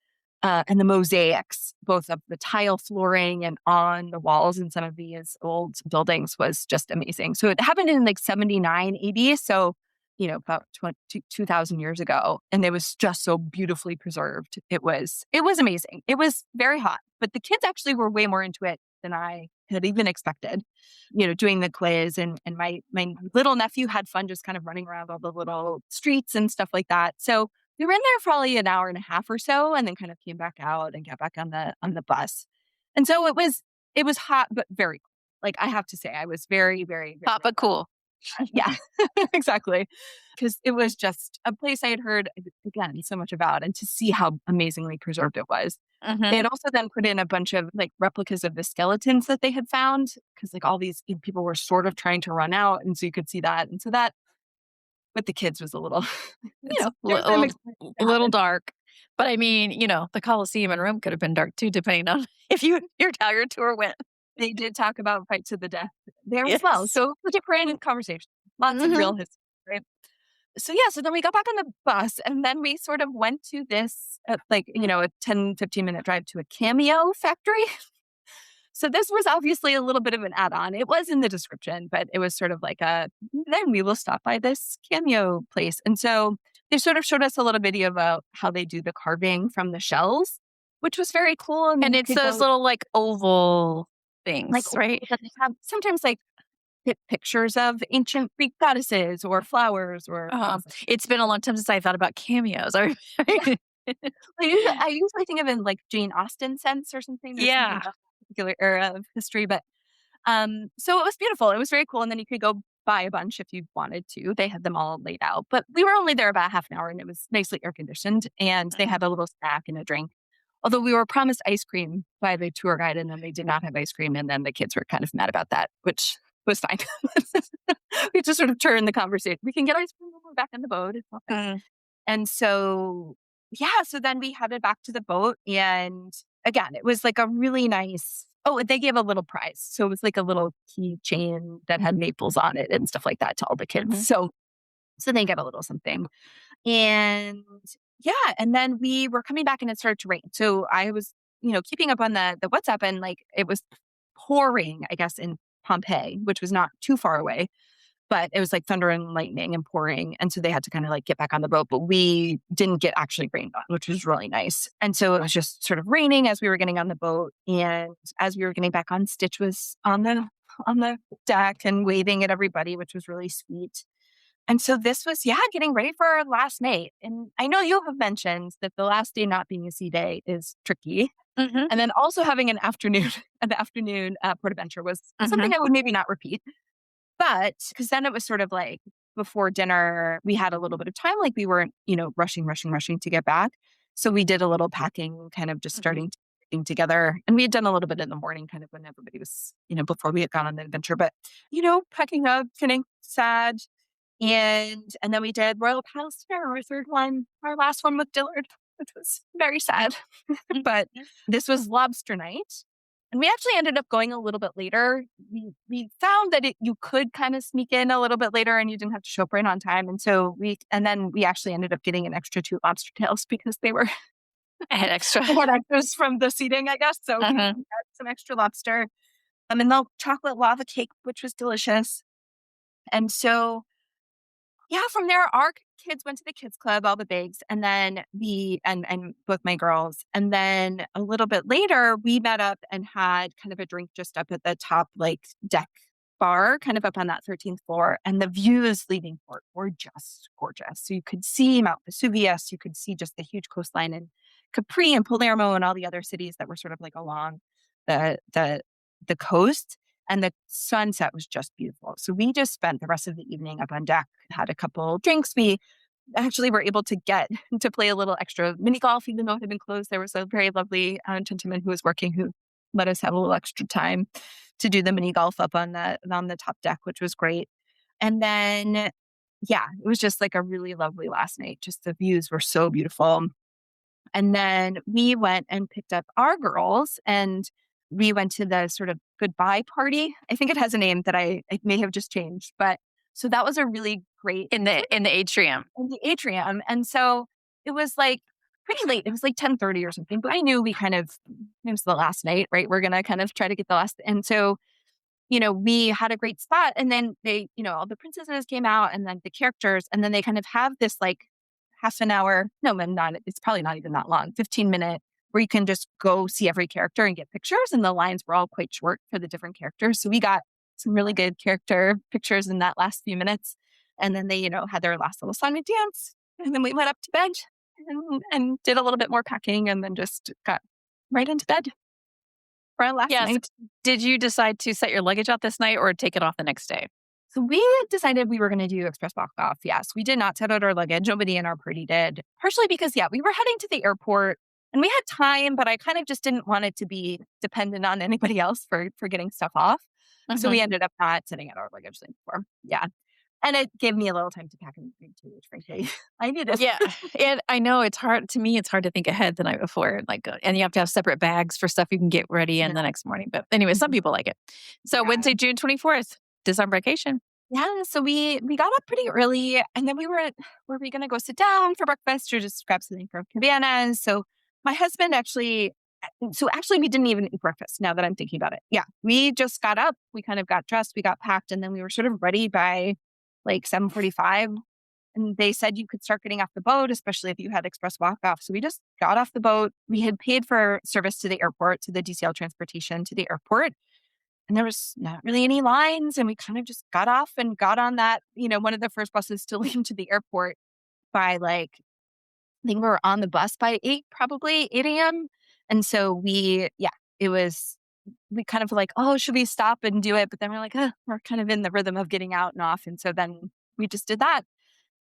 And the mosaics, both of the tile flooring and on the walls in some of these old buildings was just amazing. So it happened in like 79 AD. So, about 2,000 years ago. And it was just so beautifully preserved. It was amazing. It was very hot, but the kids actually were way more into it than I had even expected, doing the quiz. And my little nephew had fun just kind of running around all the little streets and stuff like that. So we were in there for probably an hour and a half or so, and then kind of came back out and got back on the bus. And so it was hot, but very cool. Like I have to say, I was very, very, very Hot but cool. yeah, exactly. Because it was just a place I had heard again so much about, and to see how amazingly preserved it was. They Mhm. had also then put in a bunch of like replicas of the skeletons that they had found because like all these people were sort of trying to run out, and so you could see that. And so that with the kids was a little, It's there was some experience to little happen. dark, but I mean, the Colosseum in Rome could have been dark too, depending on if how your tour went. They did talk about fight to the death there as well. Yes. So it's a different conversation. Lots of Mhm. real history, right? So yeah, so then we got back on the bus and then we sort of went to this, a 10, 15-minute drive to a cameo factory. So this was obviously a little bit of an add-on. It was in the description, but it was sort of like then we will stop by this cameo place. And so they sort of showed us a little video about how they do the carving from the shells, which was very cool. And then And you it's could those go little like oval like things, right? that they have sometimes like pictures of ancient Greek goddesses or flowers or things like It's been a long time since I thought about cameos. that. I usually think of it in like Jane Austen sense or something. There's something Yeah. about that particular era of history, but so it was beautiful. It was very cool. And then you could go buy a bunch if you wanted to. They had them all laid out, but we were only there about half an hour and it was nicely air conditioned and they Mhm. had a little snack and a drink. Although we were promised ice cream by the tour guide and then they did not have ice cream. And then the kids were kind of mad about that, which was fine. We just sort of turned the conversation. We can get ice cream when we're back in the boat. It's all fine. Mm. And so, yeah, so then we headed back to the boat. And again, it was like a really nice, oh, they gave a little prize. So it was like a little keychain that had Naples on it and stuff like that to all the kids. Mhm. So they get a little something. And yeah, and then we were coming back and it started to rain. So I was, keeping up on the WhatsApp and like it was pouring, I guess, in Pompeii, which was not too far away. But it was like thunder and lightning and pouring. And so they had to kind of like get back on the boat. But we didn't get actually rained on, which was really nice. And so it was just sort of raining as we were getting on the boat. And as we were getting back on, Stitch was on the deck and waving at everybody, which was really sweet. And so this was, yeah, getting ready for our last night. And I know you have mentioned that the last day not being a sea day is tricky. Mhm. And then also having an afternoon, port adventure was Mhm. something I would maybe not repeat. But because then it was sort of like before dinner, we had a little bit of time, like we weren't, rushing to get back. So we did a little packing, kind of just Mhm. starting to getting together. And we had done a little bit in the morning, kind of when everybody was, before we had gone on the adventure. But, packing up, getting sad. And then we did Royal Palace dinner, our third one, our last one with Dillard, which was very sad. But Mhm. this was lobster night. And we actually ended up going a little bit later. We found that you could kind of sneak in a little bit later and you didn't have to show up right on time. And then we actually ended up getting an extra 2 lobster tails because I had extra. they had extras from the seating, I guess. So we Mhm. had some extra lobster. And the chocolate lava cake, which was delicious. And so yeah, from there, our kids went to the kids club, all the bigs, and then and both my girls. And then a little bit later, we met up and had kind of a drink just up at the top, like deck bar, kind of up on that 13th floor. And the views leaving port were just gorgeous. So you could see Mount Vesuvius, you could see just the huge coastline and Capri and Palermo and all the other cities that were sort of like along the the the coast. And the sunset was just beautiful. So we just spent the rest of the evening up on deck, had a couple drinks. We actually were able to get to play a little extra mini golf, even though it had been closed. There was a very lovely gentleman who was working who let us have a little extra time to do the mini golf up on the top deck, which was great. And then, yeah, it was just like a really lovely last night. Just the views were so beautiful. And then we went and picked up our girls and we went to the sort of goodbye party. I think it has a name that I may have just changed, but so that was a really great In the atrium. in the atrium. And so it was like pretty late. It was like 10:30 or something, but I knew it was the last night, right? We're going to kind of try to get the last. And so we had a great spot and then they, all the princesses came out and then the characters, and then they kind of have this like half an hour, no, not, it's probably not even that long, 15-minute where you can just go see every character and get pictures. And the lines were all quite short for the different characters. So we got some really good character pictures in that last few minutes. And then they, had their last little song and dance. And then we went up to bed and did a little bit more packing and then just got right into bed for our last Yes. night. Did you decide to set your luggage out this night or take it off the next day? So we decided we were going to do express walk off. Yes, we did not set out our luggage. Nobody in our party did. Partially because, yeah, we were heading to the airport and we had time, but I kind of just didn't want it to be dependent on anybody else for getting stuff off. So Mhm. we ended up not setting out our luggage the night before. Yeah. And it gave me a little time to pack and everything too, which frankly I needed. Yeah, and I know it's hard to me, it's hard to think ahead the night before, like, and you have to have separate bags for stuff you can get ready in Yeah. the next morning, but anyway, some Mhm. people like it. So Yeah. Wednesday, June 24th, disembarkation. Yeah, so we got up pretty early, and then were we gonna go sit down for breakfast or just grab something from Cabanas? So my husband actually, So actually, we didn't even eat breakfast now that I'm thinking about it. Yeah. We just got up, we kind of got dressed, we got packed, and then we were sort of ready by like 7:45. And they said you could start getting off the boat, especially if you had express walk off. So we just got off the boat. We had paid for service to the airport, to the DCL transportation to the airport. And there was not really any lines. And we kind of just got off and got on that, one of the first buses to leave to the airport by like, I think we were on the bus by 8, probably 8 a.m. And so it was, we kind of like, oh, should we stop and do it? But then we're like, we're kind of in the rhythm of getting out and off. And so then we just did that.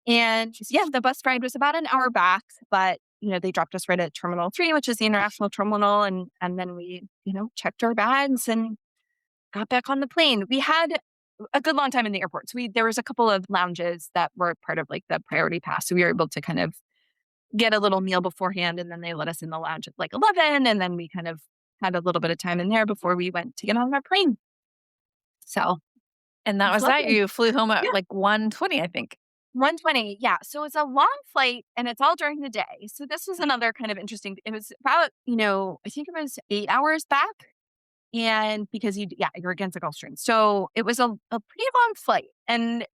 And yeah, the bus ride was about an hour back, but they dropped us right at Terminal 3, which is the international terminal. And then we, checked our bags and got back on the plane. We had a good long time in the airport. So there was a couple of lounges that were part of like the priority pass. So we were able to kind of get a little meal beforehand, and then they let us in the lounge at like 11. And then we kind of had a little bit of time in there before we went to get on our plane. So And that it's was that. lovely. You flew home at Yeah. like 1:20, I think. 1:20. Yeah. So it's a long flight and it's all during the day. So this was another kind of interesting. It was about, I think it was 8 hours back. And because you're against the Gulf Stream. So it was a pretty long flight, and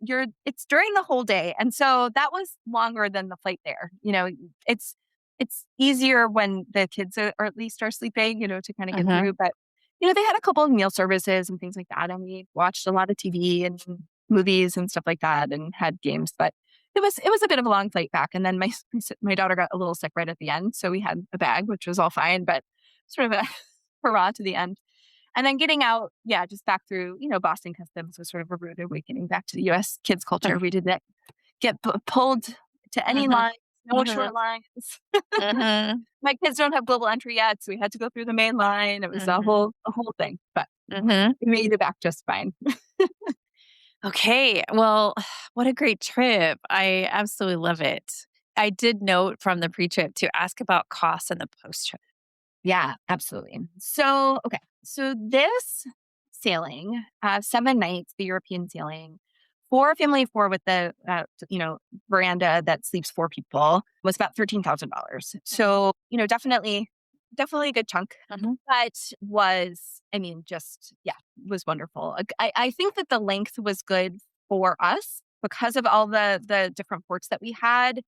it's during the whole day. And so that was longer than the flight there. It's easier when the kids are at least are sleeping, to kind of get Mhm. through. But, they had a couple of meal services and things like that. And we watched a lot of TV and movies and stuff like that and had games. But it was a bit of a long flight back. And then my daughter got a little sick right at the end. So we had a bag, which was all fine, but sort of a hurrah to the end. And then getting out, just back through, Boston Customs was sort of a rude awakening back to the U.S. kids culture. We didn't get pulled to any Mhm. lines, no short Mhm. lines. Mhm. My kids don't have global entry yet, so we had to go through the main line. It was Mhm. a whole thing, but Mhm. we made it back just fine. Okay. Well, what a great trip. I absolutely love it. I did note from the pre-trip to ask about costs and the post-trip. Yeah, absolutely. So, okay. So this sailing, 7 nights, the European sailing, for a family of 4 with the, veranda that sleeps 4 people was about $13,000. Mhm. So, definitely a good chunk, Mhm. but was wonderful. I think that the length was good for us because of all the different ports that we had.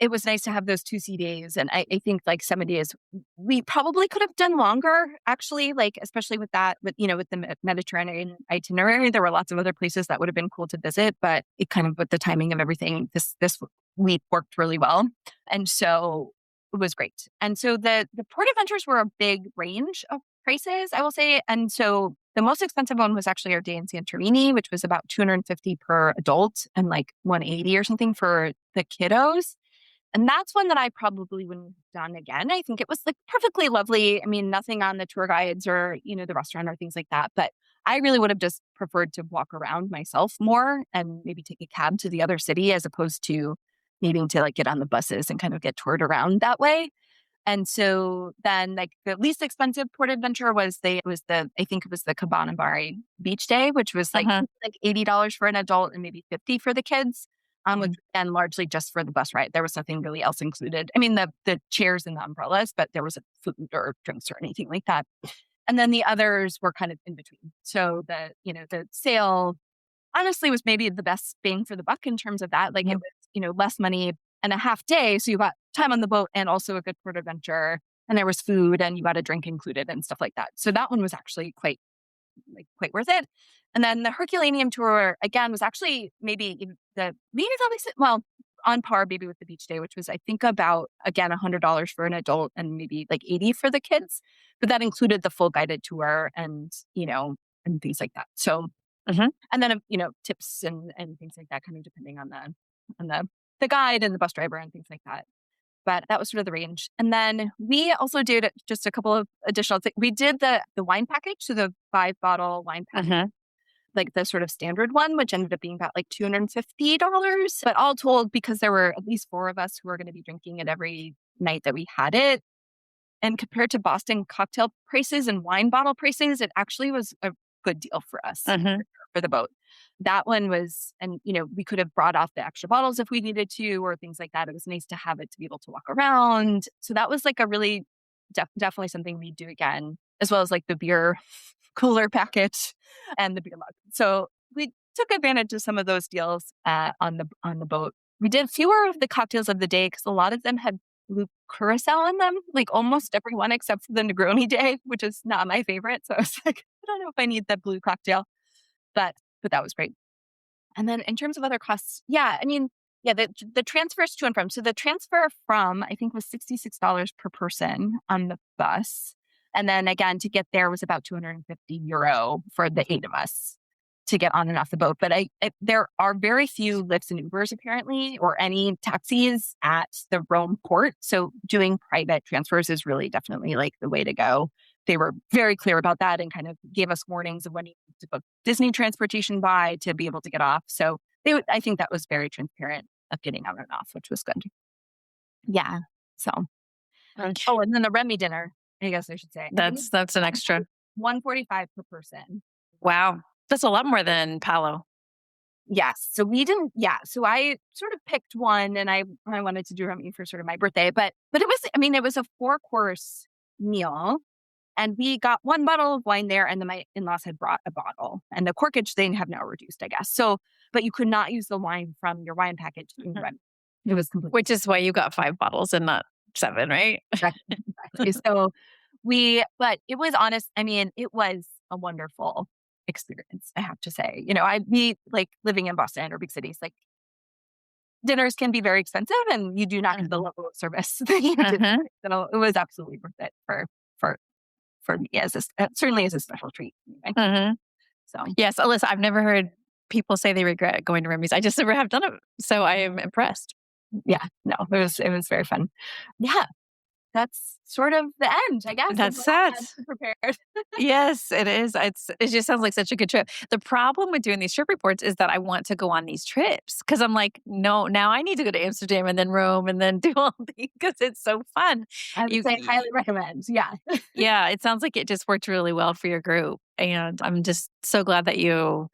It was nice to have those 2 sea days, and I think, like, 7 days, we probably could have done longer, actually, like, especially with that, with the Mediterranean itinerary. There were lots of other places that would have been cool to visit, but it kind of with the timing of everything, this week worked really well, and so it was great. And so the port adventures were a big range of prices, I will say, and so the most expensive one was actually our day in Santorini, which was about 250 per adult and, like, 180 or something for the kiddos. And that's one that I probably wouldn't have done again. I think it was like perfectly lovely. I mean, nothing on the tour guides or, the restaurant or things like that. But I really would have just preferred to walk around myself more and maybe take a cab to the other city as opposed to needing to like get on the buses and kind of get toured around that way. And so then like the least expensive port adventure I think it was the Cabanabari beach day, which was Mhm. like $80 for an adult and maybe 50 for the kids. Which Mhm. and largely just for the bus ride. There was nothing really else included. I mean, the chairs and the umbrellas, but there wasn't food or drinks or anything like that. And then the others were kind of in between. So the sail honestly was maybe the best bang for the buck in terms of that. Like it Mhm. was, less money and a half day. So you got time on the boat and also a good port adventure. And there was food and you got a drink included and stuff like that. So that one was actually quite worth it. And then the Herculaneum tour again was actually maybe the least well on par maybe with the beach day, which was I think about again $100 for an adult and maybe like 80 for the kids. But that included the full guided tour and and things like that. So Mhm. and then tips and things like that, kind of depending on the guide and the bus driver and things like that. But that was sort of the range. And then we also did just a couple of additional things. We did the wine package, so the 5-bottle wine package, Mhm. like the sort of standard one, which ended up being about like $250. But all told, because there were at least 4 of us who were going to be drinking it every night that we had it, and compared to Boston cocktail prices and wine bottle prices, it actually was a good deal for us Mhm. for the boat. That one was, and we could have brought off the extra bottles if we needed to, or things like that. It was nice to have it to be able to walk around. So that was like a really definitely something we do again, as well as like the beer cooler package and the beer mug. So we took advantage of some of those deals on the boat. We did fewer of the cocktails of the day because a lot of them had blue curacao in them, like almost every one except for the Negroni day, which is not my favorite. So I was like, I don't know if I need that blue cocktail, but that was great. And then in terms of other costs, yeah, I mean, yeah, the transfers to and from. So the transfer from, I think, was $66 per person on the bus. And then again, to get there was about €250 for the 8 of us to get on and off the boat. But there are very few Lyfts and Ubers apparently, or any taxis at the Rome port. So doing private transfers is really definitely like the way to go. They were very clear about that and kind of gave us warnings of when you need to book Disney transportation by to be able to get off. So I think that was very transparent of getting on and off, which was good. Yeah. So, oh, and then the Remy dinner, I guess I should say. That's an extra. $145 per person. Wow. That's a lot more than Palo. Yes. So we didn't, yeah. So I sort of picked one and I wanted to do Remy for sort of my birthday, but it was a 4-course meal. And we got 1 bottle of wine there, and then my in-laws had brought a bottle. And the corkage they have now reduced, I guess. So, but you could not use the wine from your wine package in Remy. It was completely. Which is why you got 5 bottles and not 7, right? Exactly. So but it was honest. I mean, it was a wonderful experience, I have to say. We like living in Boston or big cities, like dinners can be very expensive, and you do not get the level of service that you did. So it was absolutely worth it for me certainly as a special treat. Anyway. So yes, Alyssa, I've never heard people say they regret going to Remy's. I just never have done it, so I am impressed. Yeah, no, it was very fun. Yeah, that's sort of the end, I guess. That's sad. Prepared. Yes, it is. It just sounds like such a good trip. The problem with doing these trip reports is that I want to go on these trips because I'm like, no, now I need to go to Amsterdam and then Rome and then do all these because it's so fun. I would say highly recommend. Yeah. Yeah, it sounds like it just worked really well for your group. And I'm just so glad that you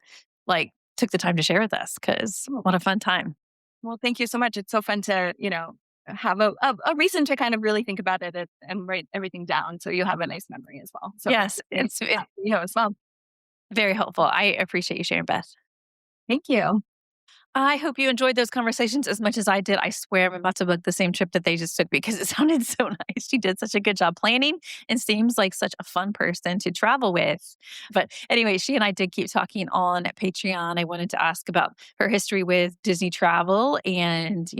took the time to share with us because what a fun time. Well, thank you so much. It's so fun to, have a reason to kind of really think about it and write everything down. So you have a nice memory as well. So yes, it's as well. Very helpful. I appreciate you sharing, Beth. Thank you. I hope you enjoyed those conversations as much as I did. I swear I'm about to book the same trip that they just took because it sounded so nice. She did such a good job planning and seems like such a fun person to travel with. But anyway, she and I did keep talking on Patreon. I wanted to ask about her history with Disney travel and,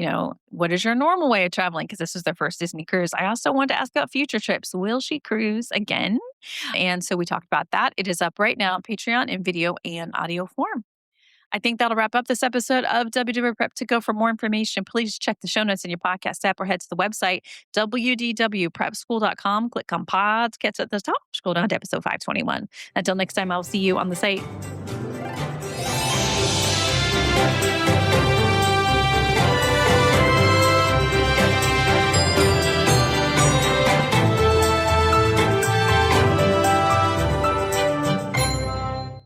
what is your normal way of traveling? Because this was their first Disney cruise. I also wanted to ask about future trips. Will she cruise again? And so we talked about that. It is up right now on Patreon in video and audio form. I think that'll wrap up this episode of WDW Prep to Go. For more information, please check the show notes in your podcast app or head to the website, wdwprepschool.com. Click on podcast at the top, scroll down to episode 521. Until next time, I'll see you on the site.